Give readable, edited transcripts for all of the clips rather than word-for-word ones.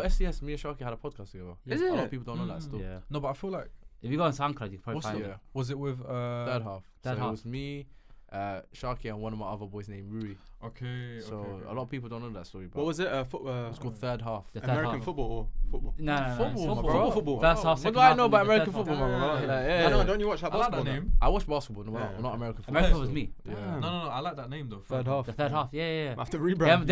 before SDS, me and Sharky had a podcast together. Is A it? lot of people don't know that still. Yeah. No, but I feel like If you go on SoundCloud, you can probably find it. was it with Third half. Third So half. it was me, Sharky, and one of my other boys named Rui. okay. So a lot of people don't know that story. But What was it? it's called Third Half. The third American half. football or football? No, Football, it's my bro. Football. First half, What second do I half, know and about then the American third football, half. man? Like, I yeah. know. Don't you watch that I like basketball? that now? name. I watch basketball, not Yeah. American football. America was me. Yeah. No, I like that name though. Third half. The third half, yeah. I have to rebrand.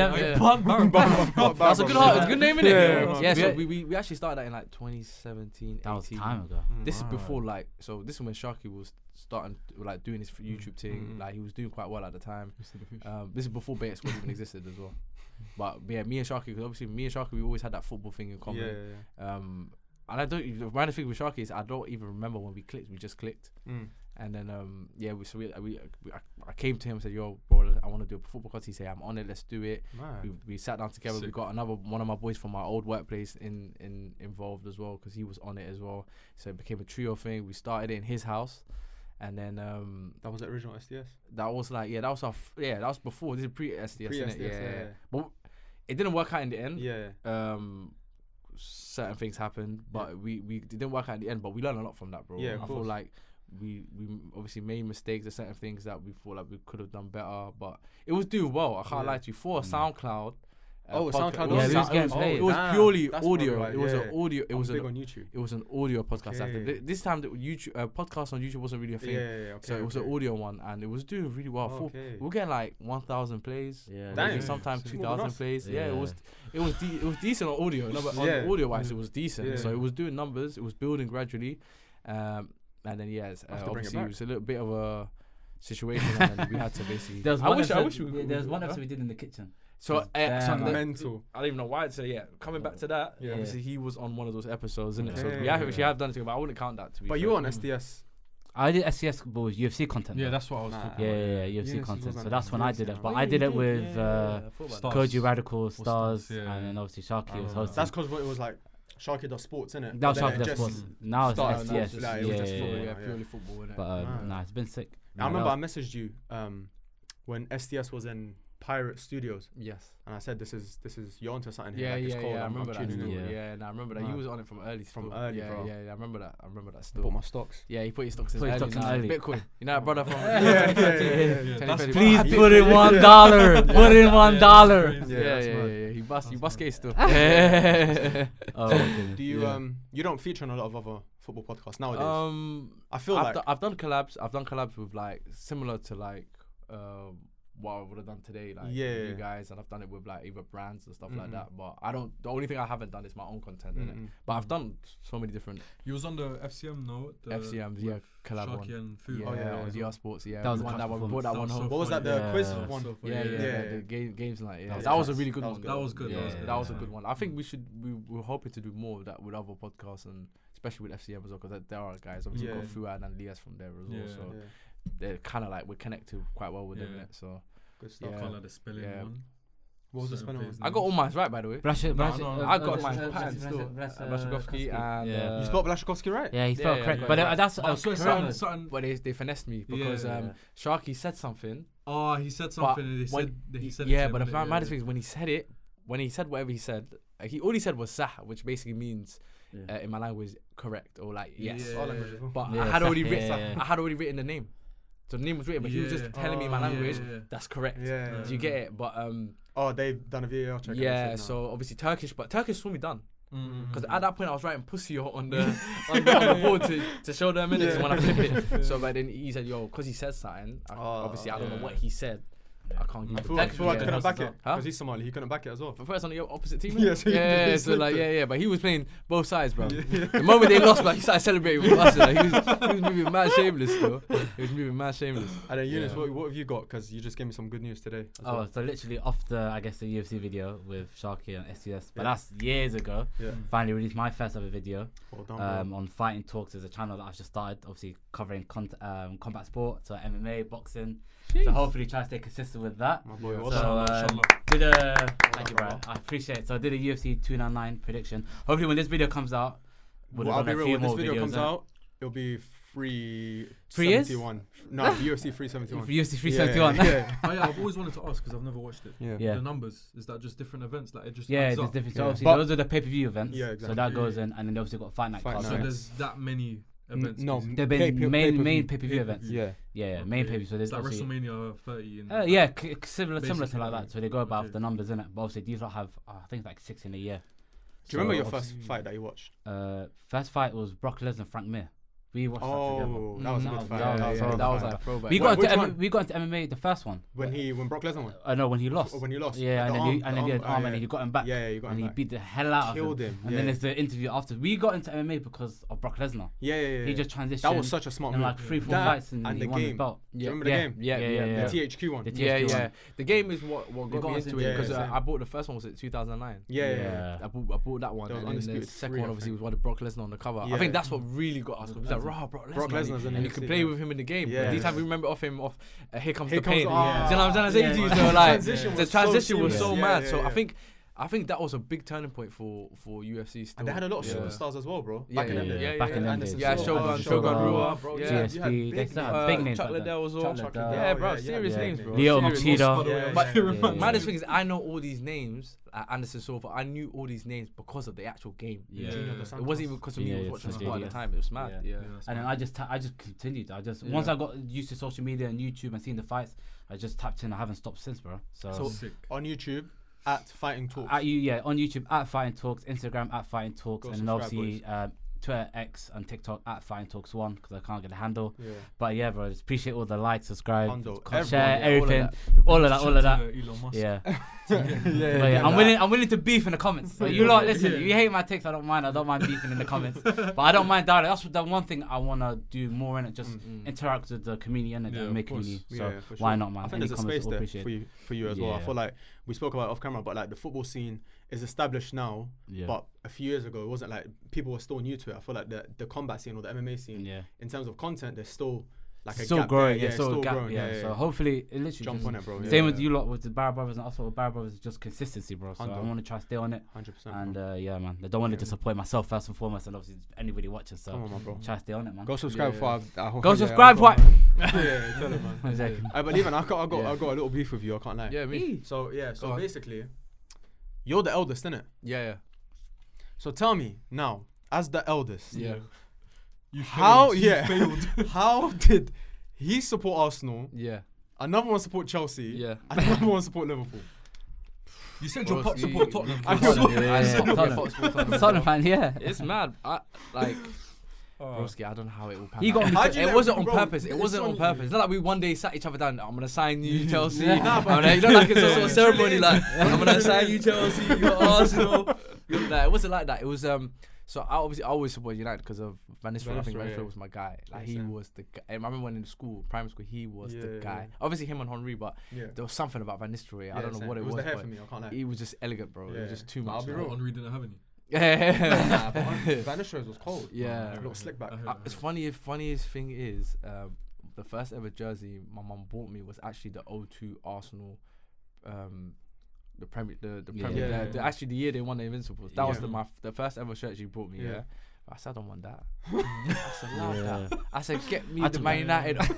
That's a good heart. It's a good name, innit? Yeah. Yeah. So we actually started that in like 2017, That was 18. time ago. This is before like, so this is when Sharky was starting like doing his YouTube thing. Like he was doing quite well at the time. This is before Ba and Cisse even existed as well. But yeah, me and Sharky, because obviously me and Sharky, we always had that football thing in common. Yeah. And I don't. The random thing with Sharky is I don't even remember when we clicked. We just clicked. And then I came to him and said, "Yo, bro, I want to do a football podcast." He said, "I'm on it. Let's do it." We sat down together. We got one of my boys from my old workplace involved as well because he was on it as well. So it became a trio thing. We started it in his house, and then That was the original SDS. that was like that was before. This is pre-SDS, Pre-SDS, yeah. But it didn't work out in the end. Yeah. Certain things happened, but it didn't work out in the end. But we learned a lot from that, bro. Yeah, of I feel course. like we obviously made mistakes. There's certain things that we thought like we could have done better, but it was doing well. I can't lie to you. For a SoundCloud. SoundCloud. Yeah, we was getting paid. It was purely That's audio. probably It was right, an audio. It was big on YouTube. It was an audio podcast. Okay. After this time, the YouTube podcast on YouTube wasn't really a thing. Yeah. Okay. So it was an audio one, and it was doing really well. Okay. We were getting like 1,000 plays. Yeah. Maybe Damn. sometimes It's more than 2,000 us. plays. Yeah. It was decent on audio. No, but on audio wise, it was decent. Yeah. So it was doing numbers. It was building gradually, and then obviously it was a little bit of a situation, and then we had to basically. There was one episode we did in the kitchen. So mental. I don't even know why. So coming back to that, Yeah. obviously he was on one of those episodes, isn't it? So Okay. we actually have done it together, but I wouldn't count that to be. But fair. you were on SDS. I did SCS, but with UFC content. Yeah, though. that's what I was talking about. Yeah, UFC content. So that's when I did it. But I did it with Koji Radical, Stars, and then obviously Sharky was hosting. That's because it was like Sharky does sports, innit? That was Sharky does sports. Now it's started SDS. just- like, it was just football, Yeah. purely football, innit? But nah, it's been sick. I remember I messaged you when SDS was in Pirate Studios, Yes. and I said, "This is you're onto something Yeah, here. Like, it's cold. I I'm remember that. tuning in." Yeah. Yeah, I remember that. He Mad. was on it from early. From still. early, yeah, bro. Yeah, I remember that. I remember that I still. bought my stocks. Yeah, he put his stocks in Put his early. stocks in Nah, early. Bitcoin. You know that brother from. Yeah. Please put in $1. Put in $1. Yeah. He bust case still. Oh, goodness. Do you you don't feature on a lot of other football podcasts nowadays? I feel like I've done collabs. I've done collabs with like similar to like what I would have done today, like with you guys, and I've done it with like either brands and stuff like that. But I don't. The only thing I haven't done is my own content in it. But I've done so many different You was on the FCM, no? The FCMs, yeah, collab Sharky one. and Food. On DR Sports, yeah. That was we a won that one. We class brought that performance. one home. what was that? The Yeah. quiz So one. Yeah, the games like that was a really good one. That was good. That was a good one. I think we're hoping to do more of that with other podcasts and especially with FCM as well, because there are guys obviously got Fuad and Lias from there as well. So they're kind of like we're connected quite well with them in it. So Good stuff. I call it the spelling one. What was the Certain spelling one? I got all mine right, by the way. I got mine patterned still. Blashkovsky and Yeah. You spelled Blashkovsky right? Yeah, he spelled Yeah, correct. yeah, But yeah. that's I swear correct. something. but they finessed me because Yeah. Sharky said something. Oh, he said something. And he said. Yeah, but the maddest thing is when he said whatever he said, all he said was sah, which basically means in my language correct or like yes. Yeah. All languages. But Yeah, I had already sah, written. yeah. I had already written the name, so the name was written, but he was just telling me in my language that's correct. Yeah. Do you get it? But Oh, they've done a VAR check. yeah. So obviously Turkish saw me done. Because at that point I was writing pussy on the board to show them minutes when I flip it. So but then he said, yo, because he said something, obviously I don't know what he said. I can't give I you feel the like Fuad couldn't back it Huh? because he's Somali. He couldn't back it as well. First on the opposite team. Yeah, so he so like flipped but he was playing both sides, bro. The moment they lost, like he started celebrating with us. Like, he was moving mad shameless, though. He was moving mad shameless. And then Eunice, what have you got? Because you just gave me some good news today. As Oh, well. so literally off the UFC video with Sharky and SCS, but that's years ago. Yeah. Finally released my first ever video Well done, bro. on Fighting Talks. There's a channel that I've just started, obviously covering combat sport, so MMA, boxing. So hopefully try to stay consistent with that. My boy, Well what's done, up? inshallah. Thank you, bro. I appreciate it. So I did a UFC 299 prediction. Hopefully when this video comes out, Well, I'll be real. When this video comes out, it'll be 371. No, UFC 371. UFC 371. Oh yeah, I've always wanted to ask because I've never watched it. Yeah. The numbers, is that just different events? Like it just Yeah, adds there's up? different. So Yeah. obviously But- those are the pay-per-view events. Yeah, exactly. So that goes in, and then they obviously got fight night Fight cards. So night. there's that many events. No, basically. They've been main pay-per-view events. Yeah. Yeah, main Okay. pay-per-view. So there's It's like obviously WrestleMania 30. And yeah, similar to Basically, like that. So they go about okay. the numbers in it. But obviously these lot have I think like 6 in a year. Do you remember your obviously- first fight that you watched? First fight was Brock Lesnar, Frank Mir. We watched that together. Oh, that was a That good was- fight. yeah, That was a yeah, good that was fight. like throwback. We Wait, got which into one? we got into MMA the first one. when Brock Lesnar won. No, when he lost. When he lost. Yeah, The and then arm- he the had arm- arm, and then he got him back. Yeah, you got And him he back. beat the hell out of Killed him. him. And Yeah. then there's the interview after. We got into MMA because of Brock Lesnar. Yeah. He just transitioned. That was such a smart in move. like 3-4 That fights and and he the won his game. belt. Do you remember the game? Yeah. The THQ one. The Yeah, THQ yeah. one. The game is what They got got me us into into it it, because yeah. I bought the first one was it 2009. Yeah. I bought that one, There was and then the Undisputed second 3, one I obviously think. was one of Brock Lesnar on the cover. Yeah. I think that's what really got us. It was like, Lesnar. raw, Brock Brock Lesnar, Lesnar's in and the you could UFC, play yeah. with him in the game. Yeah. These times we remember off him off Here Comes Here the Comes Pain. the- Do you know what I'm trying to say to you? Yeah. So like Transition the was so transition was seamless. so Yeah, mad. yeah, So yeah. I think that was a big turning point for UFC. Still. And they had a lot of Yeah. superstars as well, bro. Yeah, Back in them days. Back in them Anderson days. Yeah, Silva, Shogun Rua, bro. yeah. GSP, You had they big still names. had big names. Chuck back then. Liddell was all. Chuck Liddell. Yeah, bro, Yeah, serious yeah. names, bro. Leo Serious Machida. names. Yeah, But yeah. maddest thing is, I know all these names. Anderson Silva, I knew all these names because of the actual game. Yeah. Junior Dos It wasn't even Santos. because of me Yeah, was yeah, watching it's sport at the yeah. time. It was mad. Yeah. Yeah. And then I just continued. Yeah. Once I got used to social media and YouTube and seeing the fights, I just tapped in. I haven't stopped since, bro. So Sick. On YouTube, at Fighting Talks. on YouTube at Fighting Talks, Instagram at Fighting Talks, Go and then subscribe, obviously Twitter, X, and TikTok at Fighting Talks 1 because I can't get a handle. Yeah. But yeah, bro, just appreciate all the likes, subscribe, Hundo. share, Everyone, everything, all of that. Elon Musk. Yeah. Yeah, But yeah, I'm willing to beef in the comments. So you lot, listen, you hate my takes, I don't mind beefing in the comments. But I don't mind dialogue. That's the one thing I wanna do more in it, just interact with the community and Yeah, make of course. community. So Yeah, for why sure. not, man? I think Any there's a comments, space all there appreciated. for you as well. I Yeah. feel like we spoke about it off camera, but like the football scene is established now. Yeah. But a few years ago, it wasn't like people were still new to it. I feel like the combat scene or the MMA scene, Yeah. in terms of content, there's still like a Still gap growing, there. yeah, it's still a gap, growing. yeah. So hopefully it literally Jump just, on it, bro. same yeah. with you lot with the Barra Brothers, and also with Barra Brothers, just consistency, bro. So I 100. want to try to stay on it. 100%. And bro. yeah, man, I don't want to disappoint myself first and foremost, and obviously anybody watching. So Come on, my bro. try to stay on it, man. Go subscribe Yeah, for Go subscribe, what? Yeah, tell him, man. Exactly. But even I got Yeah. a little beef with you. I can't lie. Yeah, me. So Go on. basically, you're the eldest, innit? Yeah. So tell me now, as the eldest, Yeah. You how failed. You yeah, failed. how did he support Arsenal? Yeah. Another one support Chelsea. Yeah. And another one support Liverpool. You said your Bro, pop see- support Tottenham. I Yeah, know. yeah, I yeah. support Tottenham. Tottenham. Tottenham fan, yeah. It's mad. Like, Oh. broski, I don't know how it will pan He got out. me- How'd you It let- wasn't on bro, purpose. It it's wasn't on on- purpose. It's not like we one day sat each other down. I'm gonna sign you, Chelsea. Nah, but- I'm gonna, you know, like it's some sort of Yeah. ceremony. Like I'm gonna sign you, Chelsea. You got Arsenal. Like, it wasn't like that. It was So I always support United because of Van Nistelrooy. I think Van Van Nistelrooy, Nistelrooy yeah. was my guy. Like Yeah, he same. was the guy. I remember when in school, primary school, he was the Yeah, guy. yeah. Obviously him and Henry, but Yeah. there was something about Van Nistelrooy. I Yeah, don't know same. what it was. the hair but for me. I can't lie. he was just elegant, bro. It Yeah. was just too I'll much. be bro. real. Henry didn't have any. Nah, but Van Nistelrooy was cold. Yeah. A little slick back. I heard It's funny. Funniest thing is, the first ever jersey my mum bought me was actually the 02 Arsenal, the Premier, the Yeah. Premier. Yeah. Actually, the year they won the Invincibles. That was Yeah. the first ever shirt she bought me. Yeah. Yeah. I said I don't want that. I said love Yeah. that. I said get me I the took Man that. United.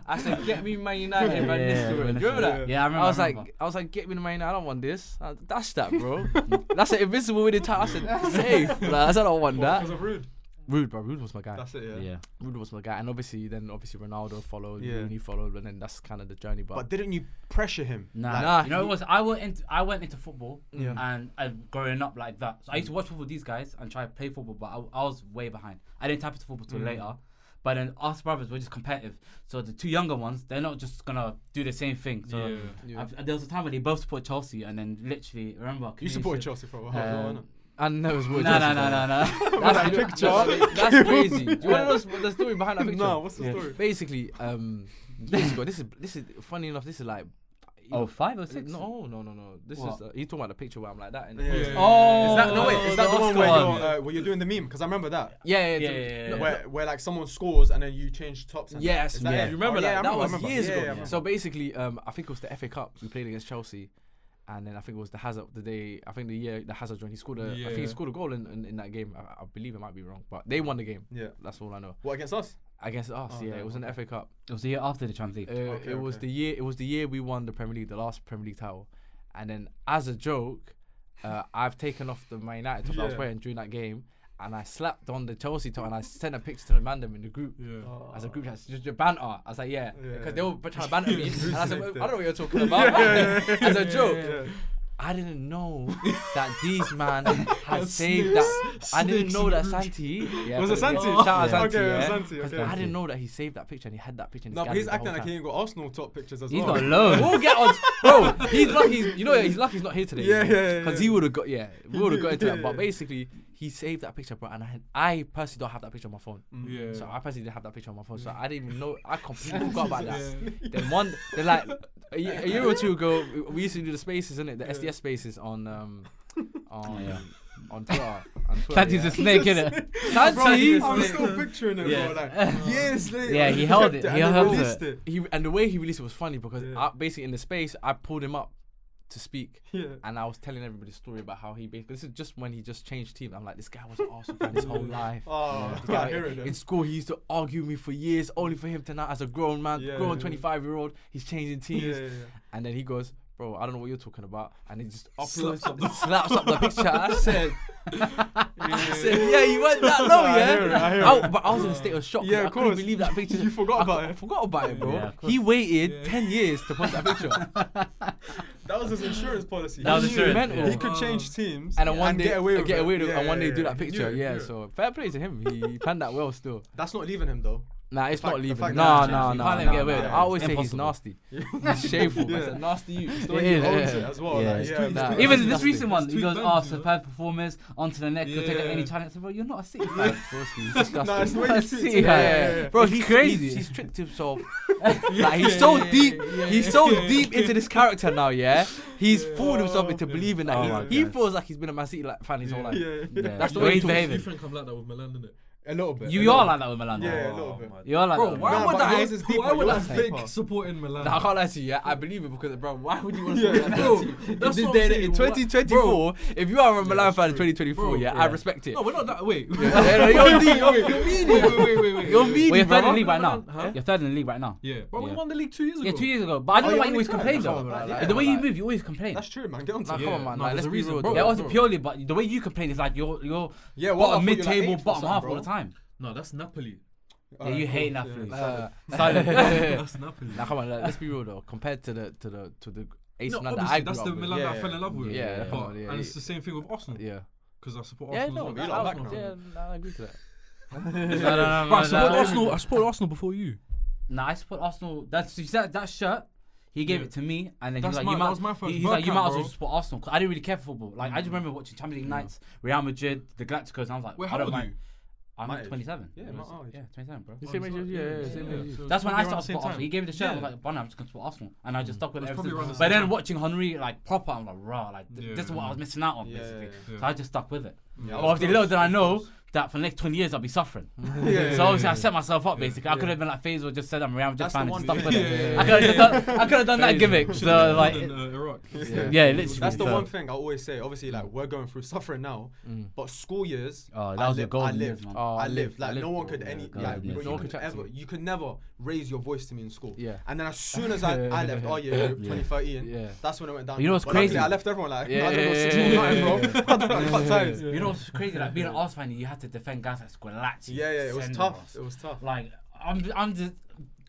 I said get me Man United and Van Yeah, Nistelrooy. Van Do you remember Nistelrooy. that? Yeah, I remember. I was like, get me the Man United. I don't want this. That's that, bro. That's an Invincible with the time. I said safe. Like, I said I don't want that. Because of Rude. Rude, bro. Rude was my guy. That's it. Yeah. Yeah. Rude was my guy, and obviously Ronaldo followed, Yeah. Rooney followed, and then that's kind of the journey. But, But didn't you pressure him? Nah, Nah, you know, it was I went into football, Yeah. and growing up like that. So I used to watch football with these guys and try to play football, but I was way behind. I didn't tap into football till later. But then us brothers were just competitive. So the two younger ones, they're not just gonna do the same thing. So Yeah. there was a time when they both support Chelsea, and then literally remember You supported Chelsea for a while. as well, innit? and never was No. That's That's crazy. Do you want to know the story behind that picture? No, what's the Yeah. story? Basically, years ago, this is funny enough. This is like. Oh, 5 or 6? No. This What? is he's talking about the picture where I'm like that. Yeah. Oh, Is that no wait? Is that the one Oscar where you're doing the meme? Because I remember that. Yeah. Yeah. Where like someone scores and then you change tops. And Yes, is that yeah. it? You remember Oh, that? yeah, I That was remember. years Yeah, ago. yeah, I remember. So basically, I think it was the FA Cup. We played against Chelsea, And then I think it was the Hazard the year the Hazard joined. He scored I think he scored a goal in that game. I believe it might be wrong, but they won the game. Yeah, that's all I know. What, against us? Against us, it was in the FA Cup. It was the year after the Champions League. It was the year we won the Premier League, the last Premier League title. And then as a joke, I've taken off the Man United top I was wearing during that game, and I slapped on the Chelsea top, and I sent a picture to the mandem in the group as a group chat, just banter. I was like, because they were trying to banter me, and I said, I don't know what you're talking about. As a joke. I didn't know that these man had saved that. I didn't know that Santi. Was it Santi? Shout out Santi. Okay, Santi. Okay. I didn't know that he saved that picture and he had that picture. In his No, but he's gallery the acting whole like time. he ain't got Arsenal top pictures as He's well. got loads. We'll get on, bro. He's lucky. He's lucky he's not here today. Yeah. Because he would have got. Yeah, we would have got into that. But basically, he saved that picture, bro. And I personally don't have that picture on my phone. Yeah. So I personally didn't have that picture on my phone. So I didn't even know. I completely forgot about that. Then like a year or two ago, we used to do the spaces, innit? The SDS spaces on Twitter. Santi's a snake, innit? Santi, Santi. I'm still picturing it, bro. Like years later. Yeah, he held it. He held it. And the way he released it was funny because basically in the space I pulled him up to speak, and I was telling everybody a story about how he basically. This is just when he just changed team. I'm like, this guy was an Arsenal fan his whole life. I hear it. In school, he used to argue with me for years, only for him to now, as a grown man, 25-year-old, he's changing teams. And then he goes, bro, I don't know what you're talking about. And he just slaps up the picture. I said, yeah, you went that low, yeah? But I was in a state of shock. Yeah, I of couldn't course. believe that picture. You forgot about it. I forgot about it, bro. Yeah, He waited 10 years to post that picture. That was his insurance policy. That was insurance. Mental. He could change teams And then one day get away with it. and one day do that He picture. knew it, Yeah, knew it. so fair play to him. He planned that well still. That's not leaving him though. Nah, it's not leaving. fact No. that you can't let him get away with it. I always It's say he's impossible. nasty. He's shameful. But it's a nasty you. The way It he is, owns yeah. it as well. Yeah. Like, It's yeah, tweet- nah. it's Even this disgusting. recent one, he Tweet goes, banned, superb performers, onto the next, you'll take any challenge. I said, bro, you're not a City fan. He's disgusting. Nah, it's the way he I treats see, it. yeah. Bro, It's he's crazy. He's tricked himself. Like he's so deep. He's so deep into this character now. Yeah, he's fooled himself into believing that Oh my he God. feels like he's been a Man City fan his whole life. Yeah. That's the way way he's he You behaving. think I'm like that with Milan, innit? A little bit. You are like that with Milan. Yeah, though. a little bit. You are like Bro, that. why Nah, would but I? yours is deeper, Why would I yours is fake deeper. supporting Milan? Nah, I can't lie to you. Yeah, I believe it because, bro, why would you want to Yeah, support that bro, team? In that's this what day, I'm in saying. 2024, if you are a Milan fan in 2024, Bro, yeah, yeah. I respect it. No, we're not that. Wait. You're mean. You're mean, Well, you're third in bro. the league right now. Huh? You're third in the league right now. Yeah, bro, we Yeah. won the league 2 years ago. Yeah, 2 years ago. But I don't know you're why you only always third. complain Come on, though. man, Yeah. The way you like- move, you always complain. That's true, man. Get on to Nah, it. come on, Yeah. man. No, Like, there's let's a be reason, real. bro. though. Yeah, also Bro. purely, but the way you complain is like you're Yeah, bottom, I thought you were like mid-table, eighth or bottom something, half bro. all the time. No, that's Napoli. Yeah, you hate cool. Napoli. Yeah. Silent. That's Napoli. Now come on, let's be real though. Compared to the AC No, Milan that obviously, I grew that's up the with. Milan that I Yeah, fell in love with. yeah, But- come on, yeah, and it's the same thing with Arsenal. Yeah. Because I support Yeah, Arsenal. no, as well. you lot back now. yeah, I agree to that. Bro, I support Arsenal. I support Arsenal before you. Nah, I support Arsenal. That shirt. He gave Yeah. it to me, and then That's he's like, my- you that might, was my first he's like, you workout, might as well bro. just support Arsenal. 'Cause I didn't really care for football. Like, I just remember watching Champions League nights, Real Madrid, the Galacticos, and I was like, Wait, I how don't old are mind. you? I'm My age. 27. Yeah, my age. Yeah, 27, bro. The same age as you, yeah, same age as you. So That's when I probably around started the same supporting Arsenal. time. He gave me the shirt. I was Yeah. like, "Bun, I'm just gonna support Arsenal," and I just stuck with It's it. probably ever around since. the But same then time. watching Henry like proper, I'm like, raw. Like Yeah, this is what I yeah. was missing out on, Yeah, basically. yeah. So I just stuck with it. Yeah, But obviously, little did I know that for the next 20 years I'll be suffering. Yeah, So obviously I set myself up basically. I Yeah. could have been like Faisal, just said I'm Real Madrid That's fan the and just one stuck with thing. it. Yeah, I could have done that gimmick. Should've So been like, in, Iraq. yeah, literally. That's the so- one thing I always say. Obviously, like we're going through suffering now, but school years, Oh, that I was your lived- golden I years, lived. man. Oh, I lived. Like I no lived, one bro. could any. Yeah, Like golden you, years. No one could chat to you. you could never raise your voice to me in school. Yeah. And then as soon as I left our year, group, 2013, Yeah. that's when it went down. But you know what's But luckily, crazy? I left everyone like, Yeah, I don't know, yeah, 6 yeah, or yeah, 9, bro. I don't know, I cut ties. You know what's crazy? Like being an Arsenal fan, you had to defend guys like Squalacci. Yeah, it was Senderos. tough. It was tough. Like I'm just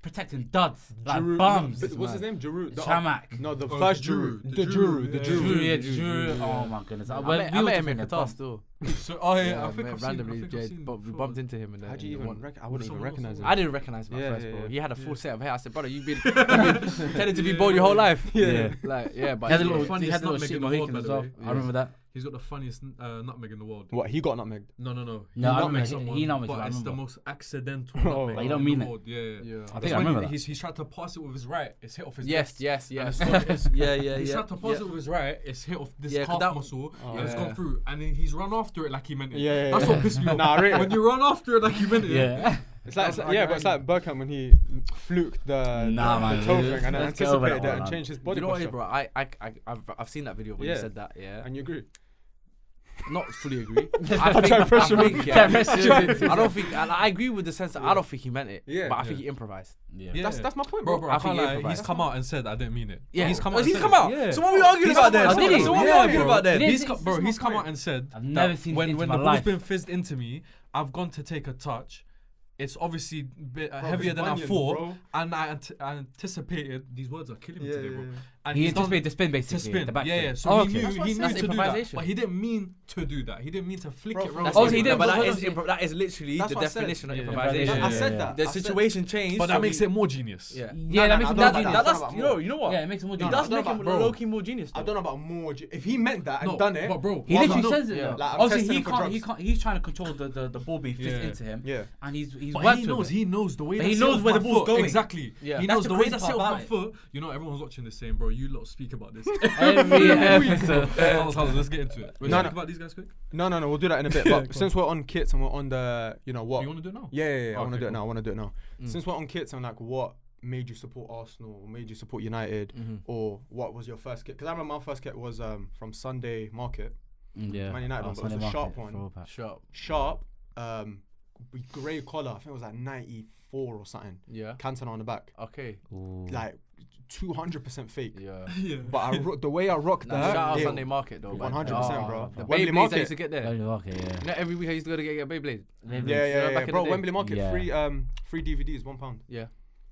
protecting duds, like Giroud- bums. no, what's his name? Giroud. Shamak. No, the Oh, first Giroud. Giroud. The Giroud. The Yeah, Giroud. Giroud. Oh my goodness. I Well, met we were him in defending Qatar bums. still. So, oh yeah, Yeah, I think met I've seen. randomly, I think I've seen. but we bumped into him in the. How do you in the even? one. I wouldn't even recognize him. I didn't recognize him at Yeah, first, bro. yeah. He had a full set of hair. I said, brother, you've been pretending to be bold your whole life. Yeah. Like, yeah, but He had a yeah. little, funniest he had a little nutmeg shit in the world, Mohican by as the well. way. I remember that. He's got the funniest nutmeg in the world. What? He got nutmegged. No. No, He I nutmegged remember someone, he nutmegged, but I it's the remember. most accidental Oh. nutmeg But you don't in mean the it. world. Yeah. Yeah. I That's think I when remember that. he's tried to pass it with his right. It's hit off his Yes, left. yes, And yes. it's gone- it's- Yeah, He's tried to pass it with his right. It's hit off this Yeah, 'cause calf that- muscle, Oh, and it's yeah. gone through. And then he's run after it like he meant it. Yeah, That's what pissed me off. Nah, I rate When it. you run after it like you meant it. Yeah. It's like but it's like Bergkamp when he fluked the toe thing and then anticipated it and changed his body posture. Bro, I've seen that video where you said that, and you agree. Not fully agree. I don't think. I agree with the sense that I don't think he meant it. Yeah, but I think he improvised. Yeah. That's my point, bro. I can't lie. He's come out and said I didn't mean it. Yeah, he's come out. Yeah. So what are we arguing about then? So what are we arguing about then? He's come out and said I've never seen when the the ball's been fizzed into me, I've gone to take a touch. It's obviously a bit heavier than I thought, and I anticipated. These words are killing me today, bro. And he anticipated the spin, basically. To spin. The back spin. So he knew to do that, but he didn't mean to do that. He didn't mean to flick it around. Oh, he didn't. But that is literally the definition of improvisation. I said that. The situation changed, but that makes it more genius. Yeah, that makes it more genius. You know what? Yeah, it makes it more It genius. does make him low-key more genius. I don't know about more. If he meant that and done it, but bro, he literally says it. Obviously, he can't. He's trying to control the ball being fizzed into him. Yeah, and he's but he knows the way. He knows where the ball's going. Exactly. Yeah. He knows the way that's it off my foot. You know, everyone's watching this saying, bro, you lot speak about this. Every episode. Let's get into it. Talk about these guys quick. No, we'll do that in a bit. But since we're on kits and we're on the, you know what? You want to do it now? Yeah. I want to do it now. Since we're on kits and like what made you support Arsenal, or made you support United, or what was your first kit? Because I remember my first kit was from Sunday Market. Yeah. Man United one, but it was a sharp one. Sharp. Grey collar. I think it was like 94 or something. Yeah. Cantona on the back. Okay. Like 200% fake. Yeah. But the way I rocked that. Shout out Sunday Market though. 100%, bro. The Wembley Beyblades Market. I used to get there. Wembley Market, yeah. You know, every week I used to go to get a Beyblade. Yeah. Bro, Wembley Market, Yeah. free DVDs, £1. Yeah.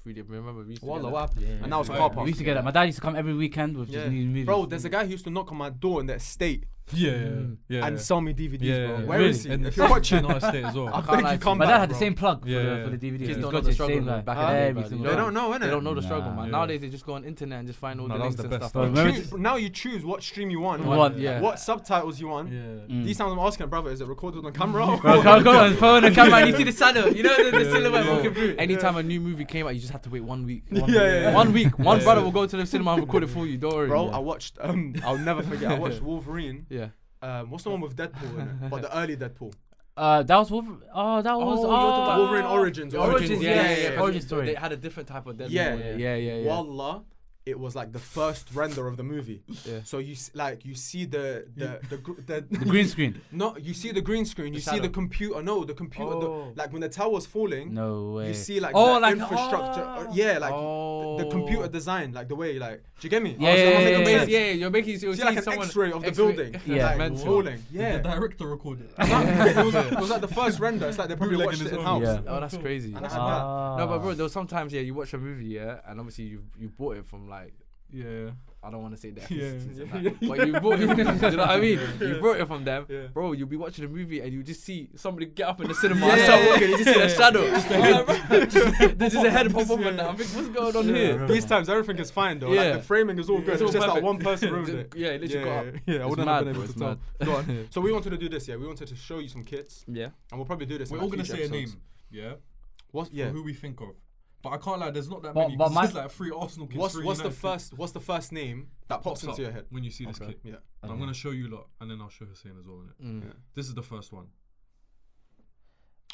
Remember we used to Wallah, get what happened? Yeah. And now it's a car park. We used to get that. My dad used to come every weekend with just new movies. Bro, there's a guy who used to knock on my door in the estate Yeah. and sell me DVDs, bro. Where really? is he? And If you're watching, I stay as well. I beg you, come My back, dad had the bro. same plug for Yeah. the DVD. Kids He's don't got know the the struggle same guy. back Every in the day, single They day. don't know, innit? They don't know the struggle, Nah. man. Yeah. Nowadays they just go on internet and just find all the that was links the and best stuff. stuff. Now you choose what stream you want. Yeah. What subtitles you want. These times I'm asking, brother, is it recorded on camera? Bro, go on, phone and camera and you see the shadow. You know the silhouette walking through. Anytime a new movie came out, you just have to wait 1 week. Yeah. 1 week. One brother will go to the cinema and record it for you. Don't worry. Bro, I watched, I'll never forget, I watched Wolverine. Yeah. What's the one with Deadpool in it? But the early Deadpool. That was Wolverine. Oh, that was Wolverine Origins. Yeah. Origin So story. They had a different type of Deadpool. Yeah. Wallah, it was like the first render of the movie. Yeah. So you see the green screen. No, you see the green screen. You see the computer. No, the computer. Like when the tower's falling. No way. You see like Oh, the like- infrastructure. The computer design, like the way, like, do you get me? Yeah, you're making You see like an someone X-ray of the X-ray. building. Yeah. Like falling. Yeah. The director recorded. It was like the first render. It's like they probably watched it in house. Yeah. Oh, that's crazy. And I had that. No, but bro, there was sometimes you watch a movie, and obviously you bought it from like, I don't want to say that, but you bought it. You know what I mean? You bought it from them, bro. You'll be watching a movie and you just see somebody get up in the cinema and start walking. You just see a shadow. There's just a head pop up and that. I'm thinking, what's going on here? These times everything is fine though. Yeah. Like the framing is all good. It's It's all just that perfect. one person ruined it. Yeah, it literally got up. Yeah, I It's wouldn't mad, have been bro, able it's to tell. mad. Go on. So we wanted to do this, we wanted to show you some kits, Yeah. and we'll probably do this. We're in all like gonna future say a episodes. name, yeah? What's For who we think of. But I can't lie, there's not that But- many. but 'cause my- there's like 3 Arsenal kids. What's 3 the United first? What's the first name that pops into your head? when you see this Okay. kit? Yeah. And I'm gonna show you lot, and then I'll show Hussein as well. Innit? Yeah. This is the first one.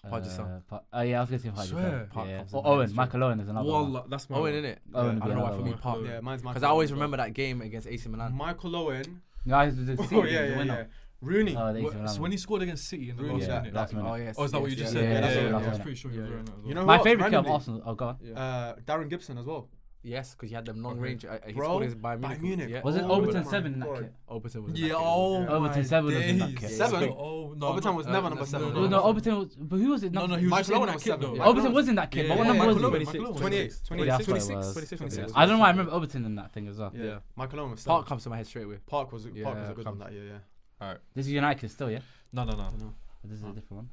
Pardew Son. Yeah, I was gonna say Pardew Swear. Son. Yeah. Park- Owen, Michael Owen is another one. Wallah, that's my Owen, one. innit? Owen I would be don't know why another for me, one. Park. Yeah, mine's Michael. Because I always Owen as remember that game against AC well. Milan. Michael Owen. Guys, the Oh yeah. Rooney. So when he scored against City in the Rooney, last yeah, minute. last minute. Oh, yes. Oh, is that what you yes, just yeah, said? yeah, that's yeah, what yeah, I I was yeah. pretty sure you were doing that as well. You know My who favourite else kit of randomly? Arsenal. Oh, go on. Darren Gibson as well. Yes, because he had them long Okay. range. He Bro, scored against Bayern Munich. Yeah. Was it Oh Overton my 7 in that God. kit? Overton was in Yeah, that game. oh, Yeah. Overton 7 was in that kit. 7? Oh, no. Overton was never number 7. No, no, Overton was. But who was it? No, he was Michael just in Owen that was kit 7. though. Yeah. Overton was in that kit, but what number was he? 28. 26. I don't know why I remember Overton in that thing as well. Yeah. Michael Owen was 7. Park comes to my head straight away. Park was a good one that year, yeah. Alright. This is United still, yeah? No. This is a different one.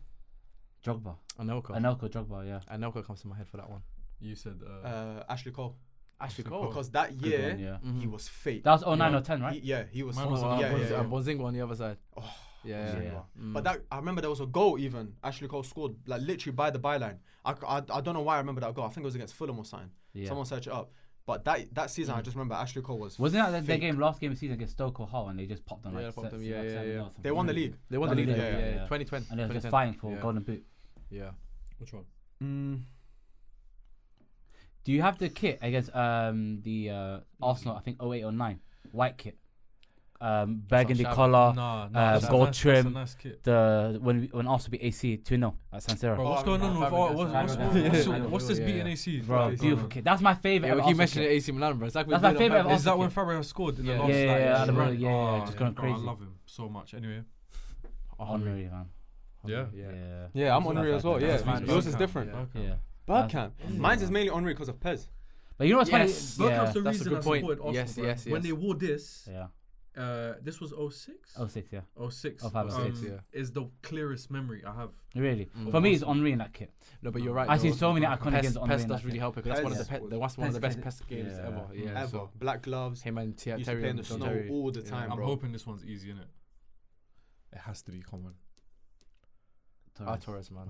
Drogba. Anelka Drogba, yeah. Anelka comes to my head for that one. You said Ashley Cole. Ashley Cole. Because that year, one, yeah. he was fake. That was 09 or 10, right? He was. Man was Bonzingo on the other side. Oh, Yeah. But that I remember there was a goal even Ashley Cole scored like literally by the byline. I don't know why I remember that goal. I think it was against Fulham or something. Yeah. Someone search it up. But that season I just remember Ashley Cole was. Wasn't that their fake. game last game of the season against Stoke or Hull and they just popped them Yeah, like popped them, 7-0 or They won the league. They won the league. Yeah. 2020. And they were just fighting for Yeah. Golden Boot. Yeah. which one? Do you have the kit against the Arsenal? I think 08 or 09 white kit. Burgundy collar, gold trim. Nice kit. The when Arsenal beat AC 2-0 at San Siro. Bro, what's going on with what's this beating AC? Bro, beautiful kit. That's my favorite. Yeah, we keep mentioning AC Milan, bro. That's my favorite. Is that when Fabregas scored in the last? Yeah, just going crazy. I love him so much. Anyway, Henry, man. Yeah, I'm Henry as well. Yeah, yours is different. Yeah. Bergkamp. Mine's is mainly Henry because of Pez. But you know what's funny? Bergkamp's the that's a reason good I point. supported Arsenal. Yes. When they wore this, Yeah. this was 06? 06, yeah. 06. 05, 06, is the clearest memory I have. Really? For me, it's Henry in that kit. No, but you're right. I see so many iconic games on PES does really help it because that's one of the best PES games ever. Yeah, ever. Black gloves. Him and Terry used to play in the snow all the time, I'm bro. hoping this one's easy, innit? It has to be common. Torres, man.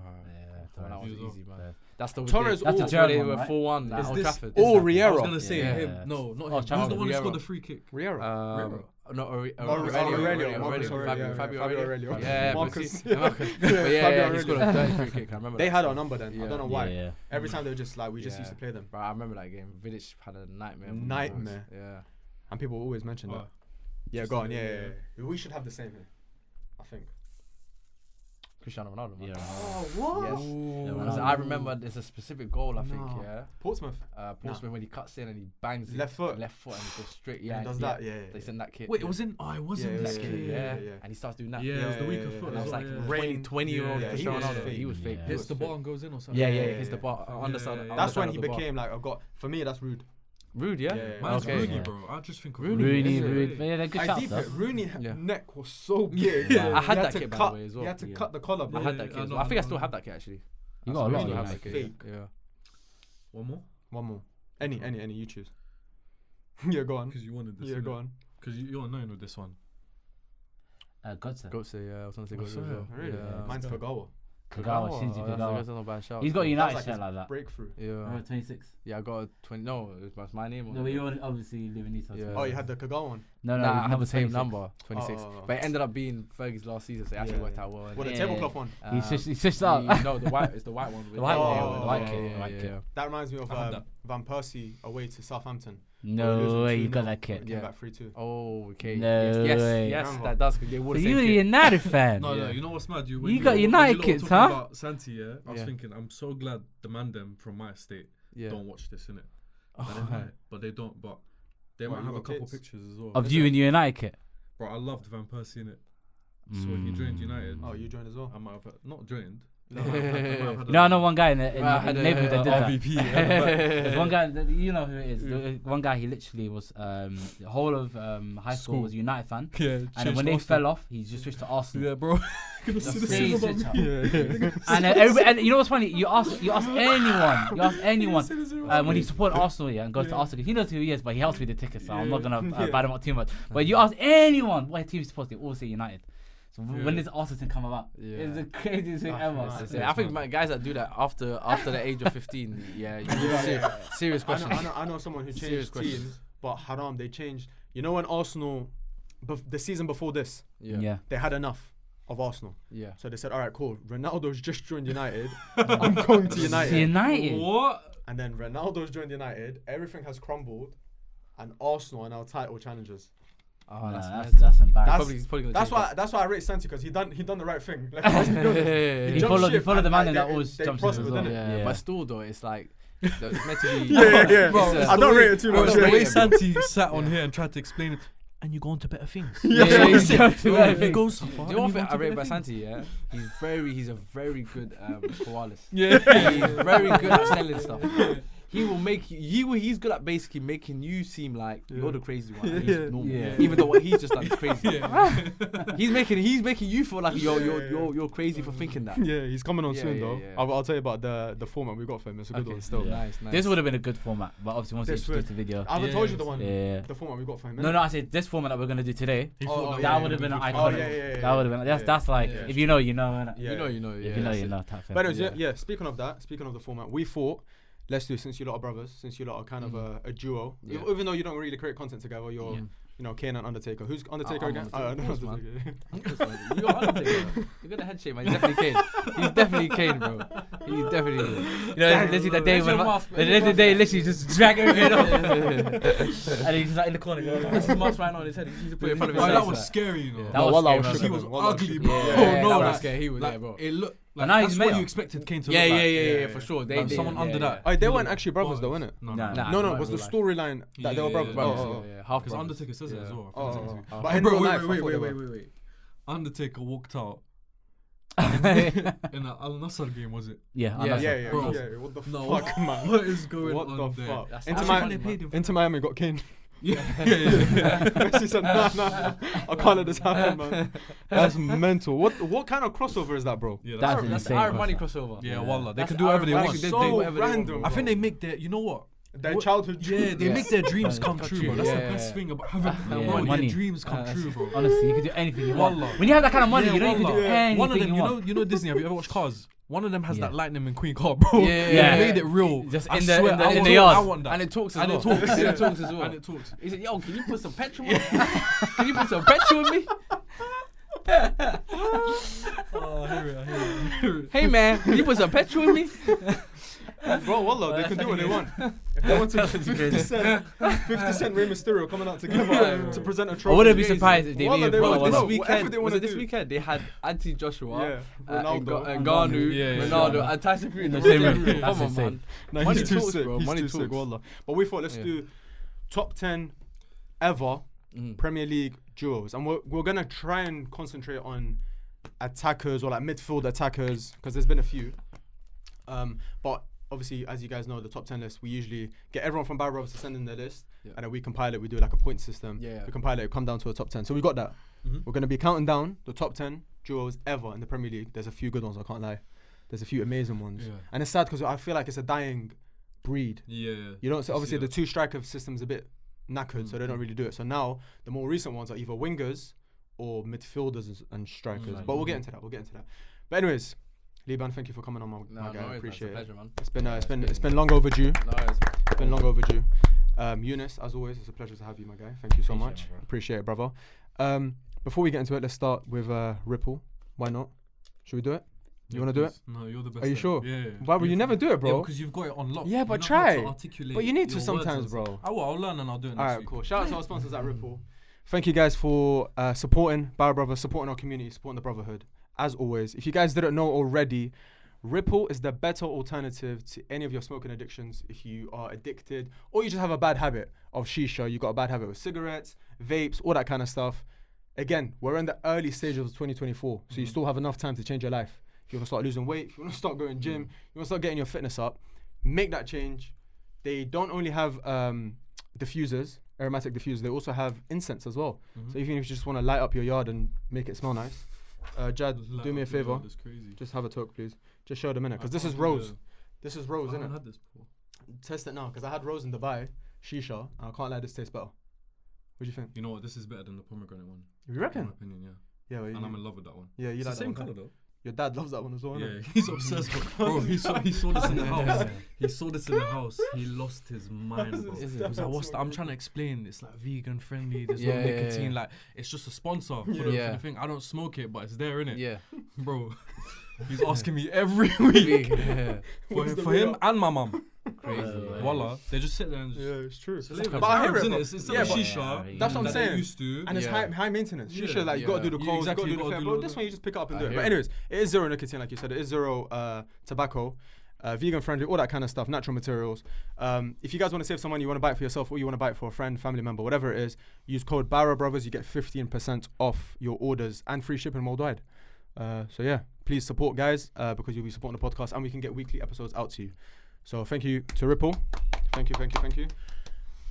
Torres. That was easy, man. That's the Torres. That's the German they one, were right? 4-1 at Old Trafford. Oh, I was Riera. gonna say him. No, not him. Who's the one who scored the free kick? Riera. No, Aurelio. Fabio Aurelio. Yeah, Marcus. But yeah, he scored a dirty free kick. I remember. They had our number then. I don't know why. Yeah. Every time they were just like, we just used to play them. Bro, I remember that game. Vidic had a nightmare. Yeah. And people always mention that. Yeah, go on. Yeah. We should have the same here, I think. Cristiano Ronaldo, man. Yeah. Oh, what? Yes. I remember there's a specific goal, I think, Portsmouth. Portsmouth when he cuts in and he bangs it. Left foot and he goes straight. Yeah, he does that. Yeah. They sent that kit. Wait, it was in that kit. Yeah. And he starts doing that. Yeah, it was the weaker foot. And I was like, Raining 20-year-old Cristiano Ronaldo. He was fake. Hits the bar and goes in or something. Yeah, hits the bar. Underside. That's when he became like, for me, that's rude. Rude, yeah? Mine's Rooney, bro. I just think of Rooney. Yeah, they're good shots, though. Rooney neck was so big. I had that kit, by the way, as well. He had to cut the collar, bro. I had that kit as well. I think I still have that kit, actually. You got a lot of have that kit. Fake. Yeah. One more. Any, you choose. Yeah, go on. Because you wanted this. Yeah, go on. Because you're known with this one. Götze. Götze, yeah. I was going to say Götze as well. Really? Mine's Kagawa. Shinji Kagawa. That's not a bad shout. He's got United shirt like that. Breakthrough. Number 26. Yeah, I got a 20. No, it was my name. No, but you obviously live in East. Oh, you had the Kagawa one? No, I had the same 26. number, 26. But it ended up being Fergie's last season, so it actually worked out well. What, the tablecloth one? He switched out. No, the white. It's the white one. The white kit. That reminds me of Van Persie away to Southampton. No way, you got that kit. Came back 3-2. Oh, okay. No way. Yes, that does. So you're a United fan. No, you know what's mad? You got United kits, huh? About Santi, yeah. I was thinking, I'm so glad the man them from my estate don't watch this, innit? But they don't. But they might have a couple pictures as well. Of you in your United kit. Bro, I loved Van Persie, innit? So when he joined United. Oh, you joined as well? I might have not joined. No, I know one guy in the neighborhood that did that. RVP. There's one guy, you know who it is. One guy, he literally was the whole of high school was a United fan. Yeah, and then when they fell off, he just switched to Arsenal. Yeah, bro. And you know what's funny? You ask anyone when he supported Arsenal, and goes to Arsenal. He knows who he is, but he helps with the tickets, so I'm not gonna bad him out too much. But you ask anyone what team he supports, they all say United. So when did Arsenal thing come about? It's the craziest thing ever. I think guys that do that after the age of 15, serious question. I know someone who changed teams, but haram, they changed. You know when Arsenal, the season before this, they had enough of Arsenal. Yeah. So they said, all right, cool. Ronaldo's just joined United. I'm going to United. What? And then Ronaldo's joined United. Everything has crumbled, and Arsenal are now title challengers. Oh, that's embarrassing. That's why I rate Santi, because he done the right thing. Like, he followed the man that always jumps in as well. Yeah. But still though, it's like it's meant to be. Bro, I don't rate it too much. The way Santi sat on here and tried to explain it, and you go on to better things. He goes so far. Do you know what I rate about Santi? Yeah, he's a very good koalas. Yeah, he's very good at selling stuff. He will make you. He's good at basically making you seem like you're the crazy one. And he's normal. Even though what he's just done is crazy. He's making you feel like you're crazy for thinking that. Yeah, he's coming on soon though. I'll tell you about the format we got for him. It's a good one. Still nice. This would have been a good format, but obviously once you introduce the video. I haven't told you the format we got for him. No, I said this format that we're gonna do today. That would have been iconic. That would have been. That's like if you know, you know. You know. If you know, you know. But anyways, speaking of the format, we thought, let's do it, since you lot are brothers, since you lot are kind of a duo. Even though you don't really create content together, you're Kane and Undertaker. Who's Undertaker again? Undertaker. You're Undertaker. You're gonna head shake, man. He's definitely Kane. He's definitely Kane, bro. He's definitely. Literally the day when the day literally just drag everything off, and he's like in the corner. This is mask right on his head. He should put it in front of his face. That was scary, That was scary. He was ugly, bro. No, that's scary. He was there, bro. It looked. Like, now that's what you expected Kane to look like. Yeah, for sure. They someone under that. They weren't actually brothers though, innit? No. It was the storyline that they were brothers. Half because Undertaker says it as well. But wait. Undertaker walked out in the Al Nassr game, was it? Yeah. What the fuck, man? What is going on? What the fuck? Into Miami got Kane. Yeah. Messi said, nah, I can't let this happen, man. That's mental. What kind of crossover is that, bro? Yeah, that's Iron Money crossover. Yeah, wallah. They can do whatever they want. So random. I think they make their, you know what? Their childhood dreams. Yeah, they make their dreams come true, bro. That's the best thing about having money. Their dreams come true, bro. Honestly, you can do anything you want. When you have that kind of money, you can do anything. One of them, you know Disney. Have you ever watched Cars? One of them has that Lightning McQueen car, bro. Yeah. They made it real. Just in the yard. I want that. And it talks as and well. It talks as well. And it talks. He said, yo, can you put some petrol in me? Can you put some petrol in me? Hear it. Hey, man, can you put some petrol in me? Bro, wallah, they can do what they want. If they want to 50 Cent Rey Mysterio coming out together to present a trophy. I wouldn't be surprised if they made this weekend. Was it this weekend? They had Anthony Joshua, Ronaldo, Ngannou, Ronaldo, and Tyson Fury in the same room. room. Come on, man. No, Money he's too talks, sick. bro. He's Money too talks. sick, wallah. But we thought, let's do top 10 ever Premier League duos. And we're going to try and concentrate on attackers or like midfield attackers because there's been a few. But obviously, as you guys know, the top 10 list, we usually get everyone from Barra Bruvvas to send in their list, and then we compile it. We do like a point system. We compile it, come down to a top 10. So we got that. We're going to be counting down the top 10 duos ever in the Premier League. There's a few good ones, I can't lie. There's a few amazing ones. And it's sad because I feel like it's a dying breed. You know, so obviously the two striker system's a bit knackered, so they don't really do it. So now the more recent ones are either wingers or midfielders and strikers. But we'll get into that. But anyways, Liban, thank you for coming on, my guy. I appreciate it. Pleasure, man. It's been long overdue. It's been long overdue. Yonis, as always, it's a pleasure to have you, my guy. Thank you so much. Appreciate it, brother. Before we get into it, let's start with Ripple. Why not? Should we do it? You want to do it? No, you're the best. Are you sure? Yeah. Why would you never do it, bro? Yeah, because you've got it on lock. Yeah, but try. But you need to sometimes, bro. I'll learn and I'll do it next week. Alright, cool. Shout out to our sponsors at Ripple. Thank you guys for supporting Barra Bruvvas, supporting our community, supporting the Brotherhood. As always, if you guys didn't know already, Ripple is the better alternative to any of your smoking addictions. If you are addicted or you just have a bad habit of shisha, you got a bad habit with cigarettes, vapes, all that kind of stuff. Again, we're in the early stages of 2024, so you still have enough time to change your life. If you want to start losing weight, if you want to start going gym, you want to start getting your fitness up, make that change. They don't only have diffusers, aromatic diffusers, they also have incense as well. So even if you just want to light up your yard and make it smell nice, Jad, do me a favor. Just have a talk, please. Just show them in it, because this is rose. This is rose, isn't it? Had this before. Test it now, because I had rose in Dubai, shisha, and I can't lie, this tastes better. What do you think? You know what? This is better than the pomegranate one. You reckon? In my opinion, yeah. Yeah, well, and I'm in love with that one. Yeah, you it's like the same that one, colour though. Your dad loves that one as well. Yeah, he's obsessed. Bro, he saw this in the house. He saw this in the house. He lost his mind. Bro. He was like, "What's that?" I'm trying to explain. It's like vegan friendly. There's no nicotine. Like it's just a sponsor for the thing. I don't smoke it, but it's there, innit? Yeah, bro. He's asking me every week for him and my mum. Crazy. Voila. They just sit there and just it's true. But I hear it, innit? It's shisha. That's what I'm saying. Used to. And it's high maintenance. Shisha, like you gotta do the cold, you gotta do the thing. But this one you just pick it up and do it. But anyways, it is zero nicotine, like you said. It is zero tobacco, vegan friendly, all that kind of stuff, natural materials. If you guys want to save some money, you want to buy it for yourself, or you want to buy it for a friend, family member, whatever it is, use code Barra Bruvvas. You get 15% off your orders and free shipping worldwide. So yeah, please support, guys, because you'll be supporting the podcast, and we can get weekly episodes out to you. So thank you to Ripple. Thank you.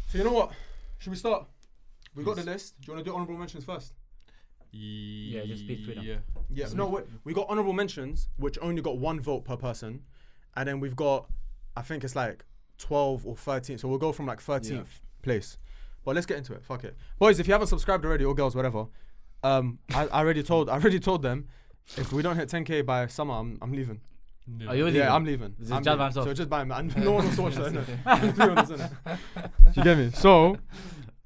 So you know what? Should we start? We got the list. Do you want to do honorable mentions first? Yeah, just speak through them. Yeah. No, wait. We got honorable mentions, which only got 1 vote per person, and then we've got, I think it's like 12 or 13. So we'll go from like 13th place. But let's get into it. Fuck it, boys. If you haven't subscribed already, or girls, whatever, I already told them, if we don't hit 10k by summer, I'm leaving. Yeah. Are you leaving? Yeah, I'm leaving. So just buy me. No one wants to watch that, innit? You get me? So,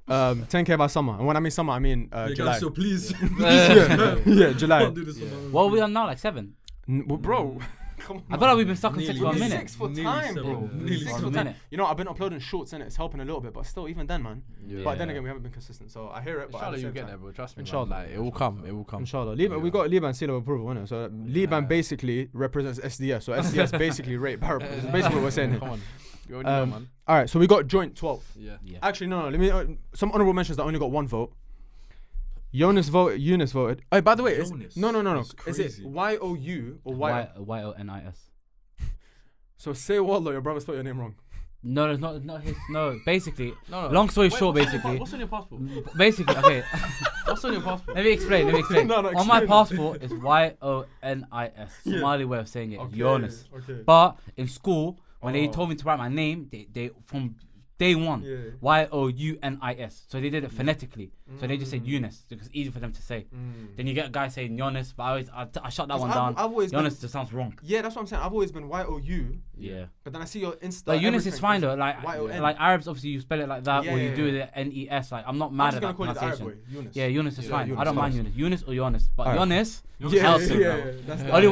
10K by summer. And when I mean summer, I mean July. So please. Yeah, July. What are we on now? Like 7? Bro. Come on, I feel like we've been stuck on 6 for a minute. 6 for time, bro. Nearly 6 for time. You know, I've been uploading shorts in it. It's helping a little bit, but still, even then, man. Yeah. But then again, we haven't been consistent. So I hear it. But inshallah, you get there, bro. Trust me. Inshallah, like, it will come. It will come. Inshallah. We got Liban seal of approval, innit? So Liban basically represents SDS. So SDS basically rate Barra Bruvvas. That's basically what we're saying here. Come on. You already know, man. All right, so we got joint 12th. Yeah. Actually, no. Let me some honorable mentions that only got 1 vote. Yonis voted. Oh, by the way, no. Is it YOU or YONIS? So say Wallah, your brother spelled your name wrong. No, it's not his. No, basically. No. Long story short, basically. What's on your passport? Basically, okay. What's on your passport? Let me explain. No, on my passport, it's YONIS. Somali way of saying it. Okay, Yonis. okay. But in school, when they told me to write my name, they from day one, YOUNIS. So they did it phonetically. So they just said Eunice because it's easy for them to say. Then you get a guy saying Yonis, but I shut that one down. Yonis just sounds wrong. Yeah, that's what I'm saying. I've always been YOU. Yeah. But then I see your Insta. Like Eunice is fine though. Like Arabs, obviously you spell it like that, or you do it NES. Like I'm not mad at that pronunciation. Yeah, Eunice is fine. I don't mind Eunice. Eunice or Yonis, but Yonis. Only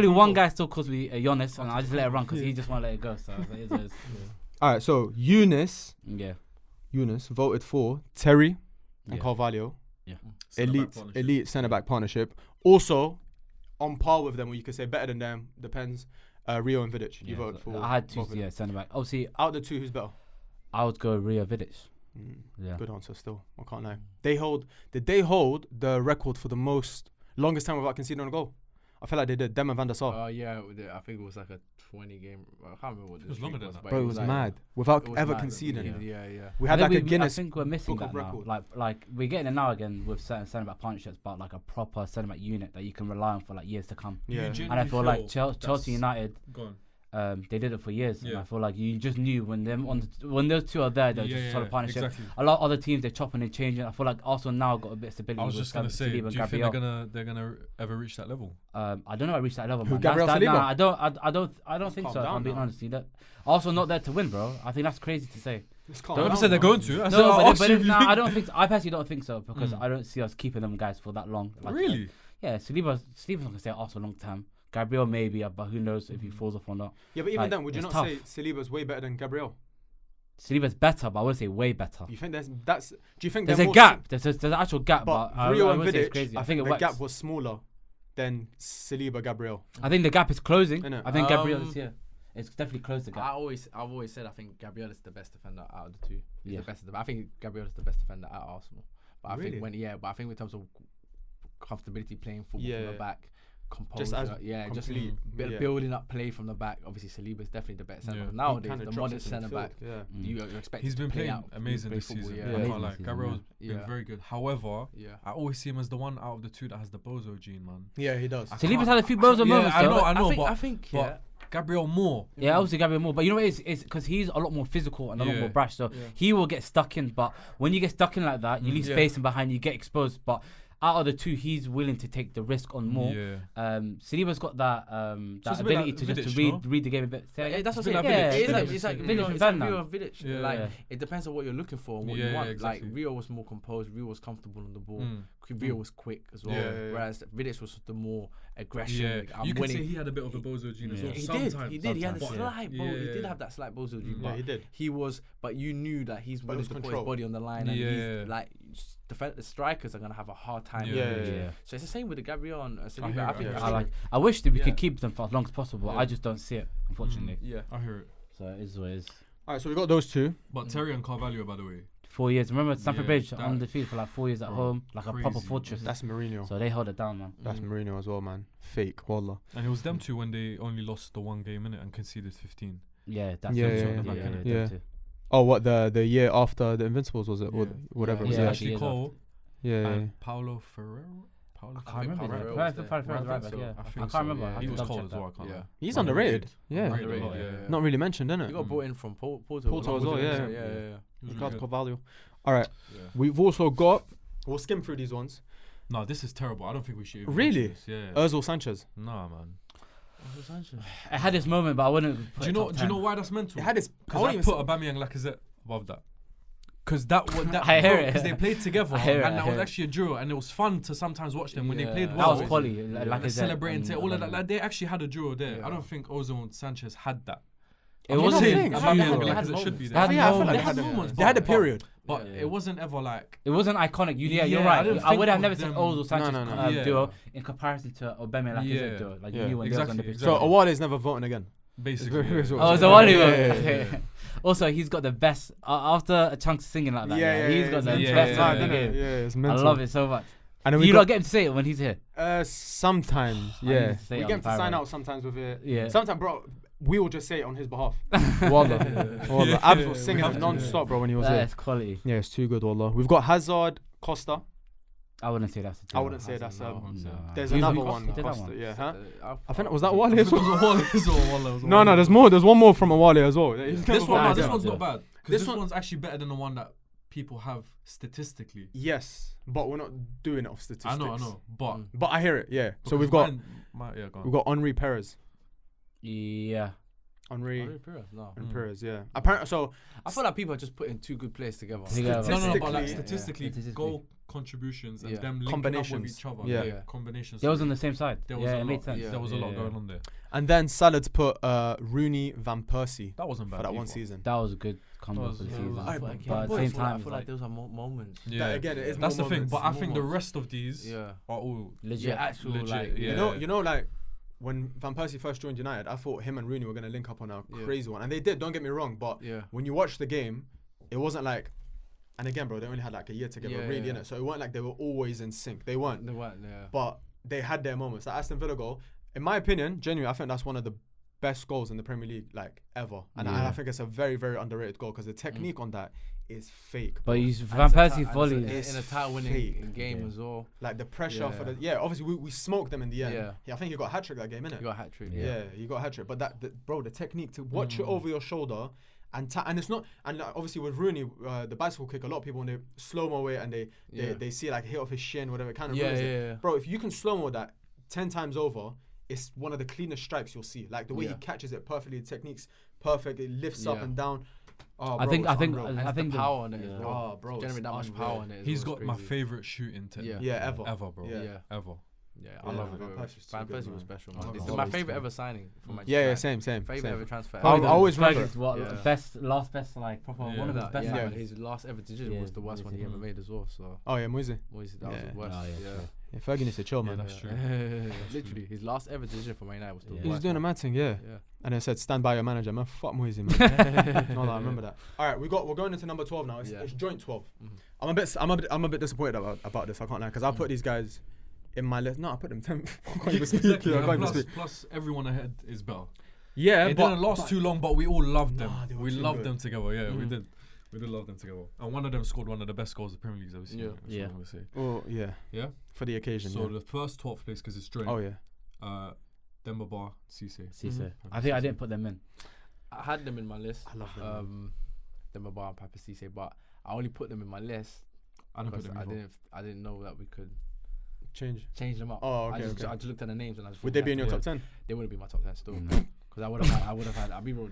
one guy still calls me Yonis, and I just let it run because he just won't let it go. So it is. Alright, so Eunice voted for Terry and Carvalho. Yeah. Elite centre-back partnership. Also, on par with them, or you could say better than them, depends. Rio and Vidic. You voted for. I had 2 centre-back. Obviously, out of the 2, who's better? I would go Rio Vidic. Yeah. Good answer still. I can't lie. Did they hold the record for the longest time without conceding on a goal? I feel like they did. Them and Van der Sar. Yeah, I think it was like a 20 game. I can't remember what it was. Longer than that. Bro, it was like, mad. Without ever conceding. Yeah. We had like a Guinness. I think we're missing that now. Like we're getting it now again with certain centre-back partnerships, but like a proper centre-back unit that you can rely on for like years to come. Yeah. And I feel like Chelsea United. They did it for years, and I feel like you just knew when those 2 are there, they're just solid partnership. Exactly. A lot of other teams they chop and they change it. I feel like Arsenal now got a bit of stability. I was just gonna say, do you think they're gonna ever reach that level? I don't know. I reached that level. Who, Gabriel Saliba? I don't think so. If I'm being honest, Arsenal not there to win, bro. I think that's crazy to say. Don't ever say they're going to. I don't think. I personally don't think so because I don't see us keeping them guys for that long. Like, really? Yeah, Saliba's not gonna stay at Arsenal long time. Gabriel maybe, but who knows if he falls off or not. Yeah, but even then, would you not say Saliba's way better than Gabriel? Saliba's better, but I wouldn't say way better. You think do you think there's a gap? There's an actual gap, but Rio and Vidic, I think the gap was smaller than Saliba Gabriel. I think the gap is closing. I think Gabriel is here. It's definitely closed the gap. I've always said I think Gabriel is the best defender out of the 2. He's the best. I think Gabriel is the best defender at Arsenal. But I think in terms of comfortability playing football from the back. Composure, just building up play from the back. Obviously, Saliba is definitely the best centre. Nowadays, the modern centre back, you expect. He's been playing amazing this season. I can't lie. Gabriel's been very good. However, I always see him as the one out of the 2 that has the bozo gene, man. Yeah, he does. Saliba's had a few bozo moments. I know, I think Gabriel more. Yeah, obviously Gabriel more. But you know what it is? It's because he's a lot more physical and a lot more brash. So he will get stuck in. But when you get stuck in like that, you leave space in behind, you get exposed. But out of the 2, he's willing to take the risk on more. Saliba's got that ability to just read the game a bit. That's what I'm saying. It's like Rio and Vidic. Like it depends on what you're looking for and what you want. Like Rio was more composed. Rio was comfortable on the ball. Rio was quick as well. Whereas Vidic was the more aggression. You could say he had a bit of a bozo gene as well. He did. He had a slight bozo. He did have that slight bozo gene. Yeah, he did. He was, but you knew that he's willing to put his body on the line, and he's like. The strikers are gonna have a hard time. So it's the same with the Gabriel and Saliba. I wish that we could keep them for as long as possible. I just don't see it, unfortunately. I hear it. So it is what it is. Alright, so we got those 2. But Terry and Carvalho, by the way. 4 years. Remember Stamford Bridge on the field for like 4 years at home, like a proper fortress. That's Mourinho. So they held it down, man. That's Mourinho as well, man. Fake, wallah. And it was them 2 when they only lost the 1 game in it and conceded 15. Yeah, that's yeah. Oh, what the year after the Invincibles was it? Or whatever it was. Ashley Cole. And Paulo Ferreiro. I can't remember. I can't remember. He was cold as well. He's underrated. Yeah. Not really mentioned, innit? He got brought in from Porto as well. Yeah. Ricardo Carvalho. All right. We've also got. We'll skim through these ones. No, this is terrible. I don't think we should. Really? Yeah. Ozil Sanchez. Nah, man. I had this moment, but I wouldn't. Do you know why that's mental? It had this. Because I put Aubameyang Lacazette above that. Because that I hear it. because they played together and that was it. actually a duo, and it was fun to sometimes watch them when they played That well. was quality. Like I said, celebrating all of that. Like they actually had a duo there. I don't think Ozil and Sanchez had that. It wasn't. It should be there. They had moments. They had a period. But it wasn't ever like... It wasn't iconic. You're right. I would have never said Ozil Sanchez duo in comparison to Aubameyang like his duo. Like you knew when they was on the pitch. So Awale's never voting again. Basically. Oh, so Awale. Also, he's got the best. After a chunk of singing like that, he's got the best song in the game. It's mental. I love it so much. And you not get him to say it when he's here? Sometimes, yeah. We get him to sign out sometimes with it. Yeah. Sometimes, bro, we will just say it on his behalf. Wallah. Abs was singing it non-stop, bro, when he was here. That's quality. Yeah, it's too good, wallah. We've got Hazard, Costa. I wouldn't say that's a I wouldn't say that's a... There's another one. Costa, yeah, huh? I think, was that Awale as well? No, there's more. There's one more from Awale as well. This one's not bad. Because this one's actually better than the one that people have statistically. Yes, but we're not doing it off statistics. I know, but I hear it. Yeah. So we've got Henri Perez. Yeah. Henri Perez, no. And Perez, yeah. Apparently, so I feel like people are just putting two good players together. No, but like statistically, goal contributions and them linking up with each other. Yeah. Combinations. They was on the same side. It made sense. There was a lot going on there. And then Salad's put Rooney, Van Persie. That wasn't bad for that one season. That was a good combo for the season. But at the same time, I feel like those are moments. Yeah, again, it is. That's the thing. But I think the rest of these are all legit. Like, you know, like when Van Persie first joined United, I thought him and Rooney were going to link up on a crazy one, and they did. Don't get me wrong, but when you watch the game, it wasn't like. And again, bro, they only had like a year together, really, innit? So it weren't like they were always in sync. They weren't. But they had their moments. That Aston Villa goal, in my opinion, genuinely, I think that's one of the best goals in the Premier League, like, ever. And I think it's a very, very underrated goal because the technique on that is fake. But he's Van Persie volley in a title-winning game as well. Like the pressure for the obviously we smoked them in the end. Yeah, I think he got a hat trick that game, innit? He got a hat trick. Yeah, he got a hat trick. But bro, the technique to watch it over your shoulder. And it's not, and obviously with Rooney, the bicycle kick, a lot of people when they slow-mo it and they see like a hit off his shin, whatever, it kind of ruins it. Bro, if you can slow-mo that 10 times over, it's one of the cleanest strikes you'll see. Like the way he catches it perfectly, the technique's perfect, it lifts up and down. Oh, bro, I think the power on it as well. Oh, bro, generally that much power on it. He's got my favorite shooting technique. Ever, bro. Ever. Yeah, I love it. Van Persie was special, man. It's my favorite ever signing for Manchester. Yeah, same. Favorite ever transfer. I always remember last best like proper one of his best. Yeah, his last ever decision was the worst one he ever made as well. So. Oh yeah, Moise, that was the worst. Yeah, Fergie needs to chill, man. That's true. Literally, his last ever decision for Man United was the worst. He's doing a mad thing, and it said, "Stand by your manager, man." Fuck Moise, man. No, I remember that. All right, we're going into number 12 now. It's joint 12. I'm a bit disappointed about this. I can't lie because I put these guys in my list. No, I put them 10th. I can't even speak. Plus, everyone ahead is better. Yeah, it didn't last too long, but we all loved them. We loved them together. Yeah, we did. We did love them together. And one of them scored one of the best goals the Premier League's ever seen. Yeah. Oh, yeah. Yeah? For the occasion, So the first 12th place, because it's joint. Oh, yeah. Then Ba, Cisse. I think I didn't put them in. I had them in my list. I love them. Then Ba and Cisse, but I only put them in my list because I didn't know that we could change them up. Oh, okay. I just looked at the names and I just would they be in your top 10? They wouldn't be my top 10 still. Because I would have had. I'll be real.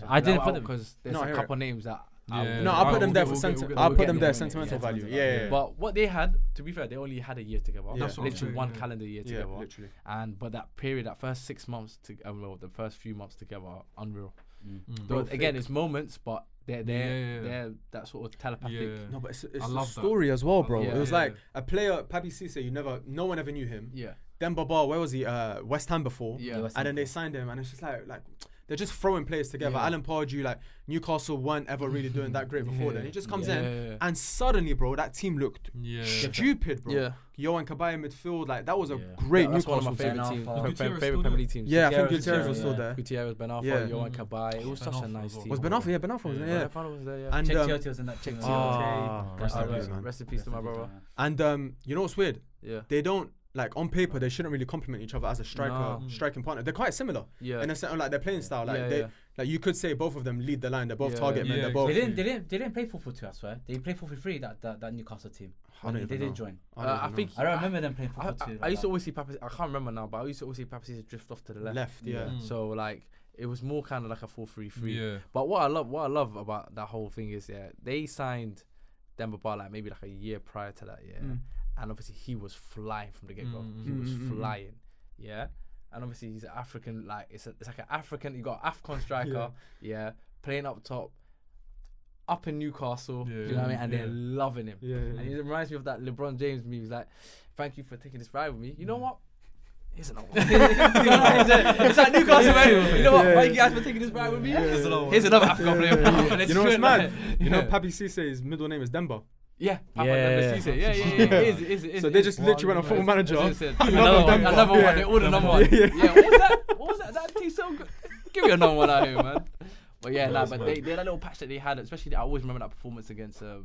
I didn't put them because there's a couple names that. I put them there for sentimental value. Yeah. But what they had, to be fair, they only had a year together. That's literally one calendar year together. Literally. But that period, that first 6 months the first few months together, unreal. Again, it's moments, but they're that sort of telepathic. No, but it's a story as well, bro. It was like a player, Ba and Cisse, no one ever knew him. Yeah. Then Ba, where was he? West Ham before. Yeah. And then they signed him, and it's just like they're just throwing players together. Alan Pardew, like Newcastle weren't ever really doing that great before then. He just comes in, and suddenly, bro, that team looked stupid, bro. Yeah. Johan Cabaye midfield, like that was a great Newcastle. One of my favorite teams, favorite Premier League teams. Yeah, I think Gutierrez was still there. Gutierrez, Ben Arfa, Johan Cabaye. It was such a nice team. Was Ben Arfa? Yeah, Ben Arfa was there. Yeah, was there. And Tiote was in that team. Rest in peace to my brother. And you know what's weird? Yeah. They don't. Like on paper, they shouldn't really complement each other as a striking partner. They're quite similar. Yeah. In a sense, like their playing style. Like like you could say both of them lead the line. They're both target men. They're both. They didn't play 4-4-2. I swear. They played 4-3-3. That Newcastle team. They didn't join. I don't remember them playing 4-4-2. I used to always see Ba. I can't remember now, but I used to always see Ba and Cisse drift off to the left. So like it was more kind of like a 4-3-3. Yeah. But what I love about that whole thing is they signed Demba Ba like maybe like a year prior to that, and obviously he was flying from the get go. He was flying, and obviously he's an African, like it's like an African. You got an AFCON striker, playing up top, up in Newcastle. Do you know what I mean? And they're loving him. And he reminds me of that LeBron James meme. He's like, "Thank you for taking this ride with me. You know what? Here's another one." It's like Newcastle, man. You know what? Thank you guys for taking this ride with me. Here's another African player. You know what's mad? You know Ba and Cisse's middle name is Demba. Yeah, Ba and Cisse. So they just literally went on Football Manager. Another one. They ordered another one. Yeah, what was that? That team's so good. Give me another one out here, man. But yeah, but they had that little patch that they had, especially I always remember that performance against Ba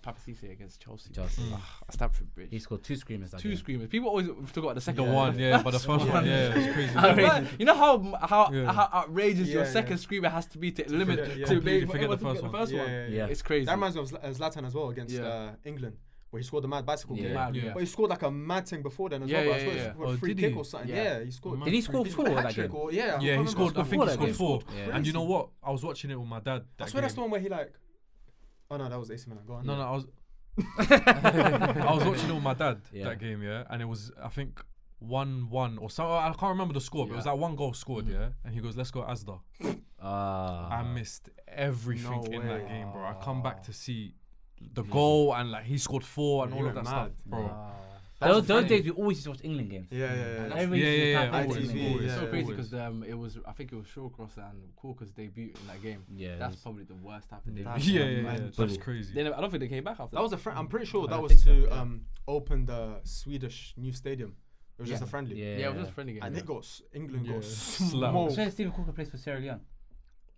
and Cisse against Chelsea. Stamford Bridge. He scored 2 screamers. Two screamers. People always talk about the second one. But the first one, it was crazy. You know how outrageous your second screamer has to be to limit to maybe forget the first one. It's crazy. That reminds me of Zlatan as well against England, where he scored the mad bicycle game. But he scored like a mad thing before then as well. A free kick or something. Yeah, he scored. Did he score 4 that game? Yeah, he scored. I think he scored 4. And you know what? I was watching it with my dad. I swear that's the one where he like. Oh no, that was AC Milan. Go on. No, I was. I was watching it with my dad that game, and it was I think 1-1 or so. I can't remember the score, but it was like 1 goal scored, and he goes, "Let's go Asda." I missed everything in that game, bro. I come back to see the goal and like he scored 4 and all of that stuff, bro. Those days we always used to watch England games. It's so crazy because it was, I think it was Shawcross and Corker's debut in that game. That's probably the worst type of debut. That's crazy. I don't think they came back after that. Was a I'm pretty sure that was to open the Swedish new stadium. It was just a friendly. Yeah, it was just a friendly game. And England got smoked. So Stephen Corker plays for Sierra Leone.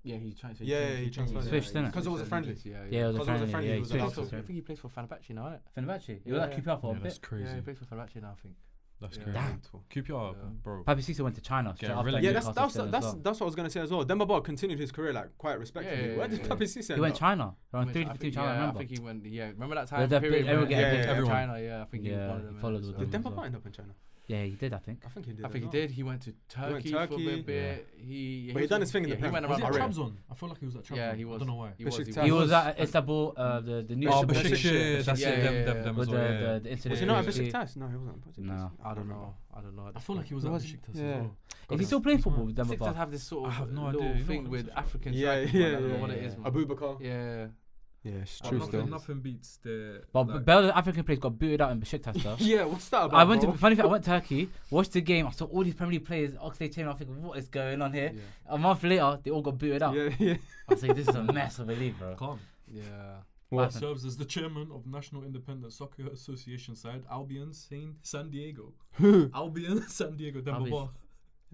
Yeah, he transferred. He transferred. Switched, didn't it? Because it was a friendly. Yeah, it was a friendly. I think he plays for Fenerbahce now, isn't it? Fenerbahce? He was at QPR for a bit. That's crazy. Yeah, he plays for Fenerbahce now, I think. That's crazy. QPR, bro. Ba and Cisse went to China. That's what I was gonna say as well. Demba Ba continued his career like quite respectfully. Where did Ba and Cisse end? He went China. Around 3 China, I remember. I think he went. Yeah, remember that time period? Everyone China. Yeah, I think he was one of them. Did Demba Ba end up in China? Yeah, he did. I think he did. He went to Turkey for a bit. But he done his thing in the He went was around he at Trabzon? I feel like he was at Trabzon. Yeah, he was. I don't know why. He was at Istanbul. The new Besiktas. That's them as well. Was he not at Besiktas? No, he wasn't. No, I don't know. I feel like he was at Besiktas as well. Is he still playing football with Demba Ba? Besiktas have this sort of I have no little idea. thing with Africans. Yeah. What it is, man. Abubakar. Yeah. Yeah, it's true still. Nothing beats the. But Bell, the African players, got booted out in Besiktas stuff. Yeah, what's that about? Funny thing, I went to Turkey, watched the game. I saw all these Premier League players, Oxlade-Chamberlain. I think, what is going on here? A month later, they all got booted out. Yeah. I was like, this is a mess of a league, bro. Calm. Yeah. What serves as the chairman of National Independent Soccer Association side, Albion San Diego. Albion San Diego. Demba Ba.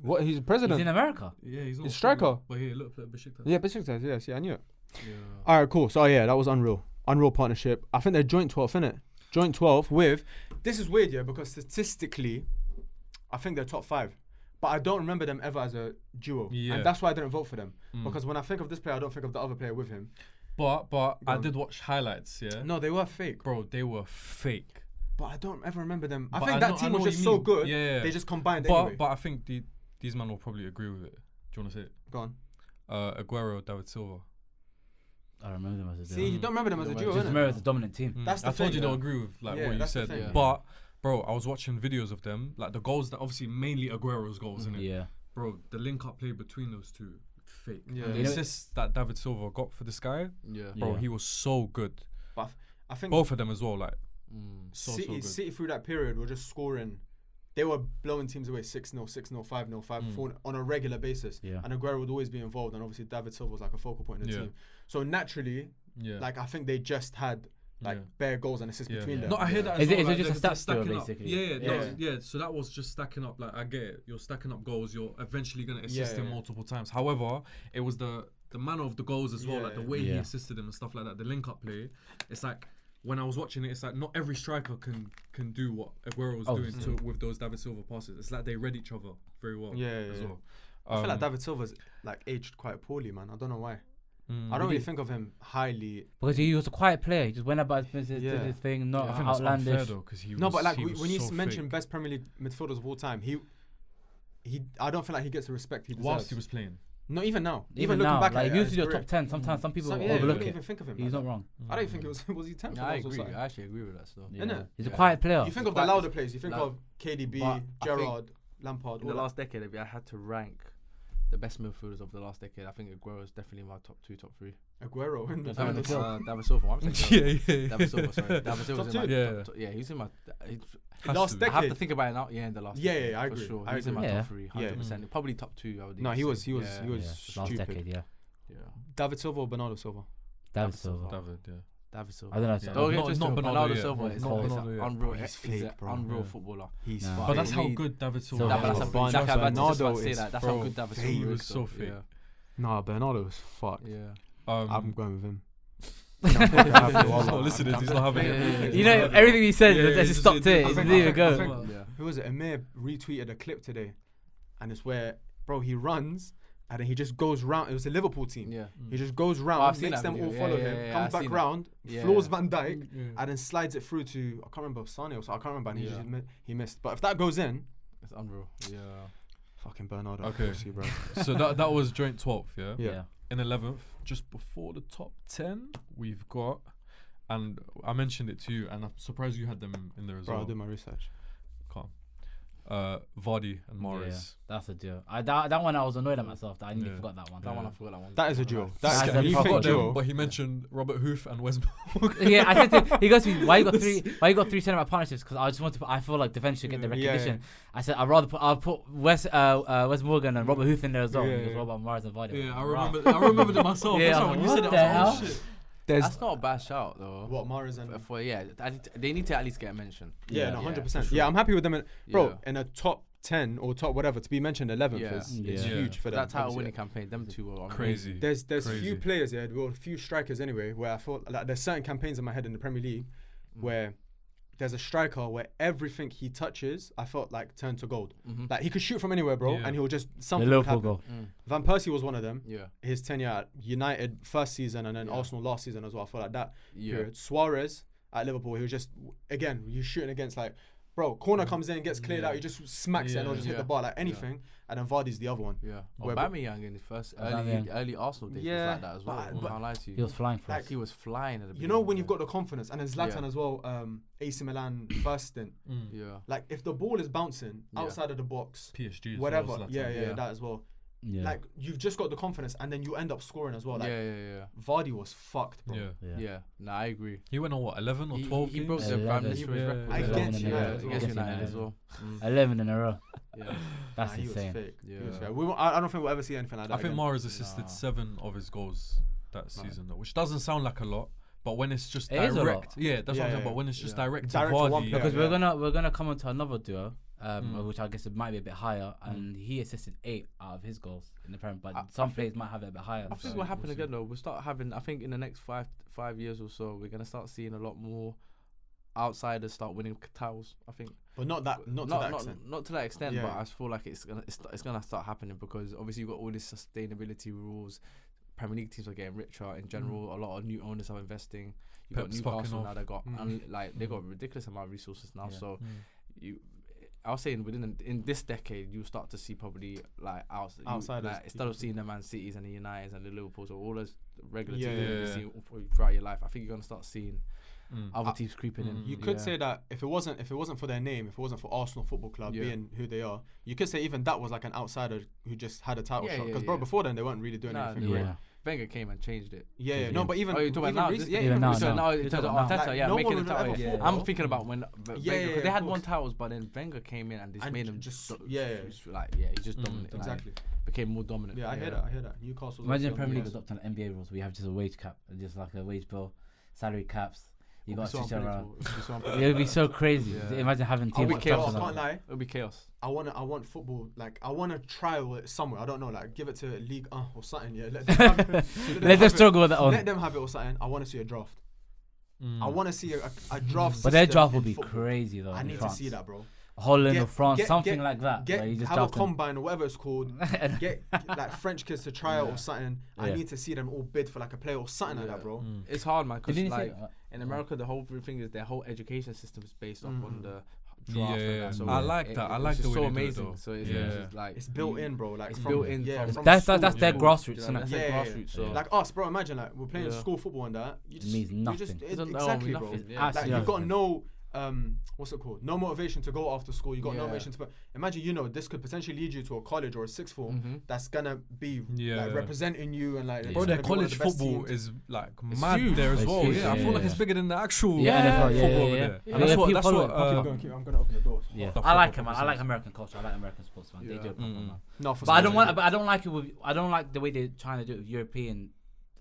What? He's president. He's in America. Yeah, he's not. He's a striker. But here, look at Besiktas. Yeah, Besiktas. Yes, I knew it. Yeah. All right, cool. So that was unreal partnership. I think they're joint 12th, innit? Joint 12 with. This is weird, because statistically, I think they're top 5. But I don't remember them ever as a duo. Yeah. And that's why I didn't vote for them. Because when I think of this player, I don't think of the other player with him. But I did watch highlights, yeah? No, they were fake. Bro, they were fake. But I don't ever remember them. I think that team was just so good, they just combined anyway. But I think these men will probably agree with it. Do you want to say it? Go on. Aguero, David Silva. I remember them as a duo. See, you don't remember them as a duo, just remember as a dominant team. That's the I thing, told you don't agree with what you said. But, bro, I was watching videos of them. Like, the goals that obviously mainly Aguero's goals, innit? Yeah. Bro, the link-up play between those two, fake. Yeah. The assists that David Silva got for this guy, bro, he was so good. But I think both of them as well, like, so good. City through that period were just scoring. They were blowing teams away 6-0, 6-0, 5-0, 5-4 on a regular basis. Yeah. And Aguero would always be involved, and obviously David Silva was like a focal point in the team. So naturally, like I think they just had bare goals and assists between them. No, I hear that. Is it just a stat steal, basically? Yeah. So that was just stacking up. Like I get it. You're stacking up goals. You're eventually gonna assist him multiple times. However, it was the manner of the goals as well, like the way he assisted him and stuff like that. The link up play. It's like. When I was watching it, it's like not every striker can do what Aguero was doing with those David Silva passes. It's like they read each other very well. As well. I feel like David Silva's like aged quite poorly, man. I don't know why. I don't really think of him highly because he was a quiet player. He just went about his business, did his thing, not outlandish. Though, but like when you mentioned best Premier League midfielders of all time, he I don't feel like he gets the respect he deserves. Whilst he was playing. Not even now. Even looking now, back like at it, usually your it's top 10. Sometimes some people I overlook don't it. even think of him. He's not wrong. I don't think it was he 10th. I agree. I actually agree with that still. Innit? He's a quiet player. You think of the louder players. You think of KDB, Gerrard, Lampard. In the last decade, if I had to rank the best midfielders of the last decade, I think Aguero is definitely my top 2, top 3. Aguero in the David Silva. I'm saying David Silva. Sorry, David Silva's in my top. Yeah, he's in my last decade. I have to think about it now. Yeah, in the last. Yeah, I agree. Sure. He's in my top 3, 100%. Probably top 2. I would. No, he was last stupid. decade, yeah. David Silva or Bernardo Silva? David Silva. David Silva. I don't know. Don't not Bernardo Silva. He's unreal. He's fake, bro. Unreal footballer. He's but that's how good David Silva is. Bernardo is. That's how good David Silva is. He was so fake. Nah, Bernardo was fucked. Yeah. I'm going with him. He's not listening. He's not having it. You know, everything he said, let's just stop there. It didn't even go. Who was it? Amir retweeted a clip today, and it's where, bro, he runs, and then he just goes round. It was a Liverpool team. Yeah. He just goes round, makes them all follow him, comes back round, floors Van Dijk, and then slides it through to, I can't remember, Sane or so, I can't remember, and he missed. But if that goes in, it's unreal. Yeah. Fucking Bernardo. Okay. Bro. So that was joint 12th, yeah? Yeah. In 11th, just before the top 10, we've got, and I mentioned it to you, and I'm surprised you had them in there as well. Bro, I'll do my research. Calm. Vardy and Mahrez. Yeah, that's a duo. That one I was annoyed at myself that I nearly forgot that one. That one I forgot that one. That is a duo. That's a you think duo. But he mentioned Robert Hoof and Wes. Yeah, I said he goes to me, why you got three centre back partnerships? Because I just want to. I feel like defence should get the recognition. I said I'll put Wes Morgan and Robert Hoof in there as well. Because Robert Mahrez and Vardy. Yeah, I remembered it myself. Yeah, that's when you said it, I was like, oh shit. That's not a bad shout though. What, Mahrez and they need to at least get a mention. Yeah, 100%. Yeah, I'm happy with them. Bro, in a top 10 or top whatever to be mentioned 11th is huge for them. That title winning campaign, them two are crazy. There's few players, well, a few strikers anyway, where I thought like there's certain campaigns in my head in the Premier League where there's a striker where everything he touches, I felt like turned to gold. Like he could shoot from anywhere, bro, and he'll just something would happen. Van Persie was one of them. Yeah, his tenure at United first season and then Arsenal last season as well. I felt like that. Yeah, Suarez at Liverpool, he was just again you're shooting against like. Bro, corner comes in, gets cleared out, he just smacks it and he'll just hit the bar like anything. And then Vardy's the other one. Yeah. Aubameyang in the first early Arsenal days was like that as well. I can't lie to you. He was flying for us. He was flying at the beginning. You know when you've got the confidence, and then Zlatan as well, AC Milan first stint. Yeah. Like if the ball is bouncing outside of the box, PSG whatever. Well, that as well. Yeah. Like you've just got the confidence and then you end up scoring as well. Like Vardy was fucked, bro. Yeah. Nah, I agree. He went on what, 11 or 12 he broke the Prime Minister's record. Against United as well. 11 in a row. Yeah. That's He insane. was fake. I don't think we'll ever see anything like that. I think Mahrez assisted 7 of his goals that season though, which doesn't sound like a lot. But when it's just direct, that's what I'm saying. But when it's just direct to Vardy, because we're gonna come on to another duo, which I guess it might be a bit higher, and he assisted 8 out of his goals in the Prem. But some players might have it a bit higher. I think what happened again though, we'll start having. I think in the next 5 years or so, we're gonna start seeing a lot more outsiders start winning titles. I think, but not to that extent. But I feel like it's gonna start happening because obviously you've got all these sustainability rules. Premier League teams are getting richer in general. A lot of new owners are investing. You got Newcastle now. They got they got a ridiculous amount of resources now. So I was saying in this decade you'll start to see probably like outsiders. Like, instead of seeing the Man Cities and the Uniteds and the Liverpools or all those regular teams you've seen throughout your life, I think you're gonna start seeing other teams creeping in. You could say that if it wasn't for their name, if it wasn't for Arsenal Football Club being who they are, you could say even that was like an outsider who just had a title shot. Because before then they weren't really doing anything. Wenger came and changed it. No, but even now, Arteta, making the title. I'm thinking about when because they had won titles, but then Wenger came in and this made him just he just dominated. Exactly, became more dominant. Yeah, I hear that. Newcastle. Imagine Premier League adopting NBA rules. We have just a wage cap, just like a wage bill, salary caps. You got to switch around. It would be so crazy. Imagine having teams. I can't lie. It would be chaos. I want football. Like I want to trial it somewhere. I don't know. Like give it to League or something. Yeah. Let them struggle with that. Let them have it or something. I want to see a draft. I want to see a draft. But their draft would be crazy though. I need to see that, bro. Holland or France, something like that. Have a combine or whatever it's called. Get like French kids to try out or something. I need to see them all bid for like a player or something like that, bro. It's hard, man. Because like in America, the whole thing is their whole education system is based off on draft. Yeah, and that. So I like that. I like the way so they amazing. do it, So it's like it's built in, bro. Like it's from, built in. Yeah, from that's school, their grassroots, isn't it? That's their grassroots. So like us, bro. Imagine like we're playing school football and that. You just means nothing. Exactly, bro. Like you've got no what's it called? No motivation to go after school. You got no motivation to. Imagine, this could potentially lead you to a college or a sixth form that's gonna be like representing you and like. Bro, their college football is like mad huge. there as well. Huge, I feel like it's bigger than the actual NFL, football over there. Yeah. And that's what. I'm gonna open the doors. Yeah, I like it, man. I like American culture. I like American sports, man. They do it proper, man. No, but I don't want. But I don't like it with. I don't like the way they're trying to do it with European,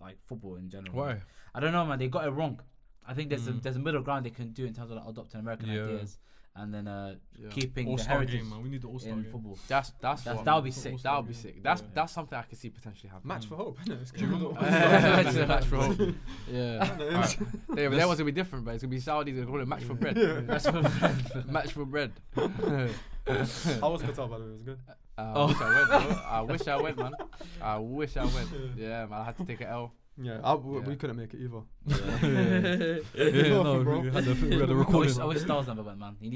like football in general. Why? Man. I don't know, man. They got it wrong. I think there's a middle ground they can do in terms of like, adopting American ideas and then keeping all-star the heritage game, man. We need the all-star in game. football. That would be sick. That would be sick. That's something I could see potentially happening. Match for hope. Match for hope. Yeah. But that was gonna be different, but it's gonna be Saudis. They're calling it match for bread. Match for bread. Match for bread. I was Qatar, by the way. It was good. I wish I went, man. I wish I went. Yeah, man. I had to take an L. Yeah, we couldn't make it either. We had the recording. I wish Stars never went, man. He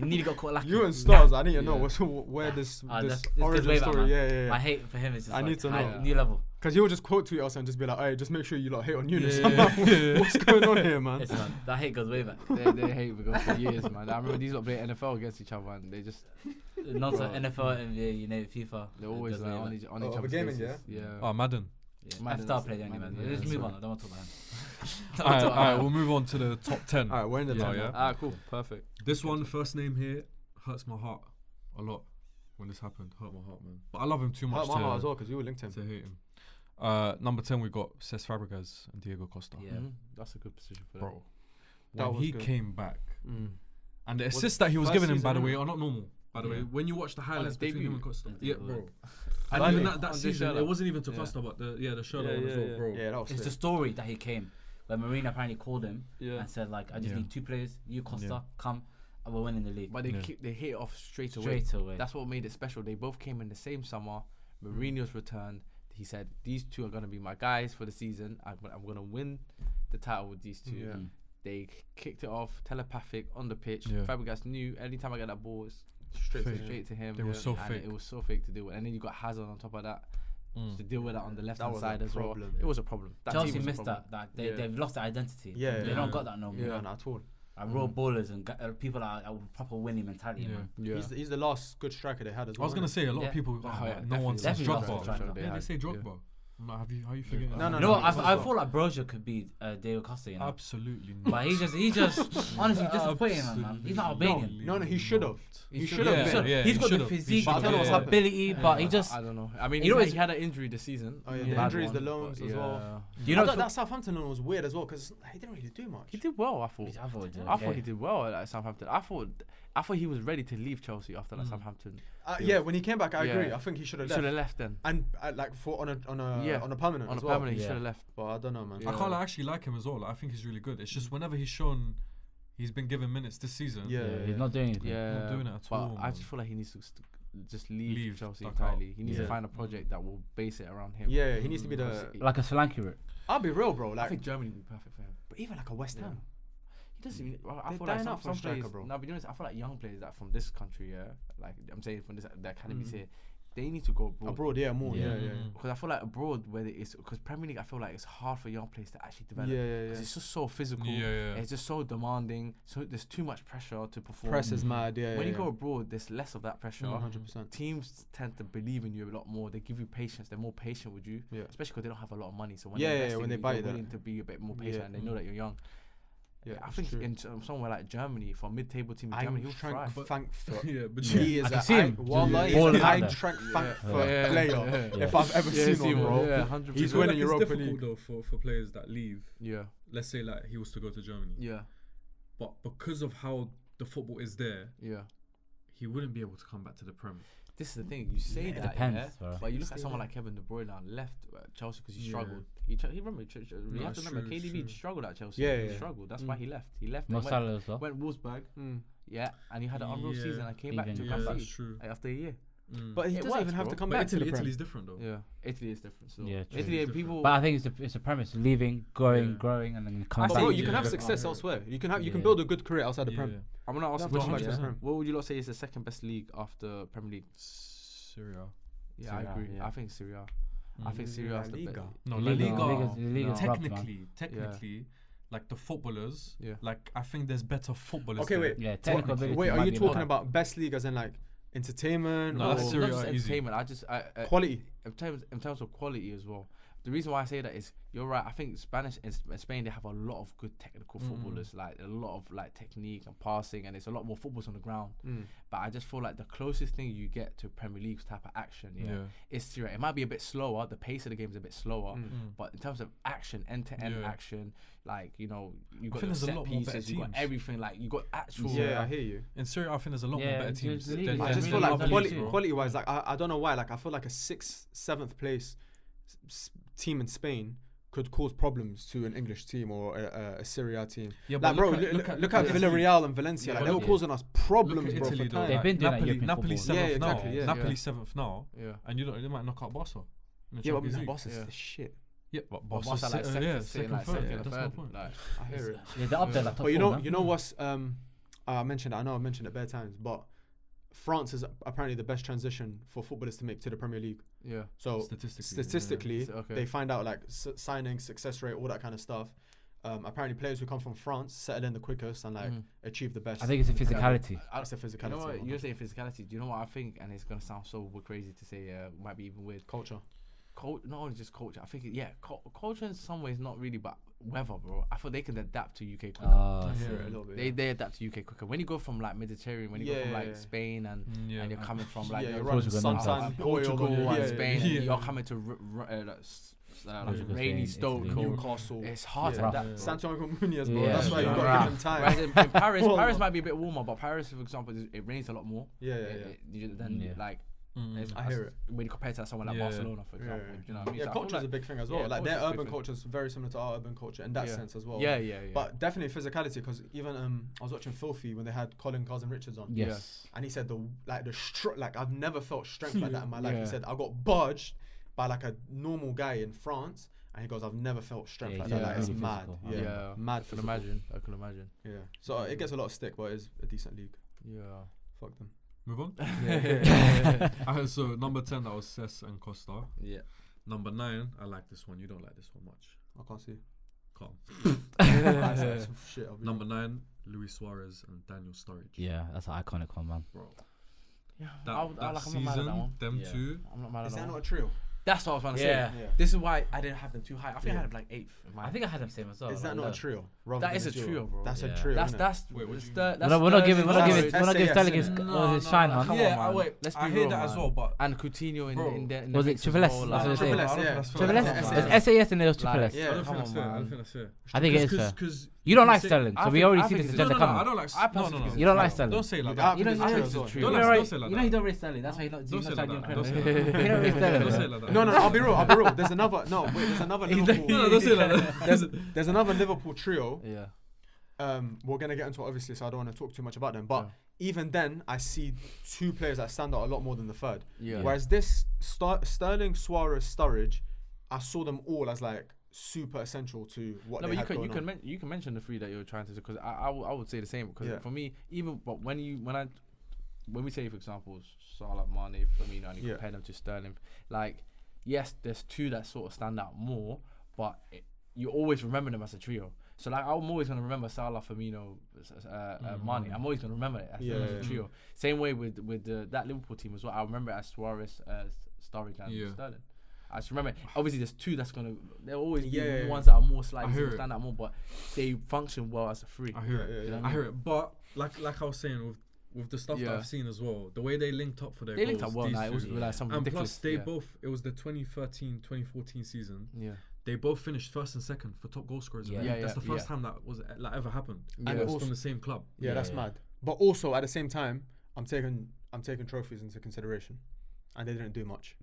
nearly got caught lucky. You and Stars, I need to know where this origin story. Yeah. My hate for him is just I need to know. New level. Because he will just quote tweet us and just be like, hey, just make sure you lot hate on Yunis. What's going on here, man? Listen, man, that hate goes way back. They hate because for years, man. I remember these lot play NFL against each other and they just NFL, NBA, FIFA. They're always like, on each other's gaming, faces. yeah. Oh, Madden. I started playing anyway, man. Let's move on. I don't want to talk about him. Alright, we'll move on to the top 10. Alright, we're in the top 10. Ah, cool. Perfect. This one, first name here, hurts my heart a lot when this happened. Hurt my heart, man. But I love him too much Hurt my heart as well because you were linked to him. To hate him. Number 10, we got Cesc Fabregas and Diego Costa. Yeah, that's a good position for bro. That when he came back, and the assists that he was giving him, by the way, are not normal. By the way, when you watch the highlights between him and Costa, bro. And even that season, it wasn't even to Costa, but the shoutout as well, bro. Yeah, that was it's the story that he came. Where Marina apparently called him and said like, I just need 2 players. You Costa, come, and we're winning the league. But they hit it off straight away. That's what made it special. They both came in the same summer. Mourinho's returned. He said these 2 are gonna be my guys for the season. I'm gonna win the title with these 2. They kicked it off telepathic on the pitch. Fabregas knew anytime I get that ball, it's straight to him. It was so fake. It was so fake to do it. And then you got Hazard on top of that. To deal with that on the left hand side as well. It was a problem. Chelsea missed that. They've lost their identity. They don't got that no more. Yeah, not at all. Raw ballers and people are proper winning mentality, man. He's the last good striker they had as well. I was gonna say a lot of people. No one says Drogba. Yeah, they say Drogba. How you forgetting? No. You know what? I feel like Brozier could be Diego Costa. You know? Absolutely not. But he just honestly disappointing, man. He's not Albanian. No, he should have. He should have. He's got the physique, the ability, but he just. I don't know. I mean, he had an injury this season. Oh yeah, the injuries, the loans as well. You know that Southampton loan was weird as well because he didn't really do much. He did well, I thought. I thought he did well at Southampton. I thought he was ready to leave Chelsea after that Southampton. Yeah, when he came back, I agree. I think he should have left. Should have left then. And like on a permanent. On a permanent, he should have left. But I don't know, man. I can't actually like him as well. I think he's really good. It's just whenever he's been given minutes this season. He's not doing anything. Not doing it at all. I just feel like he needs to just leave Chelsea entirely. He needs to find a project that will base it around him. Yeah, he needs to be like a Solanke route. I'll be real, bro. Like I think Germany would be perfect for him. But even like a West Ham. He doesn't even. I feel like some players. No, but I feel like young players that from this country, like I'm saying from the academies here, they need to go abroad. More. Because I feel like abroad, where it's because Premier League, I feel like it's hard for young players to actually develop. Because it's just so physical. It's just so demanding. So there's too much pressure to perform. Press is mad. When you go abroad, there's less of that pressure. 100%. Teams tend to believe in you a lot more. They give you patience. They're more patient with you. Especially because they don't have a lot of money. So when they buy you, they're willing to be a bit more patient and they know that you're young. Yeah, I think in somewhere like Germany, for a mid-table team in Germany, he'll thrive. Frankfurt. But he is Eintracht Frankfurt player if I've ever seen him, bro. Yeah, 100%. He's winning Europa League. It's difficult though for players that leave. Yeah. Let's say like he was to go to Germany. Yeah. But because of how the football is there, he wouldn't be able to come back to the Prem. This is the thing. You say that, depends, but you look at someone like Kevin De Bruyne now left Chelsea because he struggled. He have to remember KDB struggled at Chelsea. He struggled. That's why he left. He left. Went Wolfsburg. Yeah, and he had an unreal season. I came back to that's true. after a year. But he doesn't even have to come back to the Prem. Italy's different though. Yeah, Italy is different. So Yeah, true. Italy and people. But I think it's a premise: leaving, growing, and then coming back. Bro, you can have success elsewhere. You can build a good career outside the Prem. I'm gonna ask Yeah, you, 100%. what would you lot say is the second best league after Premier League? Syria. Yeah, Serie I A, agree. yeah. I think Syria. I think Syria is the best. No, La La Liga. Liga. Liga's Technically, like the footballers. Yeah. Like I think there's better footballers. Okay, there. wait. Yeah, technical ability. Wait, are might you be talking more. about best league as in like entertainment No, or that's Not Syria just easy. entertainment. I quality? in terms of quality as well. The reason why I say that is you're right. I think Spanish and Spain, they have a lot of good technical footballers, like a lot of like technique and passing, and it's a lot more footballs on the ground. But I just feel like the closest thing you get to Premier League's type of action, is Syria. It might be a bit slower. The pace of the game is a bit slower, but in terms of action, end-to-end action, like you got the set pieces, you got everything. Like you got actual. Yeah, I hear you. In Syria, I think there's a lot more better teams. I just feel like quality-wise, like I don't know why. Like I feel like a 6th, 7th place team in Spain could cause problems to an English team or a Serie A team. Yeah, like, bro, look at Villarreal and Valencia. Like, they were causing us problems, bro. Italy, for They've been doing Napoli 7th now. Yeah. Napoli 7th now. Yeah. And you might knock out Barca. Yeah, but Barca's the shit. Yeah, but Barca Barca's like second, third. third. Like, I hear it. Yeah, they're up there. Like but you know what's I mentioned it. I know I mentioned it bare times, but France is apparently the best transition for footballers to make to the Premier League. Yeah. So statistically, they find out like signing, success rate, all that kind of stuff. Apparently, players who come from France settle in the quickest and like achieve the best. I think it's a physicality. It's a physicality. You know what? You're saying physicality. Do you know what I think? And it's gonna sound so crazy to say. Might be even weird. Culture. Not only just culture. I think culture in some ways not really, but weather, bro. I feel they can adapt to UK quicker. I hear it a little bit. They adapt to UK quicker. When you go from like Mediterranean, when you go from like Spain and you're coming from like Portugal and Spain, and you're coming to rainy Stoke, Newcastle. It's hard to adapt. Santiago Munoz, bro. That's why you got to give them time. Whereas in Paris might be a bit warmer, but Paris, for example, it rains a lot more. Like. I hear it. When you compare to someone like Barcelona, for example, you know what I mean? Yeah, culture is a big thing as well. Like their urban culture is very similar to our urban culture in that sense as well. Yeah. But definitely physicality, because even I was watching Filthy when they had Colin Cousin-Richards on. Yes. And he said like I've never felt strength like that in my life. He said I got budged by like a normal guy in France, and he goes, I've never felt strength like that. Like, it's mad. Yeah, mad. I can imagine. Yeah. So it gets a lot of stick, but it's a decent league. Yeah. Fuck them. Move on. So number 10, that was Cesc and Costa. Yeah. Number 9, I like this one. You don't like this one much. I can't see. Calm. Number 9, Luis Suarez and Daniel Sturridge. Yeah, that's an iconic one, man. Bro. Yeah. That season, them two. I'm not mad at that. Is that not a trio? That's what I was trying to say. Yeah. This is why I didn't have them too high. I think I had them like 8th. I think I had them same as well. Is that not a trio? That is a trio, bro. That's a trio. That's. Wait, we're not giving Sterling his shine, man. I hear that as well, but and Coutinho in the was it Triple S? Triple S. Triple S. It's SAS and it was Triple S. I don't think that's fair. I think it is fair. You don't like Sterling, so we already see this agenda coming. I don't like. No. You don't like Sterling. Don't say it like that. You know he don't rate Sterling. That's why he don't say like that. You don't rate Sterling. Don't say it like that. No, I'll be real. There's another Liverpool. No, don't say it like that. There's another Liverpool trio. Yeah. We're gonna get into it obviously, so I don't want to talk too much about them. But even then, I see two players that stand out a lot more than the third. Yeah. Whereas this Sterling, Suarez, Sturridge, I saw them all as like super essential to what they had going on. You can mention the three that you're trying to do, because I would say the same, because for me, even but when we say, for example, Salah, Mane, Firmino, and you compare them to Sterling, like yes, there's two that sort of stand out more, but you always remember them as a trio. So like I'm always gonna remember Salah, Firmino, Mane. I'm always gonna remember it as a trio. Same way with that Liverpool team as well. I remember it as Suarez, Sturridge, and Sterling. I just remember, obviously there's two that's gonna, there'll always be ones that are more slightly stand out more, but they function well as a three. I hear it. I hear it. But like I was saying with the stuff that I've seen as well, the way they linked up for their goals, linked up well. It was like something ridiculous. And plus it was the 2013-2014 season. Yeah. They both finished first and second for top goal scorers. That's the first time that was ever happened. And it was from the same club. Yeah, that's mad. But also at the same time, I'm taking trophies into consideration, and they didn't do much.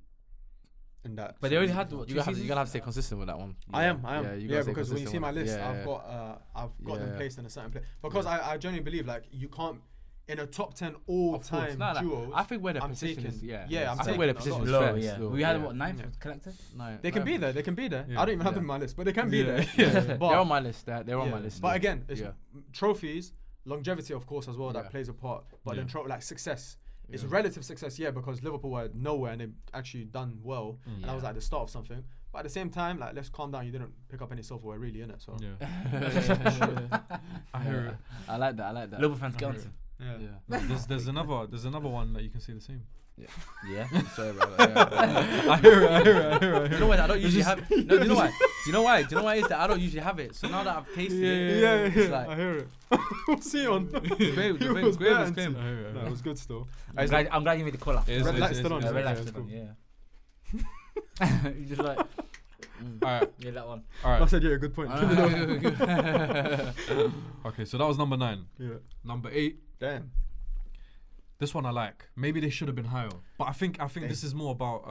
In that, but they already had. You're gonna have to stay consistent with that one. I am. Yeah, because when you see my list, I've got them placed in a certain place, because I genuinely believe like you can't in a top 10 all-time duos. I think where their position is, I think where their position is low. fair. We had what 9th collective. No, they can be there. They can be there. I don't even have them on my list, but they can be there. But they're on my list. They're on my list. But again, it's trophies, longevity, of course, as well. That plays a part. But then like success. It's relative success, because Liverpool were nowhere and they've actually done well, and that was like the start of something. But at the same time, like, let's calm down. You didn't pick up any silverware, really, innit? So I hear it. I like that. Liverpool fans get on to. Yeah. There's another one that you can say the same. Yeah. Sorry about that. I hear it. You know what? I don't usually have. No, do you know why? Do you know why? Is that I don't usually have it. So now that I've tasted it, it's like I hear it. What's he on? It was great. No, it was good still. I'm glad you made the call up. Red light still on. Red light still on. Yeah. You just like. Alright. Yeah, that one. Alright. I said good point. Okay, so that was number 9. Yeah. Number 8. Damn. This one I like. Maybe they should have been higher, but I think this is more about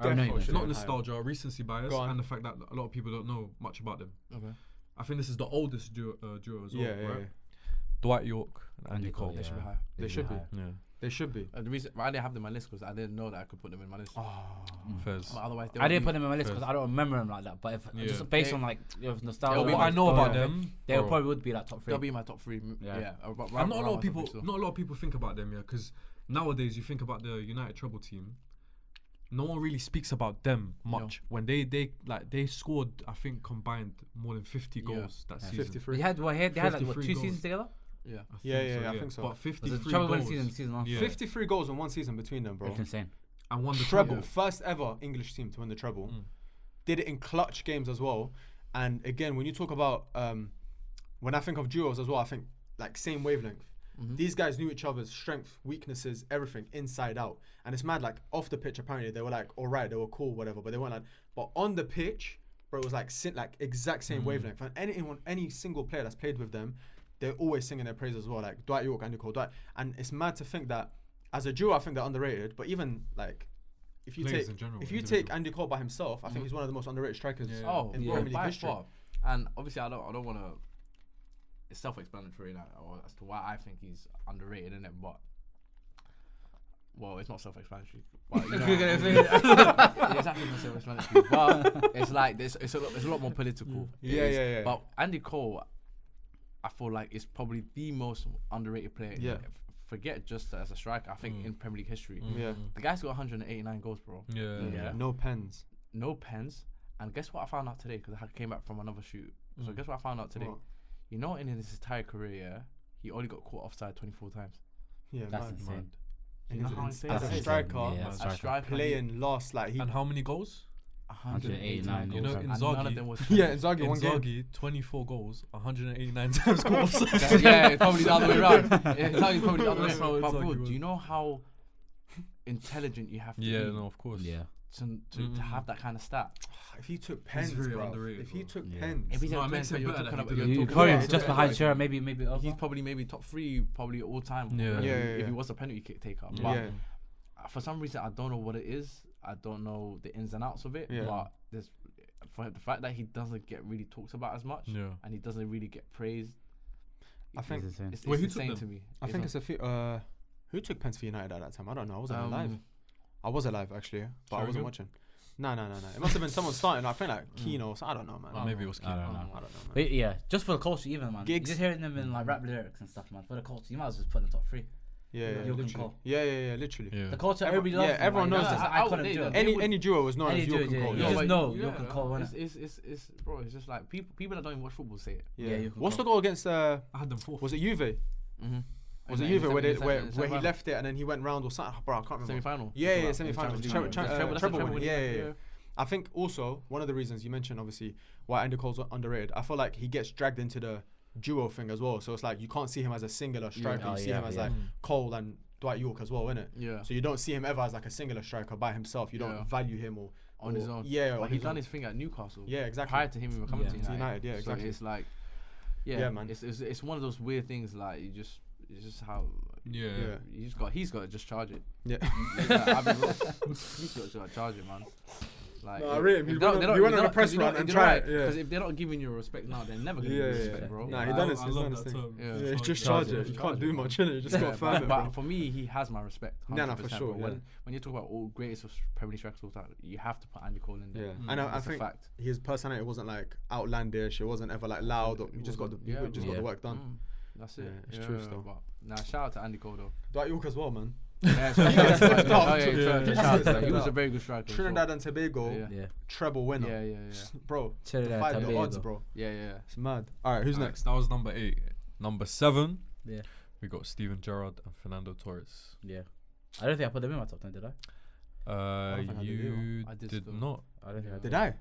not nostalgia, recency bias, and the fact that a lot of people don't know much about them. Okay. I think this is the oldest duo as well. Right? Yeah. Dwight York and Andy Cole. They should be high. They should be. Yeah. They should be. The reason why I didn't have them on my list because I didn't know that I could put them in my list. Fairs. Otherwise, I didn't put them in my list because I don't remember them like that. But if just based on like nostalgia, what I know about them, they probably would be like top 3. They'll be in my top 3. Yeah. And not a lot of people think about them. Yeah, because nowadays you think about the United treble team. No one really speaks about them much. When they scored, I think combined more than 50 goals that season. 53. They had like 2 seasons together. I think so. But 53 trouble goals. Season after. 53 goals in one season between them, bro. That's insane. And won the treble. First ever English team to win the treble. Did it in clutch games as well. And again, when you talk about, when I think of duos as well, I think like same wavelength. These guys knew each other's strengths, weaknesses, everything inside out. And it's mad, like off the pitch, apparently they were like, all right, they were cool, whatever, but they weren't like, but on the pitch, bro, it was like exact same wavelength. And any single player that's played with them, they're always singing their praise as well. Like Dwight York, Andy Cole, Dwight. And it's mad to think that as a duo, I think they're underrated. But even like, if you take Andy Cole by himself, I think he's one of the most underrated strikers in Premier League history. And obviously, I don't want to. It's self-explanatory now as to why I think he's underrated, isn't it? But it's not self-explanatory. But, it's actually not self-explanatory. But it's like it's a lot more political. Yeah. But Andy Cole, I feel like is probably the most underrated player. Yeah. Forget just as a striker. I think in Premier League history. Yeah. The guy's got 189 goals, bro. Yeah. No pens. And guess what I found out today? Because I came back from another shoot. So guess what I found out today? What? You know, in his entire career, he only got caught offside 24 times. Yeah, that's insane. You know how insane as a striker, playing last, like and how many goals? 189 goals. You know, Inzaghi. Inzaghi one game. Inzaghi, 24 goals, 189 times caught offside. It's probably the other way around. Inzaghi's probably the other way around. But bro, do you know how intelligent you have to be? Yeah, no, of course. Yeah. To have that kind of stat. If he took pens, bro. If he took pens. If he took pens, you're probably just behind Shearer, maybe over. He's probably maybe top 3, probably all time. If he was a penalty kick taker. But for some reason, I don't know what it is. I don't know the ins and outs of it. But there's for the fact that he doesn't get really talked about as much, and he doesn't really get praised. I think it's insane to me. I think it's a few. Who took pens for United at that time? I don't know. I wasn't alive. I was alive actually, but I wasn't watching. No. It must have been someone starting. I think like Keno. I don't know, man. Maybe it was Keno. I don't know, man. But yeah, just for the culture, even man. Gigs. Just hearing them in like rap lyrics and stuff, man. For the culture, you might as well just put in the top 3. Literally. The culture, everybody loves. Everyone knows this. Iconic duo. Any duo is known as York and Cole. You just know York and Cole. It's bro. It's just like people that don't even watch football say it. Yeah. What's the goal against? I had them 4th. Was it Juve? Was it Juve where he left it and then he went round or something? Bro, I can't remember. Semi-final. Yeah, semi-final. Treble. Yeah. I think also one of the reasons you mentioned obviously why Andy Cole's underrated. I feel like he gets dragged into the duo thing as well. So it's like you can't see him as a singular striker. You see him as like Cole and Dwight York as well, innit? Yeah. So you don't see him ever as like a singular striker by himself. You don't value him or on his own. Yeah. But he's done his thing at Newcastle. Yeah, exactly. Prior to him even coming to United. Yeah, exactly. So it's like, man. It's one of those weird things like it's just how. Yeah. He's got to just charge it. Yeah. He's got to charge it, man. Like, no, I rate him. He went on a press run and tried it. Because if they're not giving you respect now, they're never gonna give you respect, bro. Nah, he done his thing. Yeah, it's just charge it. You can't do much in it. You just got to firm it. But for me, he has my respect. No, for sure. When you talk about all greatest of Premier League strikers all time, you have to put Andy Cole in there. Yeah, I know. I think his personality wasn't like outlandish. It wasn't ever like loud. You just got the work done. That's it. It's true still. Nah, shout out to Andy Cole though. Dwight York as well, man. He was a very good striker. Trinidad and Tobago, treble winner. Yeah. Bro, Trinidad the odds, bro. Yeah. It's mad. All right, who's next? That was number 8. Number 7. Yeah. We got Steven Gerrard and Fernando Torres. Yeah. I don't think I put them in my top 10, did I? You did not. I don't think I did. I?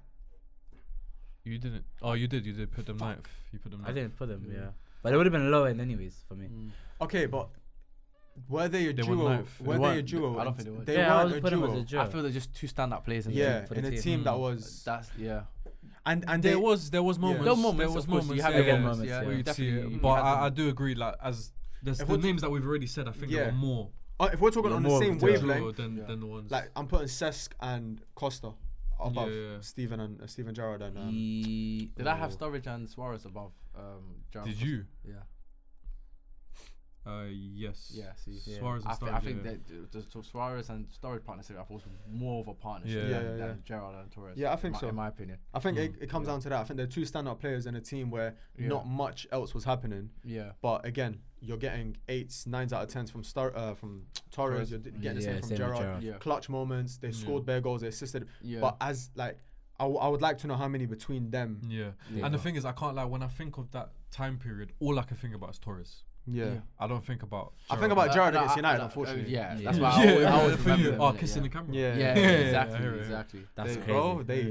You didn't. Oh, you did. You did put them 9th. You put them 9th. I didn't put them, but it would have been low end anyways for me. Okay, but were they a duo? Were they a duo? I don't think they were. They weren't a duo. I feel they're just 2 stand-up players in a team that was. And there was moments. There was moments. You have moments. Where you'd see it. But I do agree. Like as the names that we've already said, I think there were more. If we're talking on the same wavelength, than the ones. Like I'm putting Cesc and Costa above Steven Gerrard and. Did I have Sturridge and Suarez above Gerrard? Did you? Yeah. Yes. Yeah, see. Suarez and Sturridge. I think that the Suarez and Sturridge partnership was more of a partnership than Gerrard and Torres. Yeah, I think so. In my opinion. I think it comes down to that. I think they're 2 stand-up players in a team where not much else was happening. Yeah. But again, you're getting 8s, 9s out of 10s from Torres. You're getting the same from Gerrard. Yeah. Clutch moments. They scored bare goals. They assisted. Yeah. But as like, I would like to know how many between them. Yeah. And the thing is, I can't lie. When I think of that time period, all I can think about is Torres. Yeah. I don't think about Gerrard. I think about Gerrard against United, unfortunately. That's why I always remember kissing the camera. Yeah, exactly. That's crazy. Bro, they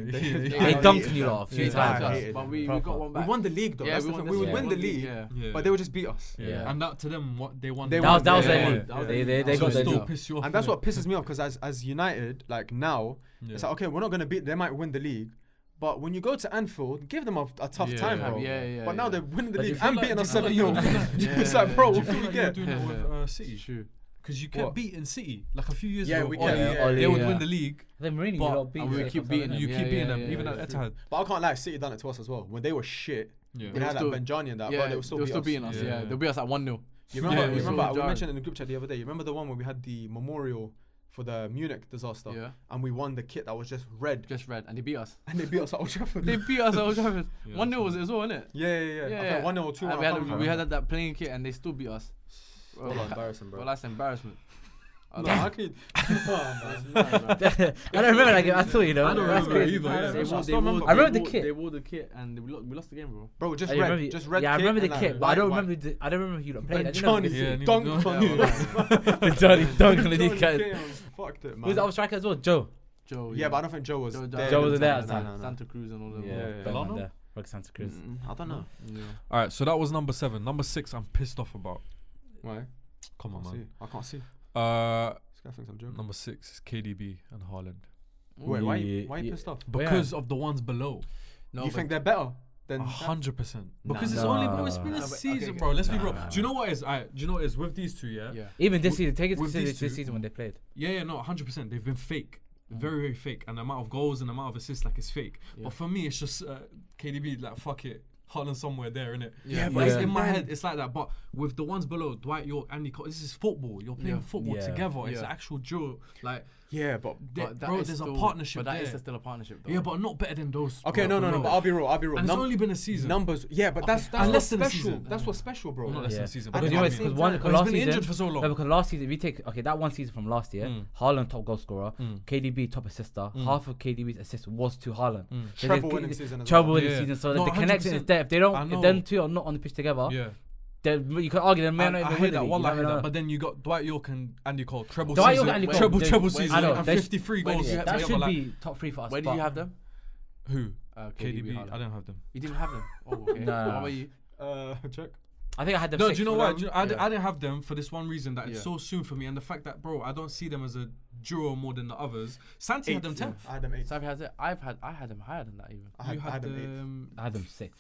dunked me off a few times. But we got one back. We won the league though. Yeah, we would win the league, but they would just beat us. Yeah. And that to them, what they won. That was their league. They got their league. And that's what pisses me off because as United, like now, it's like, okay, we're not going to beat, they might win the league. But when you go to Anfield, give them a tough time, bro. But now they're winning the league and beating us 7-0. It's like, bro, what can we get? Doing that with City. True. Because you kept beating City like a few years ago. We kept. They would win the league. Then Mourinho, we keep beating them. You keep beating them, even at Etihad. But I can't lie, City done it to us as well. When they were shit, they had like Benjani and that, but they were still beating us. Yeah, they'll beat us at 1-0. You remember? We mentioned in the group chat the other day. You remember the one where we had the memorial for the Munich disaster, and we won the kit that was just red, and they beat us. And they beat us at Old Trafford. 1-0 was it as well, wasn't it? Yeah. I think 1-0 or 2-1. We had that playing kit, and they still beat us. Embarrassing, bro. Well, that's embarrassment. I don't remember that game. I thought, I don't remember either. I remember the kit. They wore the kit and we lost the game, bro. Bro, just red. Yeah, I remember the kit, but I don't remember who played. Johnny dunked on you. Johnny dunked on the kit. Fucked it, man. Who's the other striker as well? Joe. Yeah, but I don't think Joe was there. Joe was there at the time. Santa Cruz and all of them. Yeah. Rock Santa Cruz. I don't know. Alright, so that was number 7. Number 6, I'm pissed off about. Why? Come on, man. I can't see. This guy thinks I'm joking. Number 6 is KDB and Haaland. Wait, why are you pissed off? Because of the ones below. No, you think they're better than 100%? Because it's been a season, bro. Let's be real. Do you know what is? Do you know what is with these two? Yeah. Even this season, take it to this season when they played. Yeah, no, 100%. They've been fake. Very, very fake. And the amount of goals and the amount of assists, like, it's fake. But for me, it's just KDB, like, fuck it. Haaland somewhere there, innit? Yeah, but in my head, it's like that. But with the ones below, Dwight York, Andy Cole, this is football. You're playing football together. It's an actual drill. Like, but bro, there's a partnership there. But that is still a partnership, though. Yeah, but not better than those. Okay, no. But I'll be real. And it's only been a season. Numbers, but that's what's special. That's what's special, bro. Not less than a season. Because last season, been injured for so long. No, because last season, if you take that one season from last year, Haaland top goal scorer, KDB top assister. Half of KDB's assist was to Haaland. Treble winning season. So the connection is there. If they don't, if them two are not on the pitch together. You could argue they may not even win the league. But then you got Dwight York and Andy Cole. Treble I season. know. And 53 goals. That should be top 3 for us. Where did you have them? Who? KDB. I don't have them. You didn't have them? Oh, okay. No. How about you? Check. I think I had them. No, sixth. do you know what? I didn't have them for this one reason that it's so soon for me, and the fact that, bro, I don't see them as a duo more than the others. Santi had them 10th. I had them 8th. Santi has it. I had them higher than that even. I had them 8th. I had them 6th.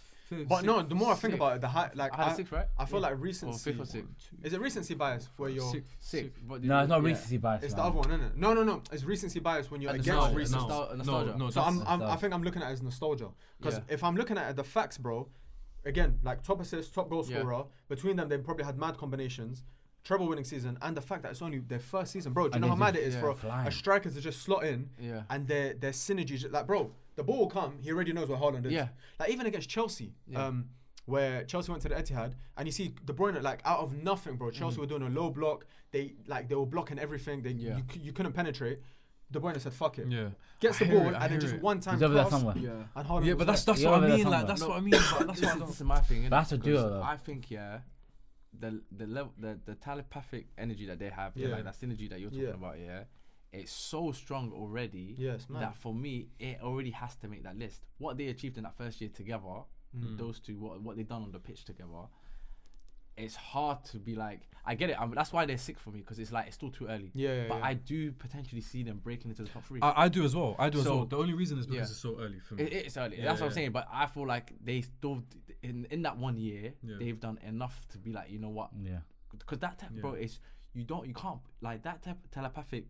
But no, the more I think about it, the high, like I had 6th, right? I feel like recency. Or 5th or 6th. Is it recency bias where you're 6th? No, it's not recency bias. It's the other one, isn't it? No. It's recency bias when you're against recency. Nostalgia. No. So I think I'm looking at it as nostalgia. Because if I'm looking at the facts, bro, again, like top assist, top goal scorer, between them, they've probably had mad combinations. Treble winning season, and the fact that it's only their first season, bro. Do you know how mad it is for a striker to just slot in and their synergy, like, bro, the ball will come, he already knows where Haaland is. Yeah. Like, even against Chelsea, where Chelsea went to the Etihad, and you see De Bruyne, like, out of nothing, bro. Chelsea were doing a low block, they were blocking everything, you couldn't penetrate. De Bruyne said, "Fuck it." Yeah. Gets the ball and then just one time cross. And Haaland. Yeah, but that's what I mean. Like, that's what I mean. That's what this is my thing. That's a duo. I think the level, the telepathic energy that they have, like that synergy that you're talking about, it's so strong already that for me it already has to make that list. What they achieved in that first year together, those two, what they done on the pitch together, it's hard to be like, I get it. That's why they're 6th for me, because it's like it's still too early. But I do potentially see them breaking into the top 3. I do as well. The only reason is because it's so early for me. It's early. That's what I'm saying. But I feel like they still in that 1 year they've done enough to be like, you know what? Yeah. Because that type, bro, is you can't like that type of telepathic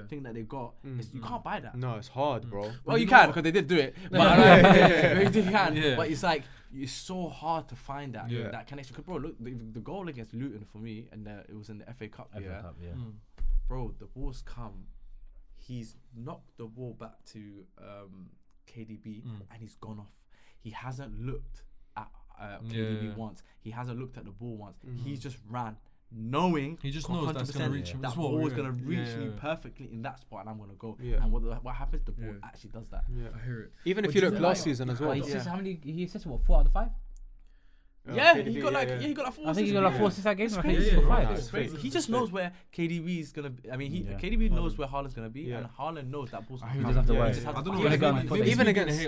thing that they got. You can't buy that. No, it's hard, bro. Well, you can, because they did do it. But you can. But it's like it's so hard to find that that connection. Cause bro, look, the goal against Luton for me, and it was in the FA Cup. Bro, the ball's come. He's knocked the ball back to KDB, and he's gone off. He hasn't looked at KDB once. He hasn't looked at the ball once. He's just ran, knowing he just knows that's gonna reach him. That ball is gonna reach me perfectly in that spot, and I'm gonna go. And what happens? The ball actually does that. I hear it. Even if you look last season as well. How many? He assisted what, 4 out of 5? He got like 4 assists. I think he got like 4 assists that game. I think he got 5. It's crazy. He just knows where KDB is gonna be. I mean, KDB knows where Haaland's gonna be, and Haaland knows that ball's gonna be. He doesn't have to worry. I don't know. Even against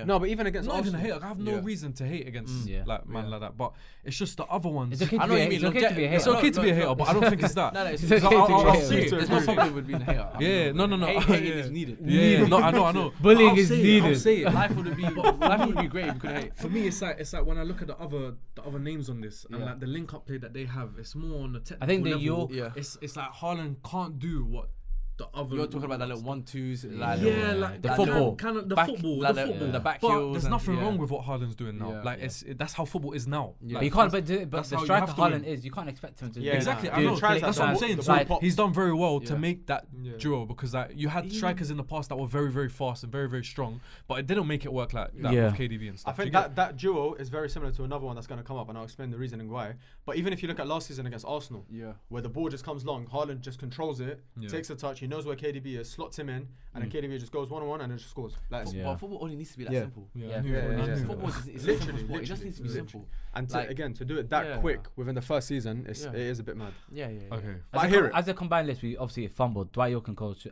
no, but even against not even a hater. I have no reason to hate against like man like that. But it's just the other ones. It's okay to be a hater. It's okay to be a hater, but I don't think it's that. No, it's okay to be a hater. There's no problem with being a hater. Yeah, no. Hating is needed. Yeah, no, I know. Bullying is needed. I'll say it. Life would be great if you could hate. For me, it's like when I look at the other names on this, and like the link up play that they have, it's more on the technical I think level. It's like Haaland can't do what the other. You're talking about that little 1-2s, like the football, kind of the football, the back but heels. There's nothing wrong with what Haaland's doing now. Like that's how football is now. But you can't. But the striker Haaland is, you can't expect him to. Exactly. I know. That's what I'm saying. So he's done very well to make that duo, because like you had strikers in the past that were very, very fast and very, very strong, but it didn't make it work like that with KDB and stuff. I think that duo is very similar to another one that's going to come up, and I'll explain the reasoning why. But even if you look at last season against Arsenal, where the ball just comes long, Haaland just controls it, takes a touch, he knows where KDB is, slots him in, and then KDB just goes 1-on-1 and then just scores. But football only needs to be that simple. Football is literally, it just needs to be simple. And to do it that quick within the first season, it is a bit mad. Okay. I hear it. As a combined list, we obviously fumbled. Dwight York and Coach.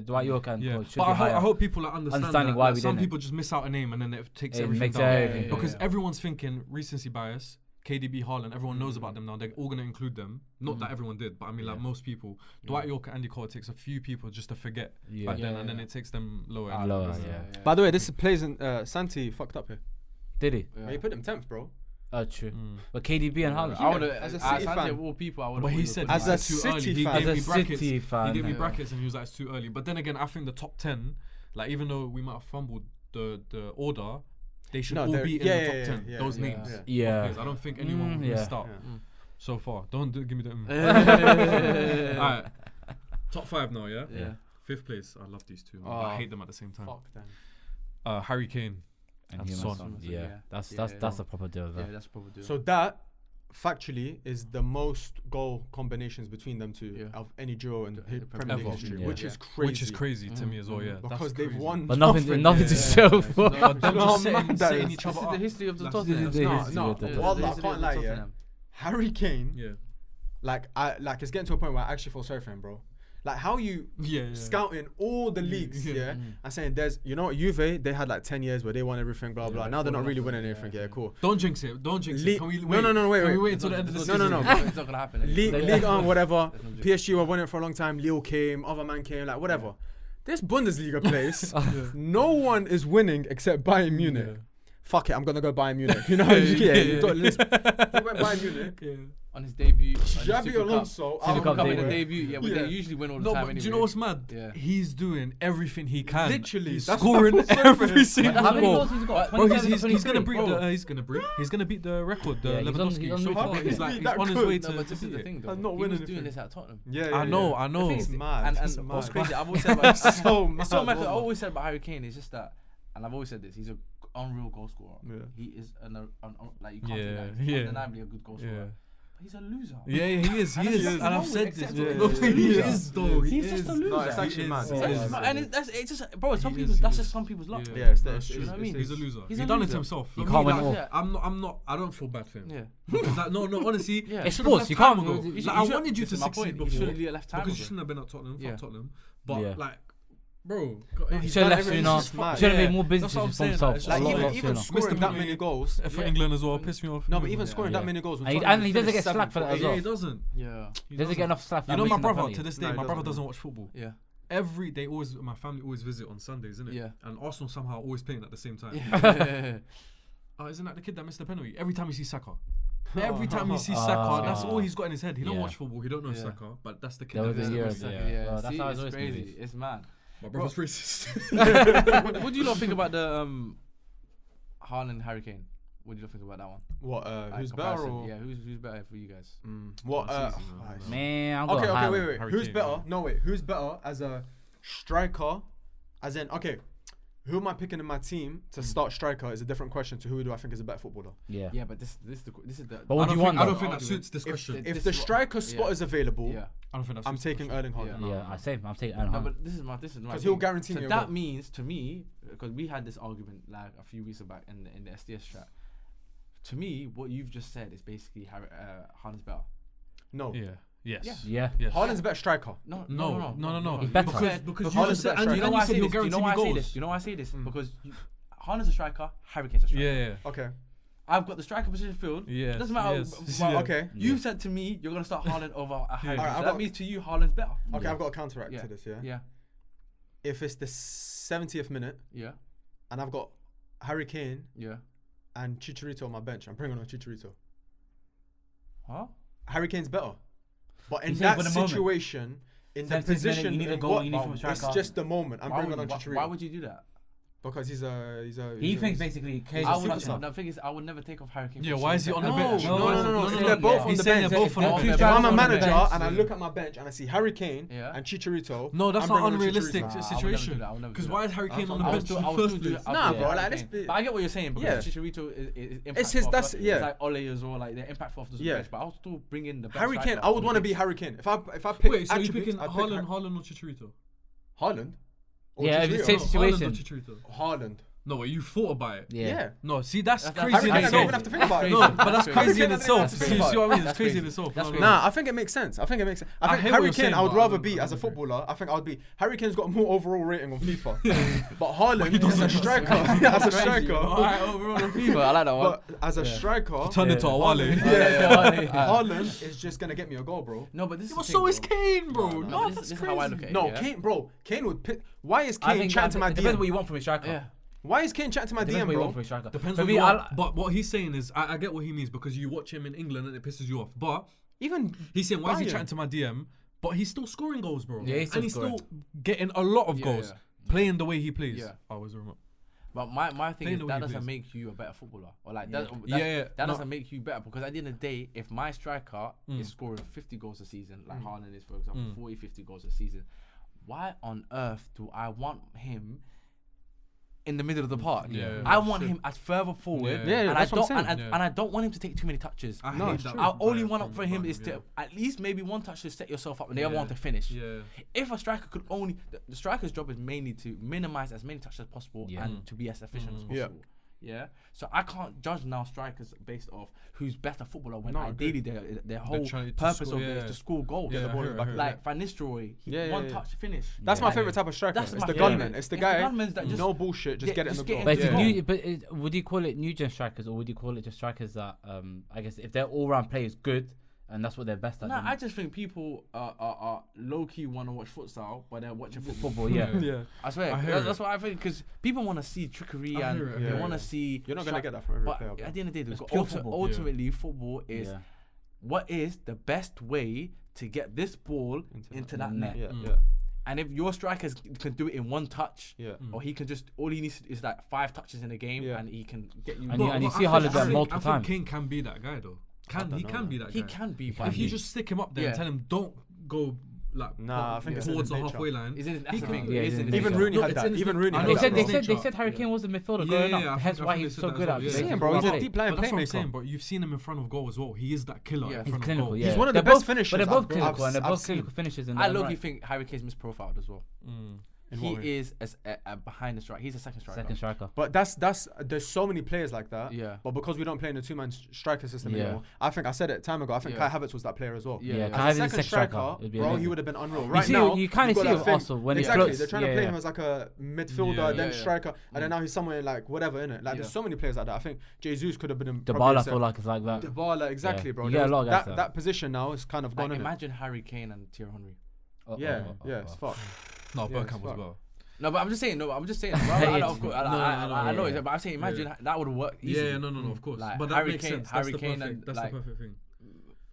Dwight York and Coach. But I hope people understanding why we some people just miss out a name and then it takes everything down. Because everyone's thinking recency bias. KDB, Haaland, everyone knows about them now. They're all going to include them. Not that everyone did, but I mean, like most people. Dwight York and Andy Cole, it takes a few people just to forget back then, and then it takes them lower. By the way, this plays in Santi fucked up here. Did he? He put him 10th, bro. True. But KDB and Haaland. I would have, as a City fan, of all people, I would have. But he said as a City fan, he gave me brackets, and he was like, it's too early. But then again, I think the top 10, like even though we might have fumbled the order, they should all be in the top 10. Those names. I don't think anyone will start so far. Don't give me the. Alright, top 5 now, yeah. 5th place. I love these two. I hate them at the same time. Fuck them. Harry Kane and Son. That's a proper deal. That's a proper deal. So that factually is the most goal combinations between them two of any duo in the Premier League history, which is crazy. Which is crazy to me as well, because they've won, but nothing to show for. But them just setting each other up. This is the history of the Tottenham. No, I can't lie. Harry Kane, like it's getting to a point where I actually feel sorry for him, bro. Like, how are you scouting all the leagues, and saying there's, you know what, Juve, they had like 10 years where they won everything, blah, blah. Now they're not really winning anything. Yeah, cool. Don't jinx it. Don't jinx it. Can we wait? No, wait. Can we wait until the end of the season? No. It's not going to happen. League on, whatever. PSG were winning for a long time. Lille came, other man came, like, whatever. This Bundesliga place, no one is winning except Bayern Munich. Fuck it, I'm gonna go Bayern Munich. You know, you got Lisp. He went Bayern Munich. On his debut. Xabi Alonso. Debut. They usually win all the time. But do you know what's mad? Yeah. He's doing everything he can. Literally, he's scoring every single goal. How many goals he's got? Bro, he's gonna beat the record, the Lewandowski. So far, he's on his way to. But this is the thing, though. Not he winning was doing this at Tottenham. Yeah. I know. It's mad. And what's crazy, I've always said about it's so mad. It's so mad. I always said about Harry Kane is just that, and I've always said this. He's an unreal goal scorer. Yeah. He is like you can't say that. He's undeniably a good goal scorer. But he's a loser. Yeah, he is. And I've said this. He is though. He's just a loser. No, it's actually mad. And it's just, bro. Some people. That's just some people's luck. Yeah, that's true. You know what I mean? He's a loser. He's He's a done it loser. to himself. You can't win all. I don't feel bad for him. Yeah. Because no, honestly, It's sports. You can't. I wanted you to This is my succeed point. You before shouldn't have left time because you ago. shouldn't have been at Tottenham. Yeah. Fuck Tottenham. But like, bro, He should have left sooner. He should have made more business for himself. Like, Even even scoring that many goals. for England as well, pissed me off. No, but even scoring that many goals. And he doesn't get slack for that as Yeah, well. he doesn't. Yeah. He doesn't get enough slack. You know, my brother to this day, No, he my brother doesn't. doesn't watch football. Yeah. Every day, my family always visit on Sundays, isn't it? Yeah. And Arsenal somehow always playing at the same time. Yeah. Oh, isn't that the kid that missed the penalty? Every time he sees Saka. Every time he sees Saka, that's all he's got in his head. He don't watch football, he don't know Saka, but that's the kid that was missed the the year, penalty. Yeah. That's See, how it's it's always crazy. It's mad. My brother's racist. What do you lot think about the Haaland and Harry Kane? What do you lot think about that one? What? Like Who's better? comparison. Or? Yeah, who's better for you guys? What? Man, I'm Okay, going wait. Harry Who's Kane, better? No, wait. Who's better as a striker? As in, okay, who am I picking in my team to start striker is a different question to who do I think is a better footballer. Yeah. Yeah, but this is the. But what do you want? I don't though? think that suits this question. If the striker spot is available, I don't think that I'm suits this taking question. Erling Haaland. Yeah, I say I'm taking No, Haaland. but this is my. Because he'll guarantee So me a that goal. means to me, because we had this argument like a few weeks back in the SDS chat. To me, what you've just said is basically Haaland's better. No. Yeah. Yes. Yeah. Yes. Haaland's a better striker. No. He's better. Because Haaland's you just said, better and you know why I say said he'll this? You know guarantee why me I say goals. this? You know why I say this? Because Haaland's a striker, Harry Kane's a striker. Yeah. Okay. I've got the striker position filled. Yes, Doesn't matter. yes. Well, Yeah. Okay. You said to me you're gonna start Haaland over Harry Kane. Alright, So I've that got- means to you Haaland's better. Okay, I've got a counteract to this, yeah? Yeah. If it's the 70th minute Yeah. and I've got Harry Kane Yeah. and Chicharito on my bench, I'm bringing on Chicharito. Huh? Harry Kane's better. But in He said that for the moment. situation, in the 70th minute, position, you need a in goal, what- you need from a it's striker. just the moment. I'm bringing on Chicharito. Why would you do that? Because he's a. He thinks basically Kane I is would. superstar. The thing is, I would never take off Harry Kane. Yeah, for why is he on the No, bench? No. If no, they're both yeah. on He's the saying bench. they're both on the If bench. If I'm a on the manager bench, and I look at my bench and I see Harry Kane Yeah. and Chicharito, No, that's I'm not bringing on unrealistic Chicharito. situation. I would never Because do why that. is Harry Kane on the I bench was in the I first was still place? do- Nah, I'll do bro, Harry like, Kane. let's be- But I get what you're saying because Yeah. Chicharito is It's his- impactful, that's- but yeah. It's like Ole as well, like they're impactful off the Yeah. bench. But I'll still bring in the best Harry Kane, striker I would on want the to be bench. Harry Kane. If I pick Wait, so you're attributes, picking I'd pick Haaland or Chicharito? Haaland? Or Yeah, if Chicharito? it's same situation. Haaland or Chicharito? Haaland. No, wait, you thought about it. Yeah. No, see, that's That's crazy Harry in Kane, I itself. don't even have to think about it. No, but that's That's crazy in crazy. itself. That's See, you see what I mean? It's That's crazy crazy. in itself. That's No, crazy. no. Nah, I think it makes sense. I think I hear Harry what you're Kane, saying, I would but rather I be don't as a agree. footballer. I think I would be. Harry Kane's got more overall rating on FIFA. But Haaland is doesn't. a striker. As a striker. Alright, overall on FIFA. I like that one. But as a striker, Turned into a Wale. Haaland is just gonna get me a goal, bro. No, but this is Well, the so thing, is bro. Kane, bro. No, No, this that's is how I look crazy. at it. No, yeah. Kane, bro. Kane would pick. Why is I Kane think chatting to my depends what DM? you want from a striker. Yeah. Why is Kane chatting to my Depends DM, what you bro? want from a striker. Depends For what me, you want. But what he's saying is, I get what he means because you watch him in England and it pisses you off. But Even he's saying, why is he Bayern. chatting to my DM? But he's still scoring goals, bro. Yeah, he's still and he's scoring. still getting a lot of Yeah, goals, yeah. playing the way he plays. Yeah. Oh, where's the remote? But my thing Playing is the way that he doesn't plays. make you a better footballer, or like Yeah. that No. doesn't make you better because at the end of the day, if my striker is scoring 50 goals a season, like Haaland is for example, 40, 50 goals a season, why on earth do I want him in the middle of the park? Yeah. I want him as further forward, Yeah, yeah, and that's I what don't I'm saying. and I don't want him to take too many touches. I No, hate it's that true. I from only Bayern, want for him Bayern, is to at least maybe one touch to set yourself up and the other Yeah. one to finish. Yeah. If a striker could only, the striker's job is mainly to minimize as many touches as possible Yeah. and to be as efficient as possible. Yeah. Yeah, so I can't judge now strikers based off who's better footballer when ideally their whole purpose of it is to score goals. Get the ball in the back. Like Van Nistelrooy, one touch finish. That's my favorite type of striker. It's the gunman. It's the guy. No bullshit. Just get it in the goal. But would you call it new gen strikers, or would you call it just strikers that I guess if their all round play is good and that's what they're best at? No, I just think people are low key want to watch futsal, but they're watching football. Yeah. I swear, that's what I think, because people want to see trickery and they want to see. You're not gonna get that from every player. But at the end of the day, ultimately, football is what is the best way to get this ball into that net. And if your strikers can do it in one touch, or he can just, all he needs is like 5 touches in a game, and he can get you. And you see how they do it multiple times. I think Kane can be that guy though. He can be that guy. He can be. If you just stick him up there and tell him don't go like I think towards the halfway line. Even Rooney had that. Even Rooney. They said Harry Kane was a midfielder growing up. Hence why he's so good at it. Bro, he's a deep line playmaker. That's what I'm but you've seen him in front of goal as well. He is that killer. He's clinical. He's one of the best finishers. But they're both clinical and they're both clinical finishers. I love you think Harry Kane's misprofiled as well. He is behind the striker. He's a second striker. But there's so many players like that. Yeah. But because we don't play in a 2-man striker system anymore, I think I said it time ago. I think Kai Havertz was that player as well. Yeah. Kai Havertz is a second striker. Bro, he would have been unreal. Right now, you kind of see it also when he floats. They're trying to play him as like a midfielder, then striker, and then now he's somewhere like whatever in it. Like there's so many players like that. I think Jesus could have been. Dybala, I feel like it's like that. Dybala, exactly, bro. You get a lot of guys that position now is kind of gone. Imagine Harry Kane and Thierry Henry. Yeah, it's fucked. No, Bergkamp was well. No, but I'm just saying. I know it, but I'm saying, imagine that would work easy. Yeah, no, of course. Like, but that makes sense. That's the perfect thing.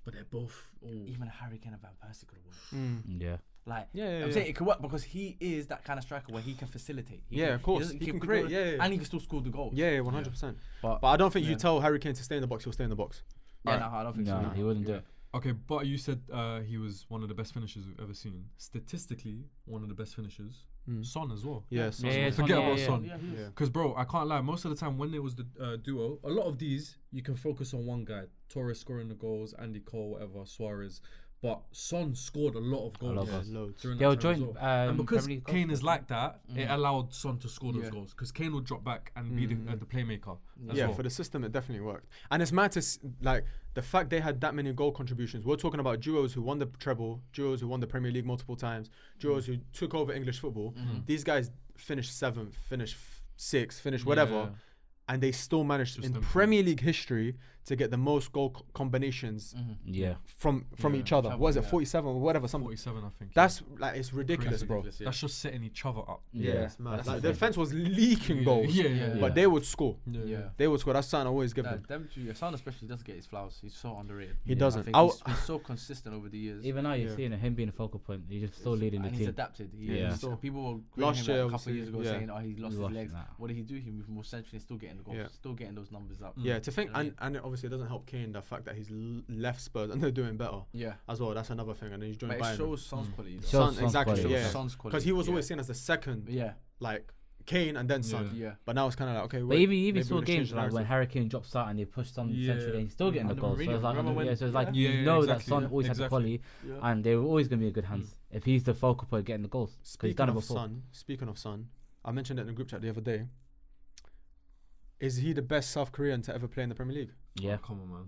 But they're both. Even Harry Kane and Van Persie could work. Yeah. Like, I'm saying it could work because he is that kind of striker where he can facilitate. Of course. He can create. And he can still score the goals. Yeah, 100%. But I don't think you tell Harry Kane to stay in the box, he'll stay in the box. Yeah, no, I don't think so. No, he wouldn't do it. Okay, but you said he was one of the best finishers we've ever seen. Statistically, one of the best finishers. Son as well. Yeah, Son. Forget about Son. Because, bro, I can't lie. Most of the time when there was the duo, a lot of these, you can focus on one guy. Torres scoring the goals, Andy Cole, whatever, Suarez. But Son scored a lot of goals. Loads. They were joint. And because Kane is like that, it allowed Son to score those goals. Because Kane would drop back and be the playmaker. Yeah, for the system, it definitely worked. And it's mad to like the fact they had that many goal contributions. We're talking about duos who won the treble, duos who won the Premier League multiple times, duos who took over English football. These guys finished 7th, finished 6th, finished whatever. And they still managed in Premier League history to get the most goal combinations from each other. What is it, 47 or whatever? 47, I think. That's like, it's ridiculous, bro. That's just setting each other up. It's mad. Like, the defense was leaking goals, but they would score. They would score. That's something I always give them. Son especially doesn't get his flowers. He's so underrated. He doesn't. He's so consistent over the years. Even now you're seeing him being a focal point. He's just still leading the team. He's adapted. People were last year, a couple of years ago saying, "Oh, he lost his legs." What did he do? He moved more centrally, still getting the goals, still getting those numbers up. Yeah, to think, and obviously it doesn't help Kane the fact that he's left Spurs and they're doing better. Yeah, as well. That's another thing, and then he's joined Bayern. But it shows Son's quality. Exactly. Yeah, because he was always seen as the second. Yeah, like Kane and then Son. Yeah. But now it's kind of like, okay. But even saw games like when Harry Kane drops out and they push Son centrally, and he's still getting the goals. So it's like, you know that Son always has the quality, and they were always going to be in good hands if he's the focal point getting the goals. Speaking of Son, I mentioned it in the group chat the other day. Is he the best South Korean to ever play in the Premier League? Yeah. Come on, man.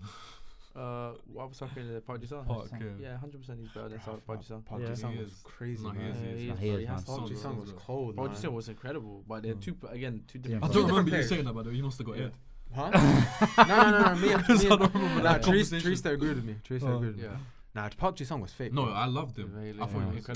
What was South Korean? Park Ji-sung? Yeah, 100% he's better than Park Ji-sung. Park Ji-sung was crazy, man. Park Ji-sung was cold, Park Ji-sung was incredible, but they're two different. I don't remember you saying that, by the way. You must have got it. Huh? No. Me and Teresa agreed with me. Nah, Park Ji-sung was fake. No, I loved him.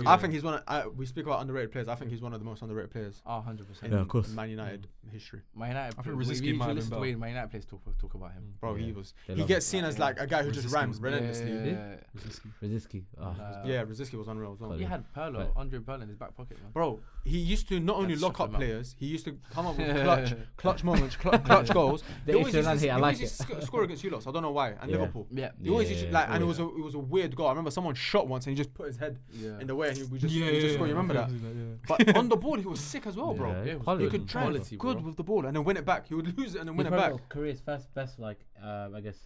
I think he's one of, we speak about underrated players. I think he's one of the most underrated players. 100%. Yeah, of course. Man United history. Man United. I think Rosicky might have been better. The way Man United players talk about him. Bro, he gets seen as like a guy who just rams relentlessly. Rosicky. Yeah, Rosicky was unreal as well. He had Andre Perlo in his back pocket, man. Bro, he used to not only lock up players, he used to come up with clutch moments, clutch goals. He always used to score against you lot. I don't know why. And Liverpool. Yeah. He always used to like, and it was a weird goal. I remember someone shot once and he just put his head in the way and we just scored. You remember that? But on the ball he was sick as well, bro. He could drive good with the ball and then win it back. He would lose it and then win it back. Career's first best, like I guess,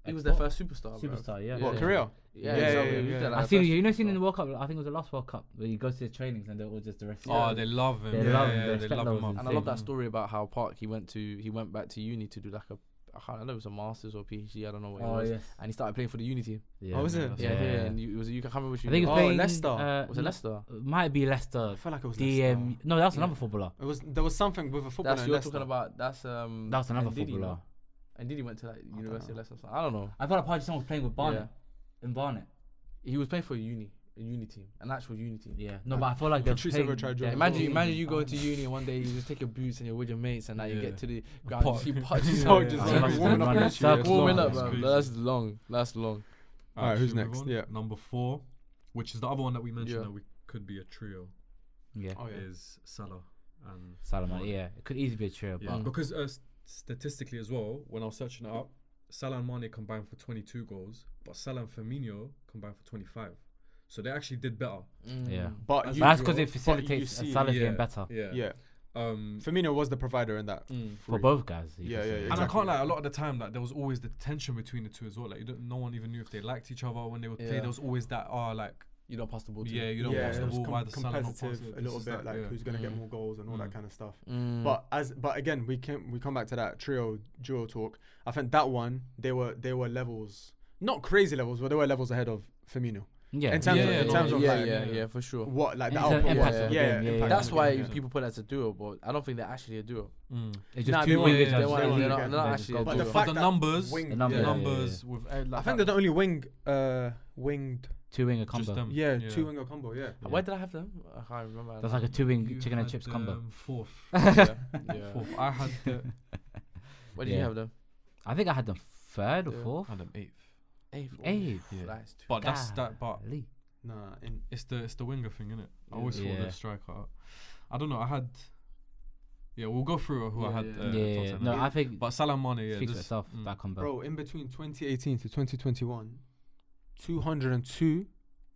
He was their first superstar. Superstar, yeah. What, Korea? Yeah. I seen you know seen in the World Cup. I think it was the last World Cup where he goes to the trainings and they're all just the rest. Oh, they love him. They love him. They love him. And I love that story about how Park he went back to uni to do like I don't know, it was a master's or PhD, I don't know what it was. Yes. And he started playing for the uni team. Yeah. Oh, was it? Yeah. And it was I can't remember which I think it was uni. playing Leicester. Was it Leicester? Might be Leicester. I feel like it was DM. Leicester. No, that was another footballer. There was something with a footballer That's in you're Leicester. talking about. That's That was another Ndidi, footballer. no? And Didi went to like University of Leicester. So I don't know. I thought Pardew was playing with Barnet. In Barnet. He was playing for a uni team, an actual uni team. Yeah. No, but I feel like they're playing. Imagine you going to uni and one day you just take your boots and you're with your mates and now you get to the ground and you punch warming up, bro. That's long. Alright, who's next? Yeah. Number 4, which is the other one that we mentioned that we could be a trio. Yeah. Is Salah and Salah, yeah. It could easily be a trio. Yeah, because statistically as well, when I was searching it up, Salah and Mane combined for 22 goals, but Salah and Firmino combined for 25. So they actually did better. Yeah. But that's because it facilitates Salah's getting better. Yeah. Firmino was the provider in that. For both guys. Yeah. And I can't lie, a lot of the time, like there was always the tension between the two as well. Like no one even knew if they liked each other when they would play. There was always that, you don't pass the ball. You don't pass the ball. Why the Salah not pass it? A little bit like who's gonna get more goals and all that kind of stuff. But again, we come back to that duo talk. I think that one they were levels, not crazy levels, but they were levels ahead of Firmino. Yeah, in terms of for sure. What like the output? Impact. That's why people put it as a duo, but I don't think they're actually a duo. It's just two wingers. They're not actually a duo. But the fact the numbers with I think they're the only winged two-winger combo. Two-winger combo. Yeah. Where did I have them? I can't remember. That's like a two-wing chicken and chips combo. Fourth. Fourth. I had the. Where did you have them? I think I had them 3rd or 4th. I had them 8th. 8th. Yeah. But that's that. But nah, it's the winger thing, innit? I always thought the striker. I don't know. I had. Yeah, we'll go through who I had. No, I think. But Salah Mane, speaks for itself. That combo. Bro, in between 2018 to 2021, 202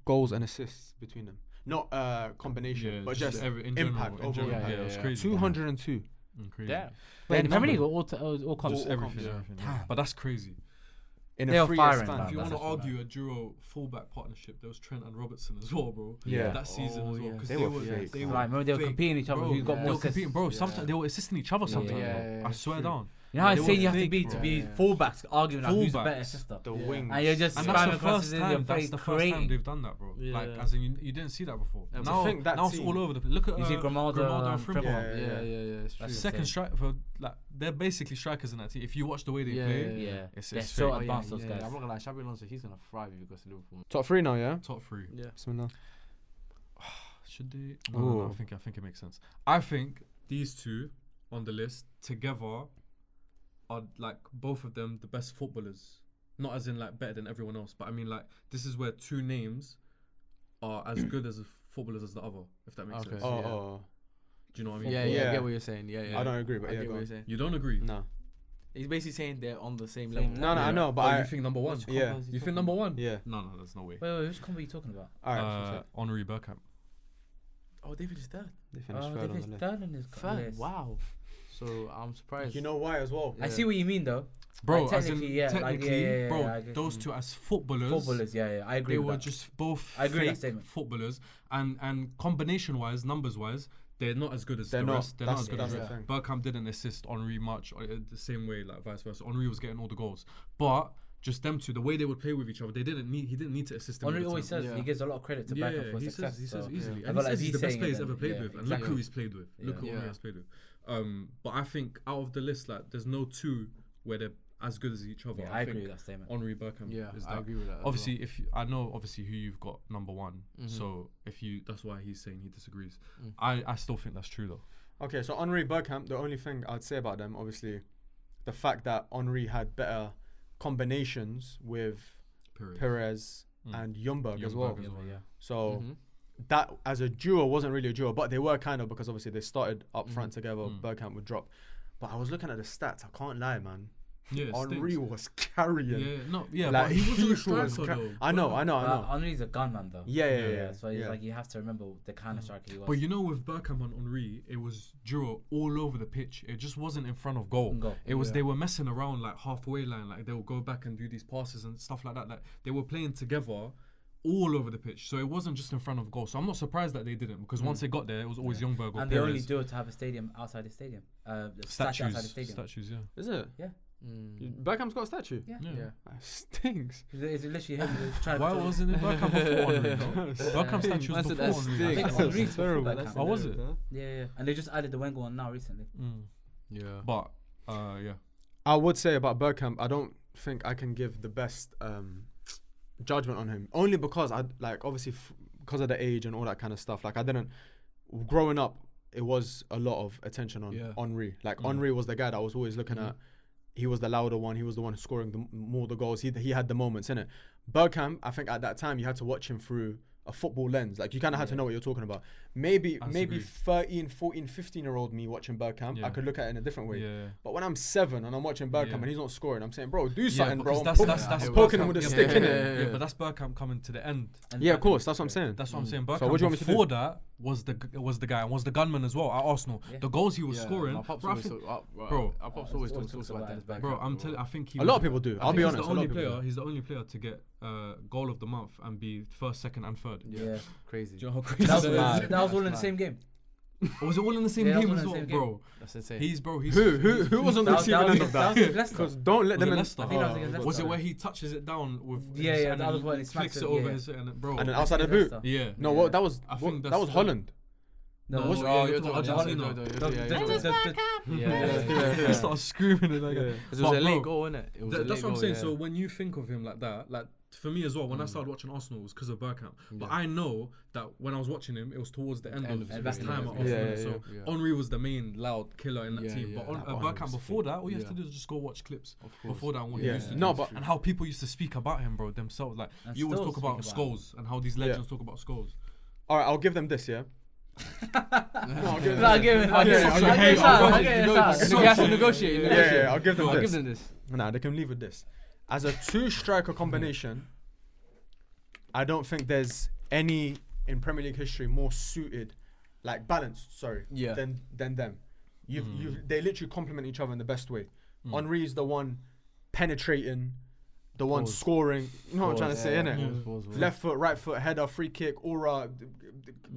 goals and assists between them. Not combination, but just impact overall. Yeah, it was crazy. 202. Crazy. Yeah. Wait, in the Premier League, all comps. Everything. But that's crazy. In a 3-year span. If you want to argue a duo fullback partnership, there was Trent and Robertson as well, bro. That season as well, because they were remember they were competing each other. Who got more assists? Bro, sometimes they were assisting each other. Sometimes, I swear down. You know how insane you have to be fullbacks arguing like who's the better sister. The wings. And you're just spamming crosses in. That's the first time they've done that, bro. Like, as in you didn't see that before. Now it's all over the place. Look at Ronaldo and Frimpong. Yeah. Second striker for like they're basically strikers in that team. If you watch the way they play, it's so advanced. Those guys. I'm not gonna lie, Xabi Alonso, he's gonna thrive if he goes to Liverpool. Top 3 now, yeah. Top 3. Yeah. Bismillah. Should they? No, I think it makes sense. I think these two on the list together are like both of them the best footballers. Not as in like better than everyone else, but I mean like this is where two names are as good as footballers as the other, if that makes sense. Oh. Do you know what I mean? Yeah, I get what you're saying. Yeah. I don't agree, but I get what you're saying. You don't agree? No. He's basically saying they're on the same level. No, I know, but you think number 1? Yeah. You think number 1? Yeah. No, there's no way. Wait, which combo are you talking about? Alright. Henri Bergkamp. Oh, they finished third. They finished third on the list. Third in this list. Wow. So I'm surprised. You know why as well? I see what you mean though. Bro, like, technically, bro, those two as footballers, I agree. They were just both fake footballers, and combination-wise, numbers-wise, they're not as good as the rest. They're not as good as the rest. Bergkamp didn't assist Henri much, the same way, like vice versa. Henri was getting all the goals, but just them two, the way they would play with each other, he didn't need to assist them. Henri always says he gives a lot of credit to Bergkamp for success. He says easily, and he says he's the best player he's ever played with, and look who he's played with. Look who Henri has played with. But I think out of the list, like, there's no two where they're as good as each other. Yeah, I agree with that statement. Henri Bergkamp. Yeah, I agree with that. Obviously, I know who you've got number 1. So that's why he's saying he disagrees. I still think that's true though. Okay, so Henri Bergkamp, the only thing I'd say about them, obviously, the fact that Henri had better combinations with Perez and Ljungberg as well. So that as a duo wasn't really a duo, but they were kind of, because obviously they started up front together. Bergkamp would drop. But I was looking at the stats. I can't lie, man. Yeah, Henry was carrying. But he wasn't a striker though. I know. Henry's a gunman though. Yeah. So he's like, you have to remember the kind of striker he was. But you know, with Bergkamp and Henry, it was duo all over the pitch. It just wasn't in front of goal. It was they were messing around like halfway line, like they would go back and do these passes and stuff like that. Like they were playing together all over the pitch. So it wasn't just in front of goal. So I'm not surprised that they didn't, because once they got there, it was always Youngberg or and Perez. They only do it to have a stadium outside the stadium. Statue outside the stadium. Statues, yeah. Is it? Yeah. Bergkamp's got a statue? Yeah. That stinks. It's literally him trying Why wasn't it Bergkamp before Henry? Bergkamp statue was before Henry. I think Henry's terrible. Oh, was it? Yeah. And they just added the Wenger one now recently. Yeah. But, yeah. I would say about Bergkamp, I don't think I can give the best judgment on him. Only because, obviously, because of the age and all that kind of stuff. Like, I didn't... Growing up, it was a lot of attention on Henry. Like, Henry was the guy that I was always looking at. He was the louder one. He was the one scoring more the goals. He had the moments, innit? Bergkamp, I think at that time, you had to watch him through a football lens. Like, you kind of had to know what you're talking about. Maybe 13, 14, 15-year-old me watching Bergkamp, I could look at it in a different way. Yeah. But when I'm 7 and I'm watching Bergkamp and he's not scoring, I'm saying, bro, do something, bro. That's poking him with a stick, innit? Yeah, but that's Bergkamp coming to the end. Yeah, of course. That's what I'm saying. That's what I'm saying. Bergkamp, so what do you want me to do? Before that, was the guy and was the gunman as well at Arsenal. The goals he was scoring, our pops always talks about that. Bro, I think a lot of people do. I'll be honest. He's the only player to get goal of the month and be first, second, and third. Yeah, crazy. Do you know how crazy that was all in the same game. Was it all in the same game as well, bro? That's insane. He's who was on the receiving end of that? Because don't let them. Was it where he touches it down with? Yeah, the other one he flicks it over his bro, and then outside the boot. Yeah. No, that was Holland. No, Argentina. He started screaming it like it was a late goal, innit? That's what I'm saying. So when you think of him like that, like for me as well, when I started watching Arsenal, it was because of Bergkamp. But I know that when I was watching him, it was towards the end of his time at Arsenal. So Henry was the main loud killer in that team. But Bergkamp before that, all you have to do is just go watch clips before that and what he used to do. And how people used to speak about him, bro, themselves. Like you always talk about Scholes and how these legends talk about Scholes. All right, I'll give them this, yeah. I'll give it. You have to negotiate. Yeah, I'll give them this. I'll give them this. Nah, they can leave with this. As a two-striker combination, I don't think there's any in Premier League history more suited, like balanced, than them. They literally complement each other in the best way. Henry's the one penetrating, the one scoring. You know what I'm trying to say, innit? Left foot, right foot, header, free kick, aura,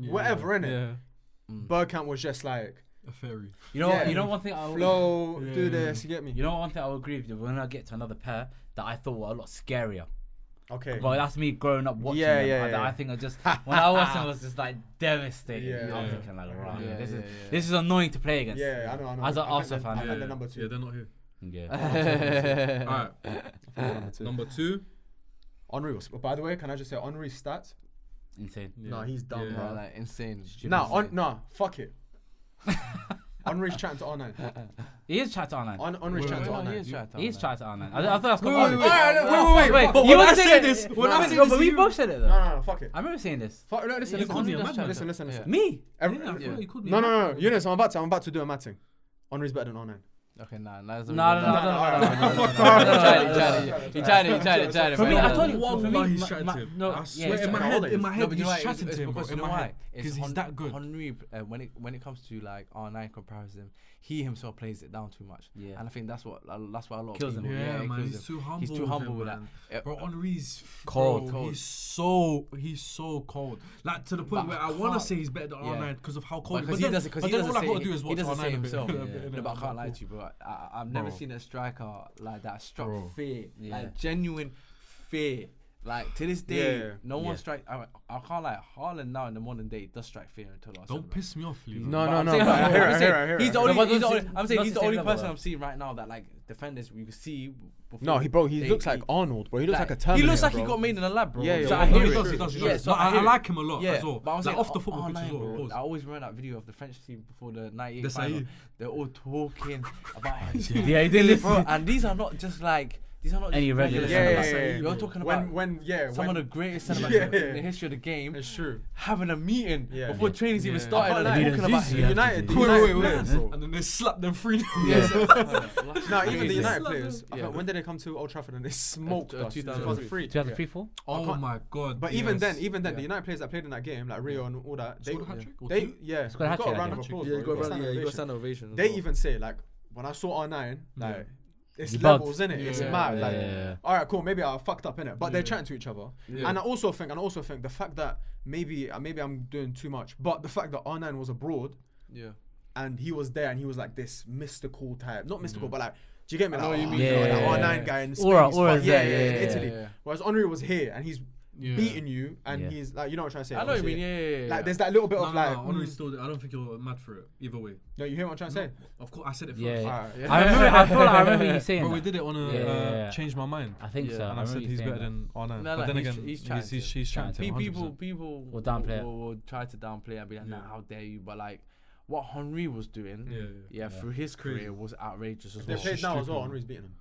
whatever, innit? Bergkamp was just like a fairy. You know one thing I will do this. You get me? You know one thing I will agree with you. When I get to another pair that I thought were a lot scarier. Okay. But that's me growing up watching them. I think I just when I watched them, it was just like devastating. I'm thinking like, right, this is annoying to play against. Yeah, I know. As an Arsenal fan, they're number 2. Yeah, they're not here. Yeah. Alright. Number 2. Henry was. By the way, can I just say Henry's stats? Insane. Yeah. No, he's dumb, bro. Like insane. No, fuck it. Henry's chatting to R9. He is chatting to R9. Henry's chatting to R9. He is chatting to R9. I thought that's called Wait. But when I say this, but we both said it though. No, fuck it. I remember saying this. Listen. Me? No. Yonis, I'm about to do a matting. Henry's better than R9. Okay, no. He tried it. For me, I told you one for me. He's chatting to him. I swear in my head, he's chatting to him, bro. In my head, because he's that good. Henry, when it comes to like R9 comparison, he himself plays it down too much. Yeah. And I think that's what a lot of kills people. him. Yeah, man, he's too humble. He's too humble with that. Bro, Henry's cold. He's so cold. Like to the point where I want to say he's better than R9 because of how cold. But then all I gotta do is watch R9 himself. But I can't lie to you, bro. I've never seen a striker like that struck fear, like genuine fear. Like to this day, no one strike. I can't like Haaland now in the modern day does strike fear until us. Don't piss me off, Lee. No. I'm saying he's the only person I'm seeing right now that like defenders we see. No, he looks like Arnold, bro. He looks like a Terminator. He looks like he got made in a lab, bro. Yeah, so he does. I like him a lot as well. But I'm saying off the football pitch as well. I always remember that video of the French team before the 98 final. They're all talking about him. Yeah, he did listen. And these are not just like these are not any regular centre-backs. You're talking about some of the greatest centre-backs in the history of the game. It's true. Having a meeting before training's even started. Talking about United. Wait. And then they slapped them 3-0. No, even the United players. When did they come to Old Trafford and they smoked us? 2003, 2004. Oh my god. But even then, the United players that played in that game, like Rio and all that, they got a round of applause. You got a standing ovation. They even say like, when I saw R9, like. It's levels, innit? It's mad. Like, all right, cool. Maybe I fucked up, innit? But they're chatting to each other. And I also think the fact that maybe I'm doing too much, but the fact that R9 was abroad, and he was there, and he was like this mystical type, not mystical, but like, do you get me? Like, you mean that R9 guy in Spain, in Italy. Whereas Henry was here, and he's beating you, and he's like, you know what I'm trying to say? I know what you mean. Like, there's that little bit of like. Henry still. I don't think you're mad for it either way. No, you hear what I'm trying to say? Of course, I said it first. I feel like I remember you saying. But we did it on a change my mind. I think so. And I said he's better than R9. But then again, he's trying to. People will downplay it. Will try to downplay it and be like, nah, how dare you? But like, what Henry was doing, through his career was outrageous as well. They played now as well. Henry's beating him.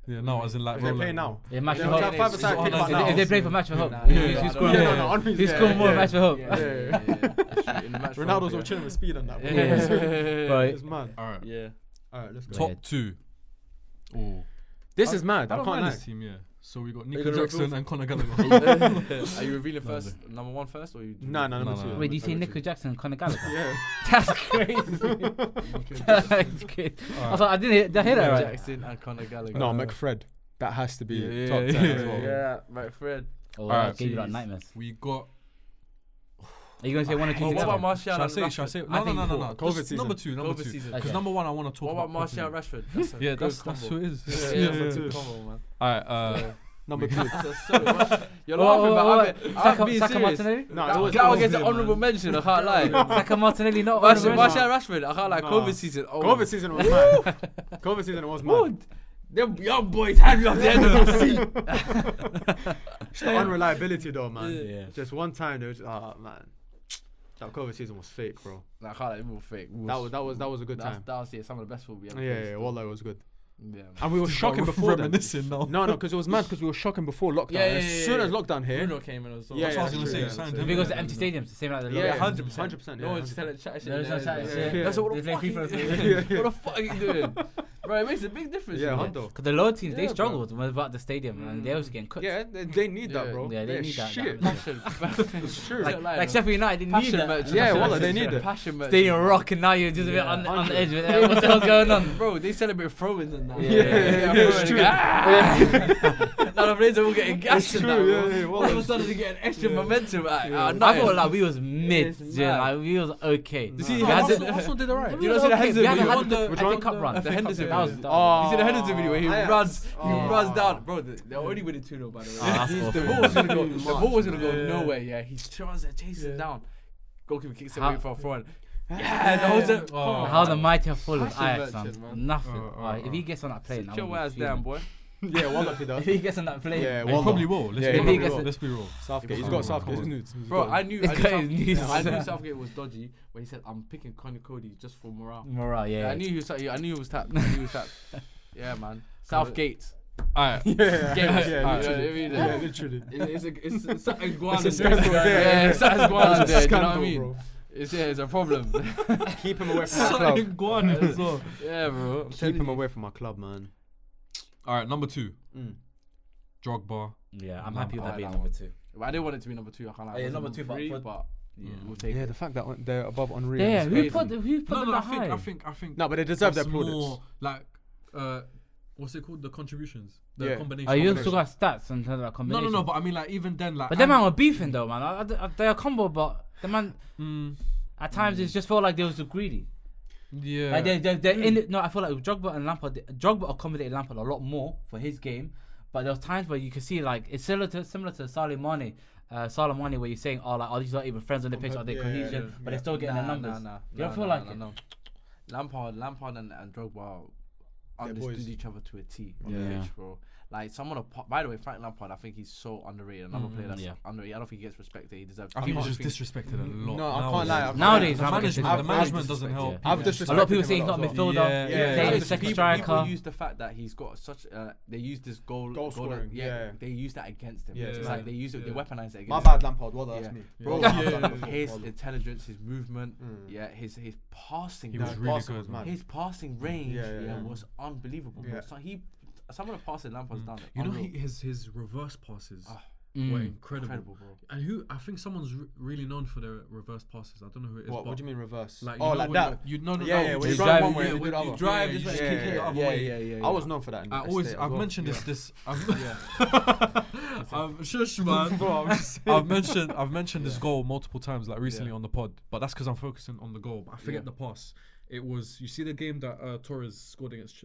No, as in like. They play now. Yeah, match for hope. If they play for match for hope, who's scoring more match for hope? Ronaldo's all chilling with speed on that. Right. It's mad. Alright. Yeah. Alright, let's go. Top 2. Oh. This is mad. I can't lie. This team, So we got Nico Jackson and Conor Gallagher. Are you revealing first, number 1 first, or you? No, number 2. Wait, do you say Nico Jackson and Conor Gallagher? Yeah. That's crazy. That's crazy. I was like, I didn't hear that right. Jackson and Conor Gallagher. No, McFred. That has to be top 10 as well. Yeah, McFred. Oh, I gave you like nightmares. We got. Are you going to say 1 or 2? What about Martial? Shall I say? No. COVID season. Number 2. Because number 1 I want to talk about. What about Martial Rashford? That's who it is. Yeah, number 2. Come on, man. Alright, number 2. You're laughing, but I'm being Saka serious. Martinelli? No, Gal gets an honourable mention, I can't lie. Saka Martinelli, not honourable mention. Martial Rashford, I can't lie. COVID season. COVID season was mad. COVID season was mad. Them young boys had me off the end of the seat. Just the unreliability though, man. Just one time, they was man. That COVID season was fake, bro. I can't lie, it was fake. That was a good time. That was some of the best football we ever played. Yeah, Wallah, it was good. Yeah, and we were shocking before then. No, because it was mad because we were shocking before lockdown. As soon as lockdown hit, Bruno came in as well. That's what I was gonna say. If it goes to empty stadiums, the same like the 100%. No one's telling chat shit. That's what the fuck are you doing? Bro, it makes a big difference. Yeah, Hondo. Because the lower teams, they struggled without the stadium and they was getting cooked. Yeah, they need that, bro. Yeah, they need that. Shit. It's true. Like Sheffield United, they need that. Yeah, Wallah, they need it. Stadium rock and now you're just a bit on the edge with it. What the hell's going on? Bro, they celebrate throw-ins and that. Yeah, it's true. Now the players are all getting gassed and that, bro. All of a sudden they get extra momentum. I thought like we was mid, like we was okay. You see, also did alright. Do you not see the Henderson video? The FA Cup run. The Henderson video. You see the Henderson video where he runs down. Bro, they're already winning 2-0 by the way. The ball was gonna go nowhere. Yeah, he tries to chase it down. Goalkeeper kicks it away for a throw. How the mighty have fallen Ajax, man. Nothing. If he gets on that plane, sit your ass down, boy. Yeah, Wallah, he does. If he gets on that plane, yeah, he probably will. Let's be real. Southgate, he's got Southgate's nudes. Bro, I knew Southgate was dodgy when he said, "I'm picking Conor Cody just for morale." Yeah. I knew he was tapped. Yeah, man. Southgate. Alright. Yeah, literally. It's something guana. It's a scandal. Yeah, something guana there. You know what I mean? Bro. It's a problem. Keep him away from my club. Guana as well. Yeah, bro. Keep him away from my club, man. Alright, number 2. Drogba. Yeah, I'm happy with that being number 2. I didn't want it to be number 2. I can't lie. Yeah, number 2, but we'll take it. The fact that they're above Henry. Yeah, who put them that high? I think. No, but they deserve their plaudits. More like, what's it called? The contributions. The combination. Are you also got stats and terms of combination? No, but I mean like even then like. But them man were beefing though, man. They're a combo, but the man at times it just felt like they was greedy. Yeah. Like they're in it. No, I feel like with Drogba and Lampard, Drogba accommodated Lampard a lot more for his game, but there was times where you could see like it's similar to Salah Mane. Where you're saying, oh, these aren't even friends on the pitch, are they cohesion? But they're still getting their numbers. You don't feel like it? No. Lampard and Drogba understood each other to a T on the pitch, bro. Like by the way, Frank Lampard, I think he's so underrated. Another player that's underrated. I don't think he gets respected. He deserves. I think he's just disrespected a lot. No, I can't lie. Nowadays, the management doesn't help. A lot of people say he's not a midfielder. Yeah, second striker. People use the fact that he's got such. They use this goal scoring. Yeah, they use that against him. Yeah, it's like they use it. They weaponize it against him. My bad, Lampard. Well, that's me. Bro, his intelligence, his movement, his passing. He was really good, man. His passing range, was unbelievable. So some of the passes Lampard's done. You know, his reverse passes were incredible, bro. And I think someone's really known for their reverse passes. I don't know who it is. What do you mean reverse? Like, like that? You know, when you drive one way, you drive, just keep it the other way. I was known for that. I've mentioned this. Shush, man. I've mentioned this goal multiple times, like recently on the pod. But that's because I'm focusing on the goal. But I forget the pass. It was, you see the game that Torres scored against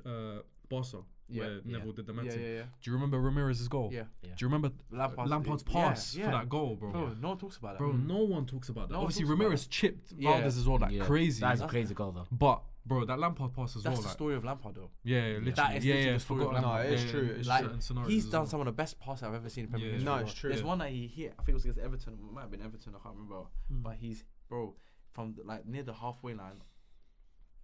Barca, where Neville did the mental. Do you remember Ramirez's goal? Yeah. Do you remember Lampard's pass for that goal, bro? Bro, no one talks about that. Bro, no one talks about that. Obviously, Ramirez chipped Valdez as well, like crazy. That's a crazy goal, though. But, bro, that Lampard pass as well. That's the story of Lampard, though. Yeah, literally. That is literally the story of Lampard. No, it's true. Like, he's done some of the best passes I've ever seen in Premier League. No, it's true. There's one that he hit, I think it was against Everton. It might have been Everton, I can't remember. But he's, bro, from like near the halfway line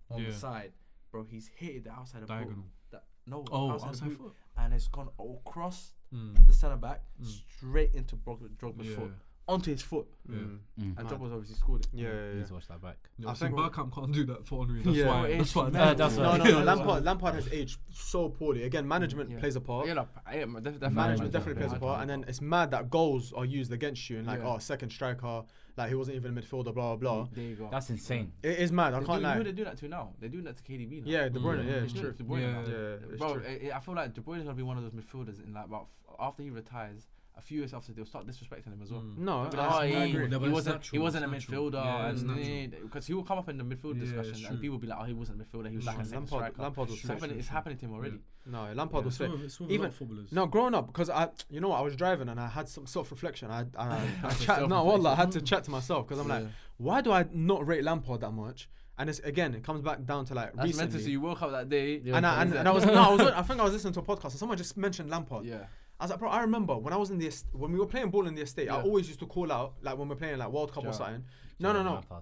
on the side, bro, he's hit the outside of diagonal. Outside foot, and it's gone across the centre back straight into Drogba's foot, onto his foot, and Drogba's obviously scored it. Need to watch that back. I think Bergkamp can't do that for Henry. That's why. No. Lampard has aged so poorly. Again, management plays a part. Management definitely plays a part, and then it's mad that goals are used against you, and like second striker. Like he wasn't even a midfielder, blah blah blah. There you go. That's insane. It is mad. I can't lie. Who they do that to now? They're doing that to KDB now. Yeah, De Bruyne. Yeah, it's true. Bro, I feel like De Bruyne is gonna be one of those midfielders in like about after he retires. A few years after, they'll start disrespecting him as well. No, he wasn't a midfielder, and because he will come up in the midfield discussion, and people will be like, "Oh, he wasn't a midfielder. He was like a second striker." Lampard was it's happening to him already. No, Lampard was fit. Even growing up, because I was driving and I had some self-reflection. I had to chat to myself because I'm like, why do I not rate Lampard that much? And it comes back down to like that's recently. So you woke up that day, and I think I was listening to a podcast and someone just mentioned Lampard. Yeah. I was like, bro, I remember when I was when we were playing ball in the estate, I always used to call out, like when we're playing like World Cup or something. No. Lampard.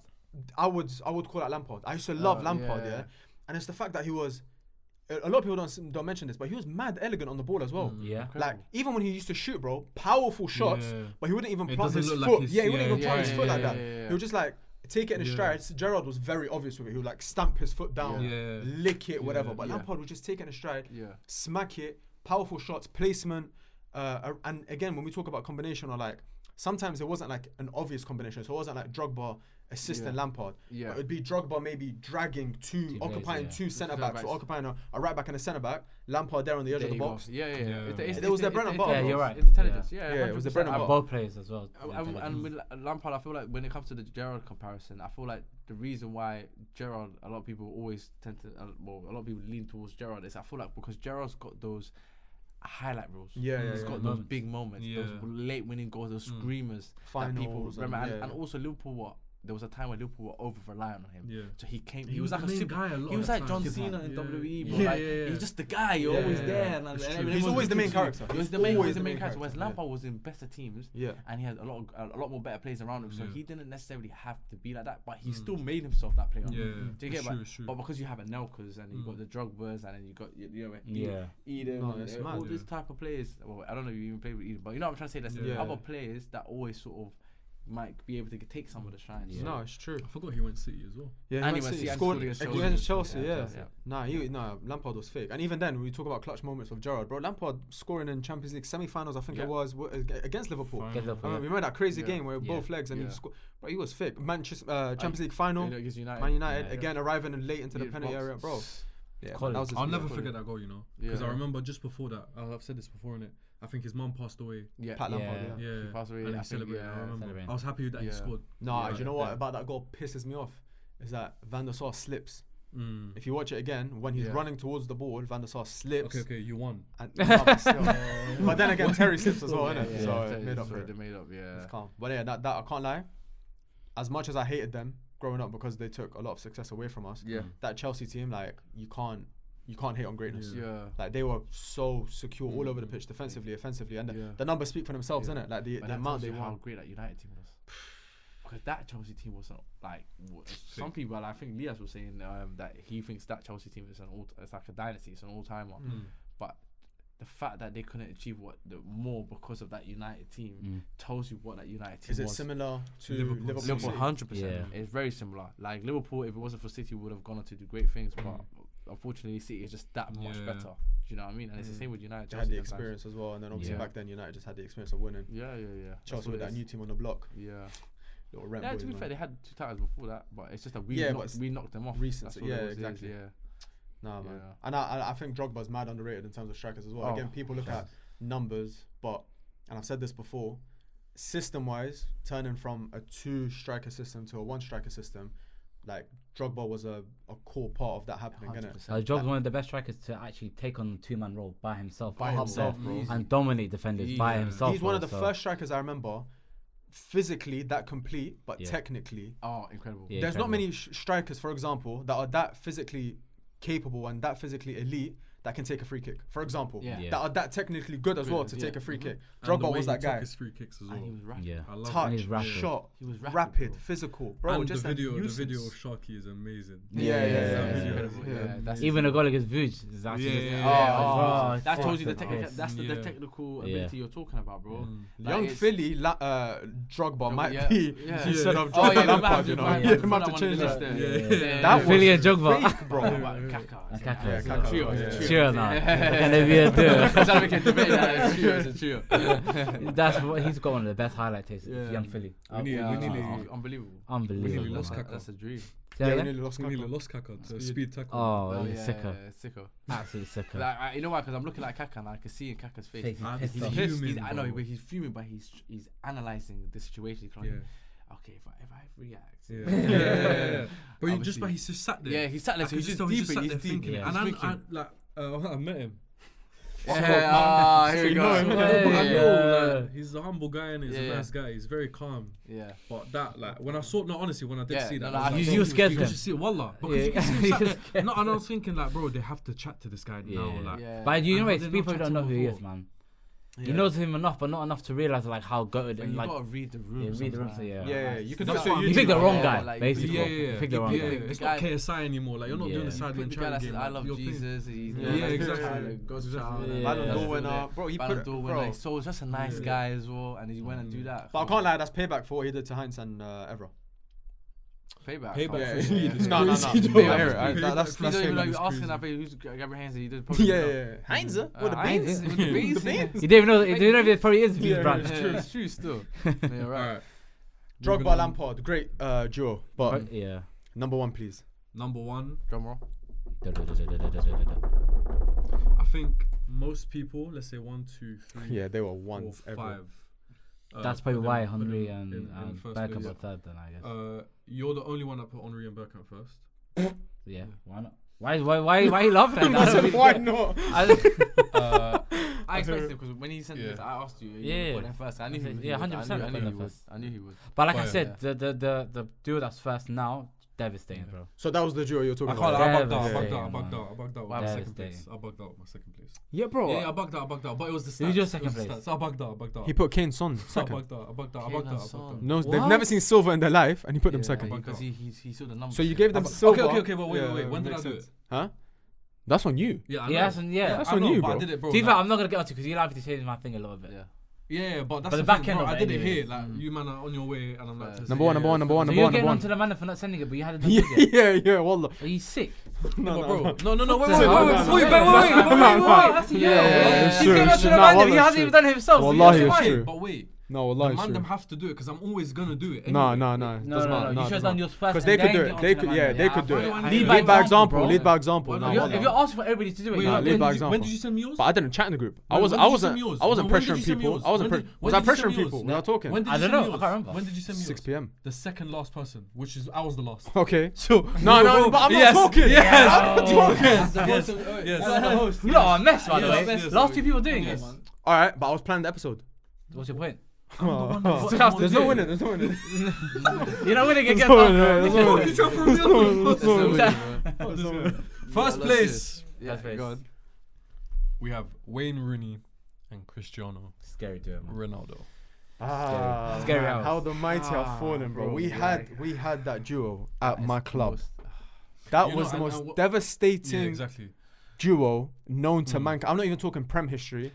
I would call out Lampard. I used to love Lampard, and it's the fact that he was. A lot of people don't mention this, but he was mad elegant on the ball as well. Like even when he used to shoot, bro, powerful shots, but he wouldn't even plant his foot. He wouldn't even plant his foot like that. He would just like take it in his stride. Gerrard was very obvious with it. He would like stamp his foot down, lick it, whatever. But Lampard would just take it in his stride, smack it, powerful shots, placement. And again, when we talk about combination, or like sometimes it wasn't like an obvious combination, so it wasn't like Drogba assisting Lampard. But it'd be Drogba maybe dragging occupying two centre backs, or occupying a right back and a centre back. Lampard there on the edge of the box. It was their bread and butter. Yeah, you're right. It's intelligence. It was their bread and butter. Both players as well. And with Lampard, I feel like when it comes to the Gerrard comparison, I feel like the reason why Gerrard, a lot of people always tend to, a lot of people lean towards Gerrard is I feel like because Gerrard's got those highlight reels. He's got those big moments, those late winning goals, those screamers that people remember. And also Liverpool, there was a time when Liverpool were over reliant on him. So he came. He was like a super guy. He was like John Cena in WWE. But he's just the guy. You're always there. He's always the main character. He was the main character. Whereas Lampard was in better teams. And he had a lot more better players around him. So he didn't necessarily have to be like that. But he still made himself that player. Do you get it? But because you have Anelkas and you got the Drogbas and then you got Eden, all this type of players. Well, I don't know if you even play with Eden, but you know what I'm trying to say. There's other players that always sort of might be able to take some of the shine. No, it's true. I forgot he went City as well. Yeah, he went City. Scored against Chelsea. Lampard was fake. And even then, when we talk about clutch moments of Gerrard, bro, Lampard scoring in Champions League semi-finals, I think it was against Liverpool. Remember that crazy game where both legs and he scored. But he was fake. Champions League final, Man United again arriving late into the penalty area, bro. I'll never forget that goal, because I remember just before that, I've said this before, innit? I think his mum passed away. Pat Lampard. He passed away. And he celebrated. I remember. I was happy that he scored. No, do you know what about that goal pisses me off? Is that Van der Sar slips. If you watch it again, when he's running towards the ball, Van der Sar slips. Okay, you won. But then again, Terry slips as well, innit? So it made up for it. It's calm. But yeah, that I can't lie. As much as I hated them growing up because they took a lot of success away from us, that Chelsea team, like, you can't you can't hate on greatness. Yeah. Like they were so secure all over the pitch, defensively, offensively, and the numbers speak for themselves, innit? Like the amount they how won. great that United team was. Because that Chelsea team wasn't like some people. I think Lias was saying that he thinks that Chelsea team is it's like a dynasty, it's an all-timer. But the fact that they couldn't achieve more because of that United team tells you what that United team was. Is it similar to Liverpool? Liverpool 100%. It's very similar. Like Liverpool, if it wasn't for City, would have gone on to do great things. But unfortunately, City is just that much better. Do you know what I mean? And it's the same with United. They had the experience as well, and then obviously back then United just had the experience of winning. Yeah. Chelsea with that new team on the block. Yeah. Yeah, to be fair, they had 2 titles before that, but it's just that we knocked them off. Recent, exactly. Nah, man. And I think Drogba's mad underrated in terms of strikers as well. Again, people look at numbers, and I've said this before, system-wise, turning from a 2-striker system to a 1-striker system, like Drogba was a core part of that happening, innit? Drogba's one of the best strikers to actually take on the 2-man role by himself, bro. And dominate defenders by himself. He's one of the first strikers I remember. Physically that complete, but technically incredible. There's not many strikers, for example, that are that physically capable and that physically elite that can take a free kick, for example. That are that technically good as well to take a free kick. Drogba was that guy. His free kicks as well. And he was rapid. I love touch, shot. He was rapid, physical. Bro, and just the video of Sharky is amazing. That's even a goal against Vuj is actually that shows you the technical ability you're talking about, bro. Young Philly, Drogba might be instead of Drogba Lampard, you know. You might have to change that. That Philly and Drogba, bro. Trio now. Can they be a duo? It's a trio. That's what he's got one of the best highlight tastes. Young Philly. Unbelievable. That's a dream. We nearly lost Kaka to speed tackle. Oh, sicko. Absolutely sicko. Like, you know why? Because I'm looking at Kaka and I can see in Kaka's face. He's fuming. I know, but he's fuming, but he's analysing the situation. He's like, okay, if I react. But he's just sat there. Yeah, he's sat there. So he's just deep. He's thinking. And I met him. Here we go. He's a humble guy and he's a nice guy. He's very calm. Yeah. But that, like, when I did see that, you were scared. You could just see it, wallah. Because you can see him sat there. And I was thinking, like, bro, they have to chat to this guy now. Like, but you know, it's people who don't know who he is, man. You know him enough, but not enough to realize like how good and like. You gotta read the room. Read the room. You can. You picked the wrong guy, basically. You picked the wrong guy. It's not KSI anymore. Like you're not doing the sideline charity game. I love Jesus. Exactly. Ballon d'Or winner, bro. He put bro. So just a nice guy as well, and he went and do that. But I can't lie, that's payback for what he did to Heinz and Evra. Payback. For speed. No. That's you're asking that baby who's Gabriel Heinz. He did probably. Heinz with the beans. You didn't even know. You didn't know if it probably is beans branch. It's true still. Right. Drogba, Lampard, great duo. But number 1, please. Number 1. Drum roll. I think most people, let's say 1, 2, 3. Yeah, they were ones. 4, 5. That's probably why Henry and Bergkamp were third then, I guess. You're the only one that put Henry and Bergkamp first. Yeah, why not? Why are you laughing at that? Why not? I expected it because when he sent this, I asked you. You put them first. I knew he would. 100%. I knew he would. But like I said, the duo that's first now, devastating, bro. So that was the duo you're talking about. I bugged out my second place. Yeah, bro. Yeah, I bugged out. But it was the stats. Who's your second place? I bugged out. He put Kane Son I second. bugged out. No, they've never seen silver in their life, and he put them second. Because he saw the numbers. So you gave them silver. Okay, but wait. When did I do it? Huh? That's on you. Yeah, That's on you, bro. I did it, bro. To be fair, I'm not gonna get onto because you allowed me to change my thing a little bit. Yeah, but that's the the back thing, end bro. of I it did it anyways. here. Like, you man are on your way, and I'm like, number one. So you're getting on to the man for not sending it, but you had it done. Yeah, wallah. Are you sick? No, bro. No. Wait. He's getting on to the man. He hasn't even done it himself. Wallahi, it's true. But wait. No, wallahi, the man them have to do it because I'm always gonna do it. No. No. You should have done yours first. Because they could do it. They could do it. Lead by example. Lead by example. If you're asking for everybody to do it, lead by example. When did you send me yours? But I didn't chat in the group. I wasn't pressuring people. Was I pressuring people? We were talking. I don't know. I can't remember. When did you send me yours? 6 p.m. The second last person, which is I was the last. Okay. So no, but I'm not talking. Yes. You lot are a mess, by the way. Last 2 people doing this. All right, but I was planning the episode. What's your point? There's no winning. You're not winning against us. First place. Yeah, go on. We have Wayne Rooney and Cristiano Scary duo, man. Ronaldo. Scary man, hours. how the mighty have fallen, bro. We had that duo at my club. That was the most devastating duo known to mankind. I'm not even talking Prem history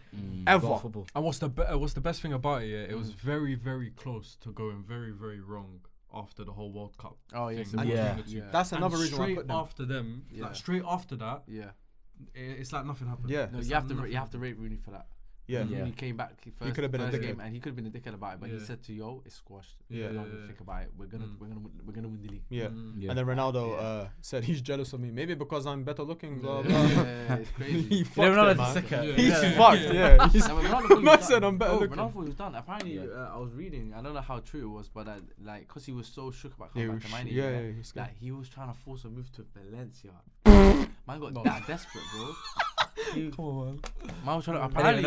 ever. And what's the best thing about it? Yeah, it was very, very close to going very, very wrong after the whole World Cup. Oh yes, That's another reason why I put them. After them, like straight after that, it's like nothing happened. Yeah, no, you have to rate Rooney for that. Yeah, He came back first. He could have been a dickhead, game, and he could have been a dickhead about it. But he said to it's squashed. Don't think about it. We're gonna win the league. Yeah. And then Ronaldo said he's jealous of me. Maybe because I'm better looking. Blah blah. Yeah, it's crazy. He fucked it, man. He's fucked. Yeah. Man said I'm better looking. Ronaldo was done. Apparently, I was reading. I don't know how true it was, but like, cause he was so shook about coming back to Man U. Like he was trying to force a move to Valencia. Man got that desperate, bro. Come on, man was trying to apparently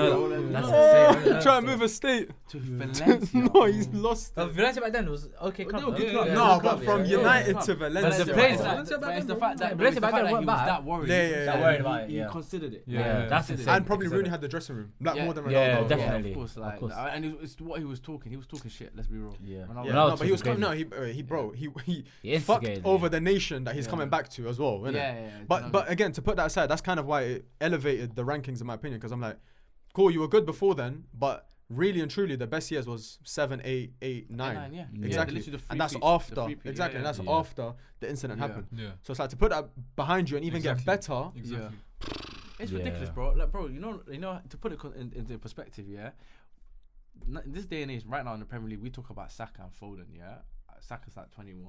try and move a state to Valencia. No, he's lost. Valencia back then was okay. No, but from United to Valencia. The players, it's the fact that Valencia back then he weren't was bad. that worried. That worried about it. He considered it. Yeah, that's insane. And probably Rooney had the dressing room. More than Ronaldo. Yeah, definitely. Of course, and it's what he was talking. He was talking shit. Let's be real. Yeah. No, but he was coming. No, he fucked over the nation that he's coming back to as well. Yeah. But again, to put that aside, that's kind of why it elevated the rankings in my opinion. Because I'm like, cool, you were good before then, but really and truly, the best years was 7, 8, 9. Exactly. And that's after. Exactly. And that's after the incident happened. Yeah. So it's like to put that behind you and even get better. Exactly. It's ridiculous, bro. Like, bro, you know, to put it into perspective, in this day and age, right now in the Premier League, we talk about Saka and Foden, Saka's like 21,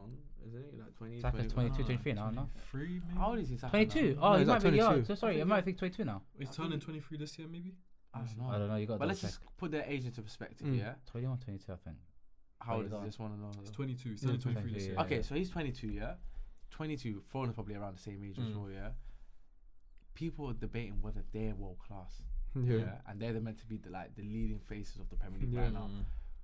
isn't he? Like 20. Saka's 22, 23 now, no? 23 maybe? How old is he? Saka 22. now? Oh, No, he he's might like be 22. So sorry, I might think 22 now. He's turning 23 this year, maybe? I I don't know. You got. But let's just put their age into perspective, 21, 22, I think. How old is he? Just want to know. He's 22. He's turning 23 this year. Okay, so he's 22, 22. Foden's probably around the same age as well, People are debating whether they're world class. And they're meant to be the leading faces of the Premier League right now.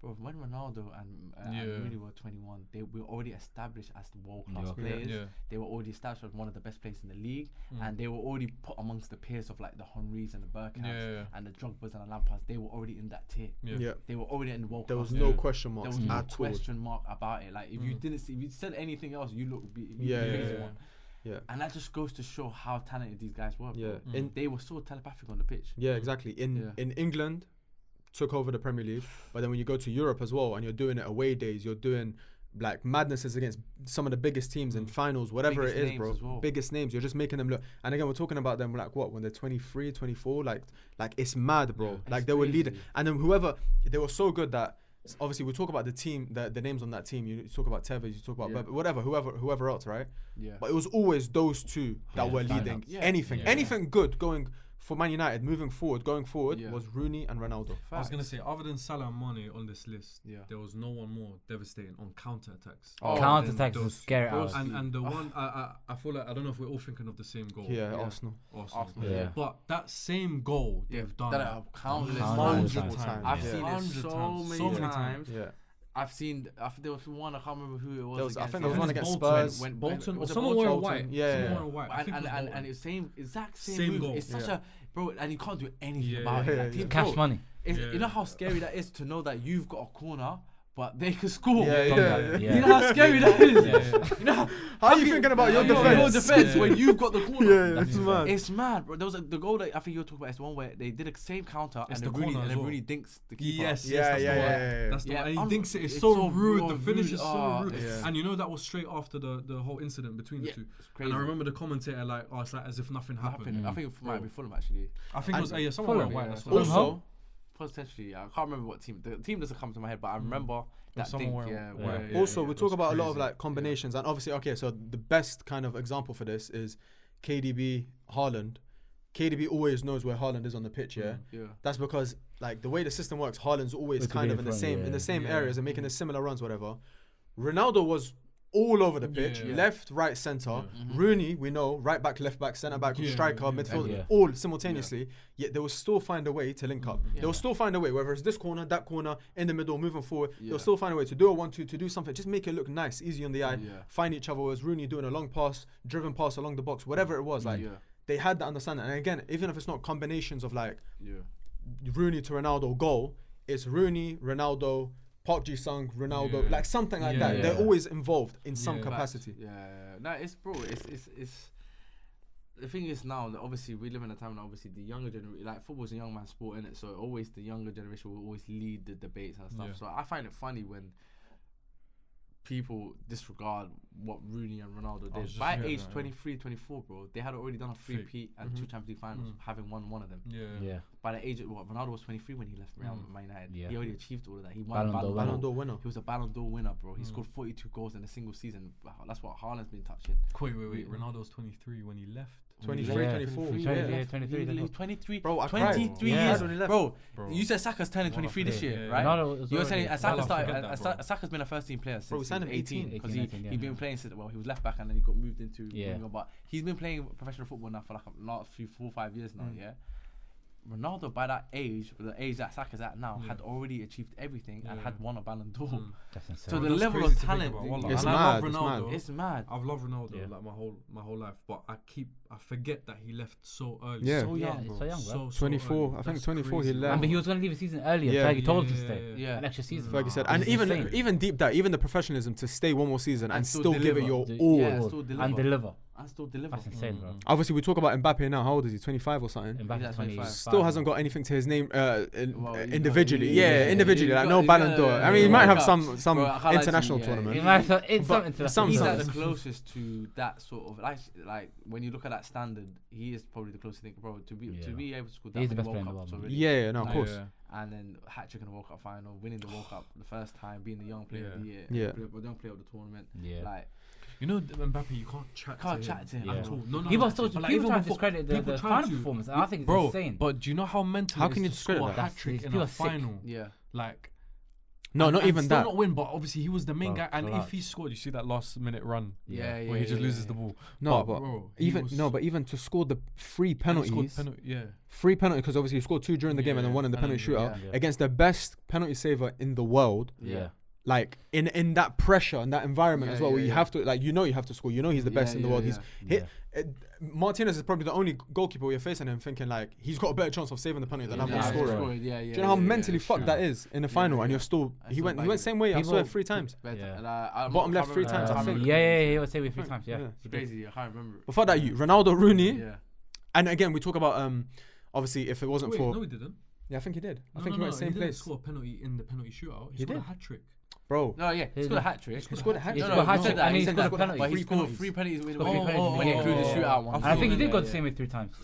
Bro, when Ronaldo and Rooney were 21, they were already established as the world-class players. They were already established as one of the best players in the league, and they were already put amongst the peers of like the Henrys and the Bergkamps and the Drogbas and the Lampards. They were already in that tier. They were already in the world-class. There was no question marks. There was no question mark about it. Like if if you said anything else, you look crazy one. And that just goes to show how talented these guys were. And they were so telepathic on the pitch. Yeah, exactly. In England, took over the Premier League, but then when you go to Europe as well and you're doing it away days, you're doing like madnesses against some of the biggest teams in finals, whatever it is, bro. Biggest names, you're just making them look. And again, we're talking about them like what, when they're 23, 24, like it's mad, bro. Like they were leading, and then they were so good that obviously we talk about the team, the names on that team. You talk about Tevez, you talk about whatever, whoever else, right? But it was always those two that were leading. Anything good going for Man United moving forward, was Rooney and Ronaldo. I was gonna say, other than Salah and Mane on this list, there was no one more devastating on counter attacks. Counter attacks was scary. And the one I feel like I don't know if we're all thinking of the same goal. Arsenal. Yeah. But that same goal they've done countless times. I've seen it so many times. I think there was one, I can't remember who it was. I think there was one against Spurs. Bolton or someone wearing white. And it's exact same move. goal. It's such a bro, and you can't do anything about it. Cash money. You know how scary that is to know that you've got a corner, but they can score. You know how scary that is. You know how are you thinking about your defense? When you've got the corner. It's mad. It's mad, bro. There was the goal that I think you were talking about. It's the one where they did the same counter and then Rooney dinks the keeper. That's the one. And he dinks it. It's so rude. The finish is so rude. And you know that was straight after the whole incident between the two. And I remember the commentator like, it's like as if nothing happened. I think it might be Fulham actually. I think it was someone wearing white. Also, potentially, I can't remember what team. The team doesn't come to my head, but I remember that thing. Also, we talk about a lot of like combinations, and obviously, so the best kind of example for this is KDB, Haaland. KDB always knows where Haaland is on the pitch. That's because like the way the system works, Haaland's always kind of in the same areas and making the similar runs, whatever. Ronaldo was all over the pitch, left, right, centre. Rooney, we know, right back, left back, centre back, striker, midfielder, all simultaneously. Yet they will still find a way to link up. They will still find a way, whether it's this corner, that corner, in the middle, moving forward. They'll still find a way to do a 1-2, to do something. Just make it look nice, easy on the eye. Find each other. Was Rooney doing a long pass, driven pass along the box, whatever it was. Like they had that understanding. And again, even if it's not combinations of like Rooney to Ronaldo goal, it's Rooney, Ronaldo, Park Ji-sung, Ronaldo, like something like that. They're always involved in some capacity. No, it's bro. It's. The thing is now that obviously we live in a time now. Obviously, the younger generation, like football's a young man's sport, innit? So always the younger generation will always lead the debates and stuff. So I find it funny when people disregard what Rooney and Ronaldo did. By age 23, 24, bro, they had already done a three-peat and 2 Champions League finals, having won one of them. By the age of Ronaldo was 23 when he left Real United. He already achieved all of that. He won Ballon d'Or winner. He was a Ballon d'Or winner, bro. He scored 42 goals in a single season. Wow, that's what Haaland's been touching. Wait. Ronaldo was 23 when he left. 23, 24. 23. Bro, I 23 years when he left. Bro, you said Saka's turning 23 this year, right? You were saying Saka's been a first team player since he was 18 because he'd been playing since, he was left back and then he got moved into but he's been playing professional football now for like last 4-5 years now, Ronaldo, by that age, the age that Saka's at now, had already achieved everything and had won a Ballon d'Or. So the level of talent, it's mad. It's mad. I've loved Ronaldo like my whole life, but I forget that he left so early. So young, bro. So 24. I think 24 he left. But he was going to leave a season earlier. Fergie told him to stay. An extra season. Fergie said, and even deep that, even the professionalism to stay one more season and still give it your all and deliver. And still deliver. That's insane, bro. Obviously, we talk about Mbappe now. How old is he? 25 or something? Mbappe's 25. Still hasn't got anything to his name individually. Individually. Like no Ballon d'Or. I mean, he might have some international tournament. He might have something to that. He's like the closest to that sort of like when you look at that standard, he is probably the closest thing, bro. To be able to score that many World Cups already. Of course. And then hat-trick in the World Cup final, winning the World Cup the first time, being the young player of the year, young player of the tournament. Like. You know Mbappe, you can't chat to him at all. No. He was told people try to discredit the final performance, and I think it's insane. But do you know how mental? How can you discredit a hat-trick in a final? Like. No, not even that. Not win, but obviously he was the main guy. And if he scored, you see that last-minute run, where he just loses the ball. No, but even to score the 3 penalties, 3 penalties, because obviously he scored 2 during the game and then 1 in the penalty shootout against the best penalty saver in the world. Like in that pressure and that environment as well, where you have to you have to score. You know he's the best in the world. He's hit. Martinez is probably the only goalkeeper we're facing him thinking like he's got a better chance of saving the penalty than I'm scoring. Do you know how mentally fucked that is in the final? And you're still he went same way. I saw it 3 times. Bottom left 3 times. I think. He was saving 3 times. It's crazy. I can't remember. Before that, Ronaldo, Rooney, and again we talk about obviously if it wasn't for. No, he didn't. Yeah, I think he did. I think he went same place. He didn't score a penalty in the penalty shootout. He scored a hat-trick. Bro. No, he scored a hat-trick. He scored a hat-trick. And he scored a penalty. But he scored 3 penalties when he included the shootout one. And I think he did go the same way 3 times.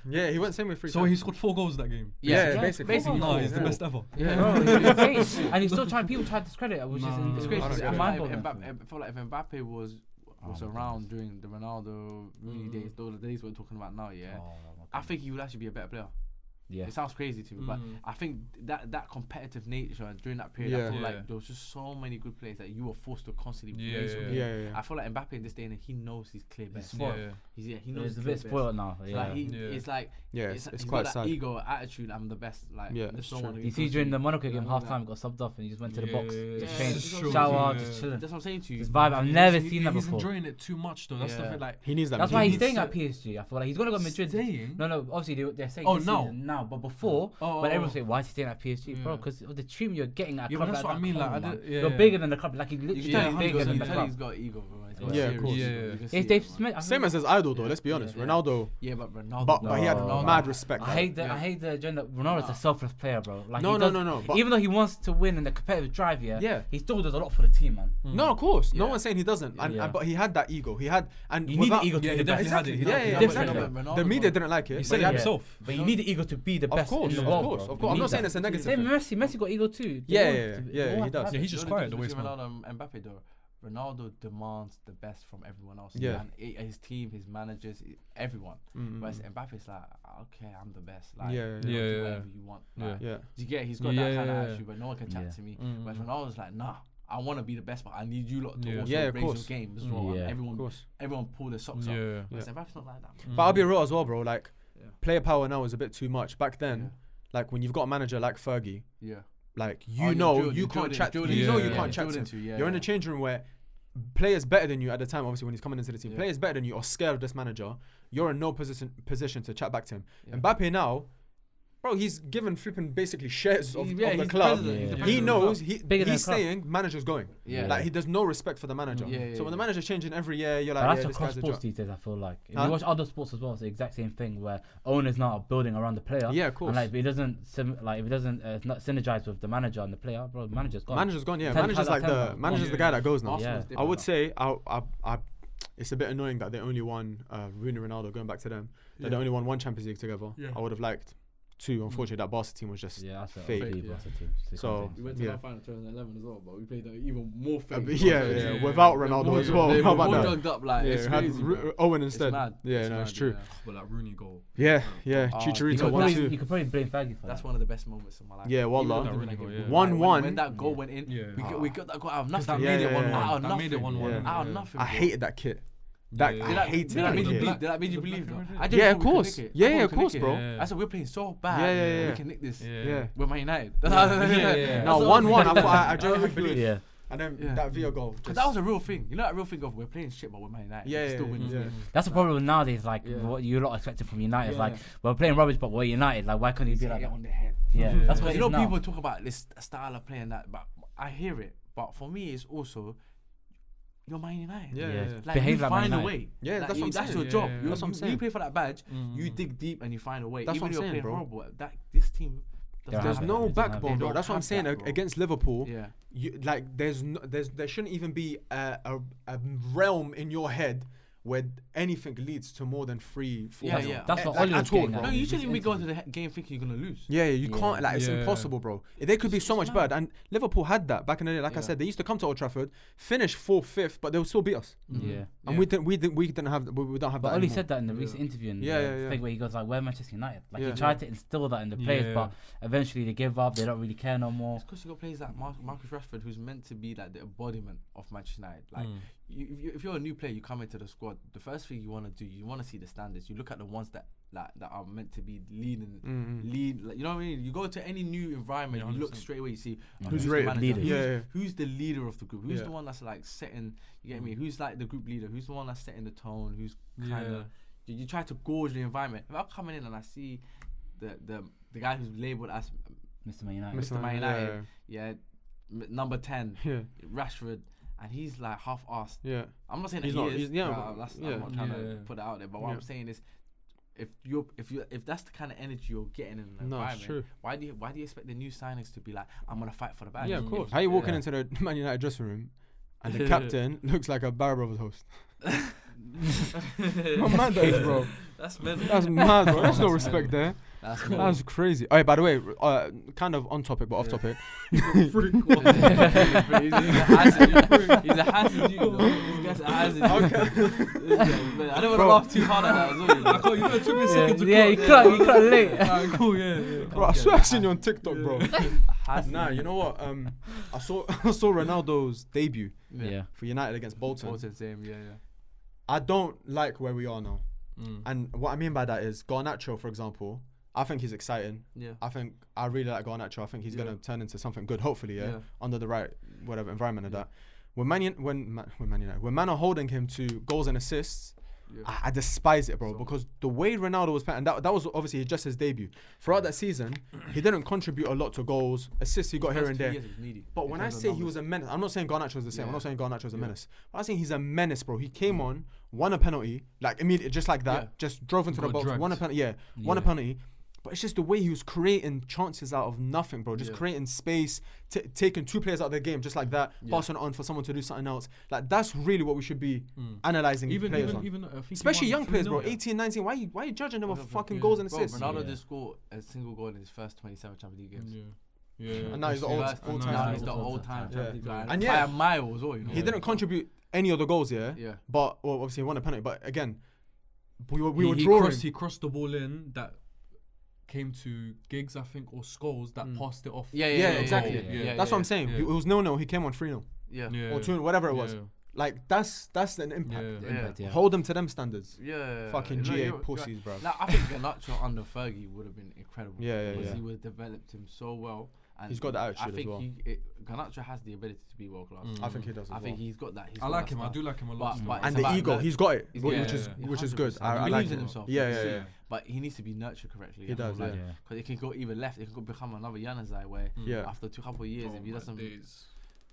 Yeah, he went same way 3 times. So he scored 4 goals that game. Yeah, basically. No, he's the best ever. And he's still people try to discredit it, which is crazy. I feel like if Mbappe was around during the Ronaldo, Rooney days, those are the days we're talking about now, I think he would actually be a better player. It sounds crazy to me, but I think that competitive nature during that period, I feel like there was just so many good players that you were forced to constantly raise. I feel like Mbappe in this day and age, he knows he's clear best. He knows he's a bit spoiled now. It's like it's quite sad. That ego attitude. I'm the best. Like you see during the Monaco game, half time got subbed off and he just went to the box, just changed, shower, just chilling. That's what I'm saying to you. His vibe, I've never seen that before. He's enjoying it too much though. That's the thing. Like he needs that. That's why he's staying at PSG. I feel like he's gonna go Madrid. No, obviously they're saying now, but before. But everyone say, why is he staying at PSG, bro? Because of the team you're getting at. That's what I mean. Like, you're bigger than the club. Like, literally bigger than the club. He's got ego, bro. Of course. Same as his idol, though. Let's be honest. Ronaldo. Yeah, but Ronaldo. But he had mad respect. I hate the agenda. Ronaldo's a selfless player, bro. Like, no. Even though he wants to win in the competitive drive, he still does a lot for the team, man. No, of course. No one's saying he doesn't. But he had that ego. He had, and you need the ego to be the best. The media didn't like it. He said it himself. But you need the ego to be the best in the world. Of course. I'm not saying it's a negative. Messi got ego too. Yeah, he does. Yeah, he's just quiet the way he's Ronaldo and Mbappe though. Ronaldo demands the best from everyone else. And his team, his managers, everyone. Whereas Mbappe's like, okay, I'm the best. Like, do whatever you want. Like, do you get? He's got that kind of attitude, but no one can chat to me. Whereas Ronaldo's like, nah, I want to be the best, but I need you lot to also raise your game as well. Everyone pull their socks up. Whereas Mbappe's not like that. But I'll be real as well, bro. Like, player power now is a bit too much. Back then, like when you've got a manager like Fergie, like you can't chat. You know you can't chat to him. You're in the changing room where players better than you at the time, obviously when he's coming into the team, players better than you are scared of this manager. You're in no position to chat back to him. Mbappe now, bro, he's given flipping basically shares of the club. He knows he's saying manager's going. Like he does no respect for the manager. So when the manager's changing every year, you're like, that's across sports these days. I feel like if you watch other sports as well, it's the exact same thing where owners now are building around the player. Yeah, of course. And like if it doesn't not synergize with the manager and the player, bro, the manager's gone. Manager's gone. Yeah, manager's the guy that goes now. I would say it's a bit annoying that they only won Rooney, Ronaldo, going back to them. They only won one Champions League together. I would have liked 2. Unfortunately, that Barca team was just fake. So we went to our final 2011 as well, but we played even more fake. Without Ronaldo as well. How about that? Drugged up, like it's crazy, Owen instead. It's true. But that Rooney goal. Chicharito 1-2. You could probably blame Fergie for that. That's one of the best moments of my life. Yeah, wallah. 1-1. When that goal went in, we got that goal out of nothing. That made it 1-1. Out of nothing. I hated that kit. I hated that kit. Did that make you believe though? Yeah, of course. Yeah, of course, bro. I said we're playing so bad. We can nick this. We're Man United. Now 1-1. I genuinely believe. Yeah. And then that Villa goal. Because that was a real thing. You know that real thing of we're playing shit, but we're Man United. Still winning. That's the problem nowadays. Like what you lot expected from United. Like we're playing rubbish, but we're United. Like why can't you be like that on the head? Yeah. That's what you know. People talk about this style of playing that, but I hear it. But for me, it's also. You're Man United. Like behave you like find Man a way. Yeah, like that's what I'm saying. That's your job. That's what I'm saying. You play for that badge. You dig deep and you find a way. That's Even what I'm saying, you're bro. playing horrible. This team. There's no backbone, bro. That's what I'm saying. Against Liverpool, yeah. There shouldn't even be a realm in your head where anything leads to more than 3-4. Yeah. That's what Oli was getting at. No, you shouldn't even be going to the game thinking you're gonna lose. Yeah, you can't. Like it's impossible, bro. They could be so much better. And Liverpool had that back in the day. Like I said, they used to come to Old Trafford, finish 4th, 5th, but they would still beat us. And we don't have that. But Oli said that in the recent interview. Thing where he goes like, "We're Manchester United." Like he tried to instill that in the players, but eventually they give up. They don't really care no more. It's because you got players like Marcus Rashford, who's meant to be like the embodiment of Manchester United. Like if you're a new player, you come into the squad. The first thing you want to do, you want to see the standards. You look at the ones that are meant to be lead. Like, you know what I mean? You go to any new environment, you look straight away. You see who's the leader. Who's the leader of the group? Who's the one that's like setting? You get me? Who's like the group leader? Who's the one that's setting the tone? Who's kind of? You try to gauge the environment. If I'm coming in and I see the guy who's labelled as Mr. Man United, Mr. Man United, number 10, Rashford. And he's like half-assed. I'm not saying that he is. I'm not trying to put it out there. But what I'm saying is, if that's the kind of energy you're getting in an environment, why do you expect the new signings to be like, I'm gonna fight for the badge? Yeah, of course. How you walking into the Man United dressing room, and the captain looks like a Barra Bruvvas host? How mad that is, bro. That's mad, bro. There's no respect there. That's crazy. Alright, by the way, kind of on topic but off topic. He's a hazard, you know. This guy's a hazard. I don't want to laugh too hard at that as well. I can't, it took me a second to you cut late. Alright, cool, Bro, I swear I've seen you on TikTok, bro. Nah, you know what? I saw Ronaldo's debut for United against Bolton. I don't like where we are now. And what I mean by that is Garnacho, for example, I think he's exciting. I really like Garnacho. I think he's going to turn into something good, hopefully, under the right environment of that. When Man are holding him to goals and assists, I despise it, bro, because the way Ronaldo was playing, and that was obviously just his debut. Throughout that season, he didn't contribute a lot to goals, assists he got here and there. But when I say he was a menace, I'm not saying Garnacho was the same. I'm not saying Garnacho was a menace. But I'm saying he's a menace, bro. He came on, won a penalty, like immediately, just like that, just drove into the box, won a penalty, won a penalty. But it's just the way he was creating chances out of nothing, bro. Just creating space, taking 2 players out of the game, just like that, passing it on for someone to do something else. Like, that's really what we should be analysing players on. Especially young players, bro. 18, 19. Why are you judging them with fucking goals and assists? Ronaldo did score a single goal in his first 27 Champions League games. And now he's the all-time Champions League guy. And by a mile as well, you know. He didn't contribute any of the goals, but obviously he won a penalty. But again, we were drawing. He crossed the ball in that came to Giggs, I think, or Scholes that passed it off. Yeah, exactly. That's what I'm saying. It was 0-0. He came on 3-0. Or 2, whatever it was. Like that's an impact. Hold them to them standards. Fucking GA pussies, bro. Now I think Garnacho under Fergie would have been incredible. Because he would have developed him so well. And he's got the attitude I think as well. Garnacho has the ability to be world class. I think he does. I think he's got that. I like him. I do like him a lot. And the ego, he's got it, which is good. I like him. himself. Yeah. But he needs to be nurtured correctly. He does, because it can go either left. It can become another Januzaj where after a couple of years, if he doesn't.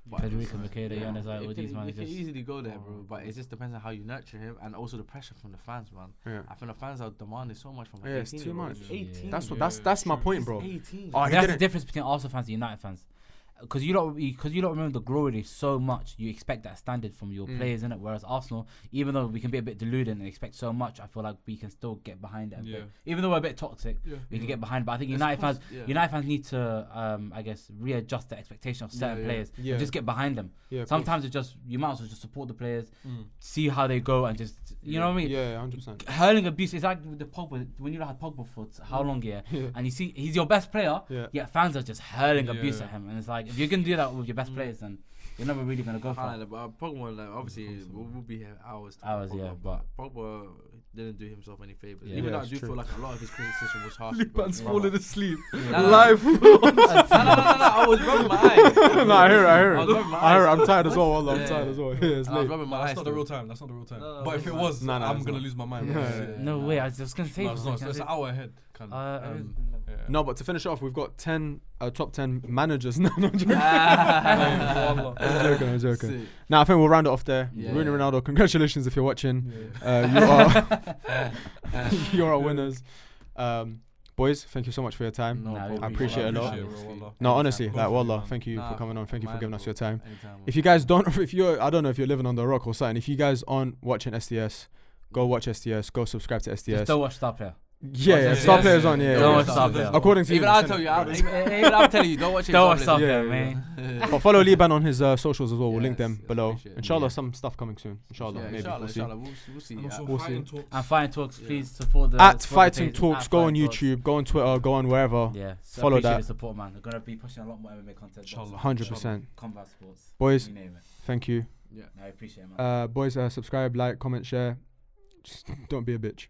Federico Makeda, Januzaj, all these managers. He can easily go there, bro. But it just depends on how you nurture him, and also the pressure from the fans, man. I think the fans are demanding so much from him. Yeah, it's too much. 18. That's my point, bro. 18. That's the difference between Arsenal fans and United fans. Because you don't remember the glory so much, you expect that standard from your players, innit? Whereas Arsenal, even though we can be a bit deluded and expect so much, I feel like we can still get behind it. Even though we're a bit toxic, we can get behind it. But I think United fans need to, I guess, readjust the expectation of certain players and just get behind them. Sometimes it's just, you might as well just support the players, see how they go, and just, you know what I mean? Yeah, 100%. Hurling abuse is like with the Pogba. When you had Pogba for how long, and you see he's your best player, yet fans are just hurling abuse at him, and it's like, if you're gonna do that with your best players, then you're never really gonna go for it. But Pogba, like, obviously, we'll be here hours. But Pogba didn't do himself any favors. Even though I do feel like a lot of his criticism was harsh. Liban's falling asleep. Live. No. I was rubbing my eyes. No, I hear it. I'm tired as well. I'm tired as well. It's late. That's not the real time. But if it was, I'm gonna lose my mind. No way. I was just gonna say. It's an hour ahead. No, but to finish off, we've got top 10 managers. No, I'm joking. Now I think we'll round it off there. Rooney, Ronaldo, congratulations if you're watching. You're our winners. Boys, thank you so much for your time. I appreciate it a lot. No, honestly, like wallah, thank you for coming on. Thank you for giving us your time. If you guys don't, I don't know if you're living on the rock or something. If you guys aren't watching SDS, go watch SDS. Go subscribe to SDS. Just don't watch Star Player. Yeah, Star Player's on. Don't watch Star Player. According to even I'll tell you, don't watch it. Don't watch Star Player, man. But follow Liban on his socials as well. We'll link them below. Inshallah, some stuff coming soon. Inshallah, maybe we'll see. We'll see. And Fighting Talks, please support the Fighting Talks. Go on YouTube, go on Twitter, go on wherever. Yeah, follow that. The support, man. They're gonna be pushing a lot more MMA content. Inshallah, 100%. Combat sports. Boys, thank you. Yeah, I appreciate it, man. Boys, subscribe, like, comment, share. Just don't be a bitch.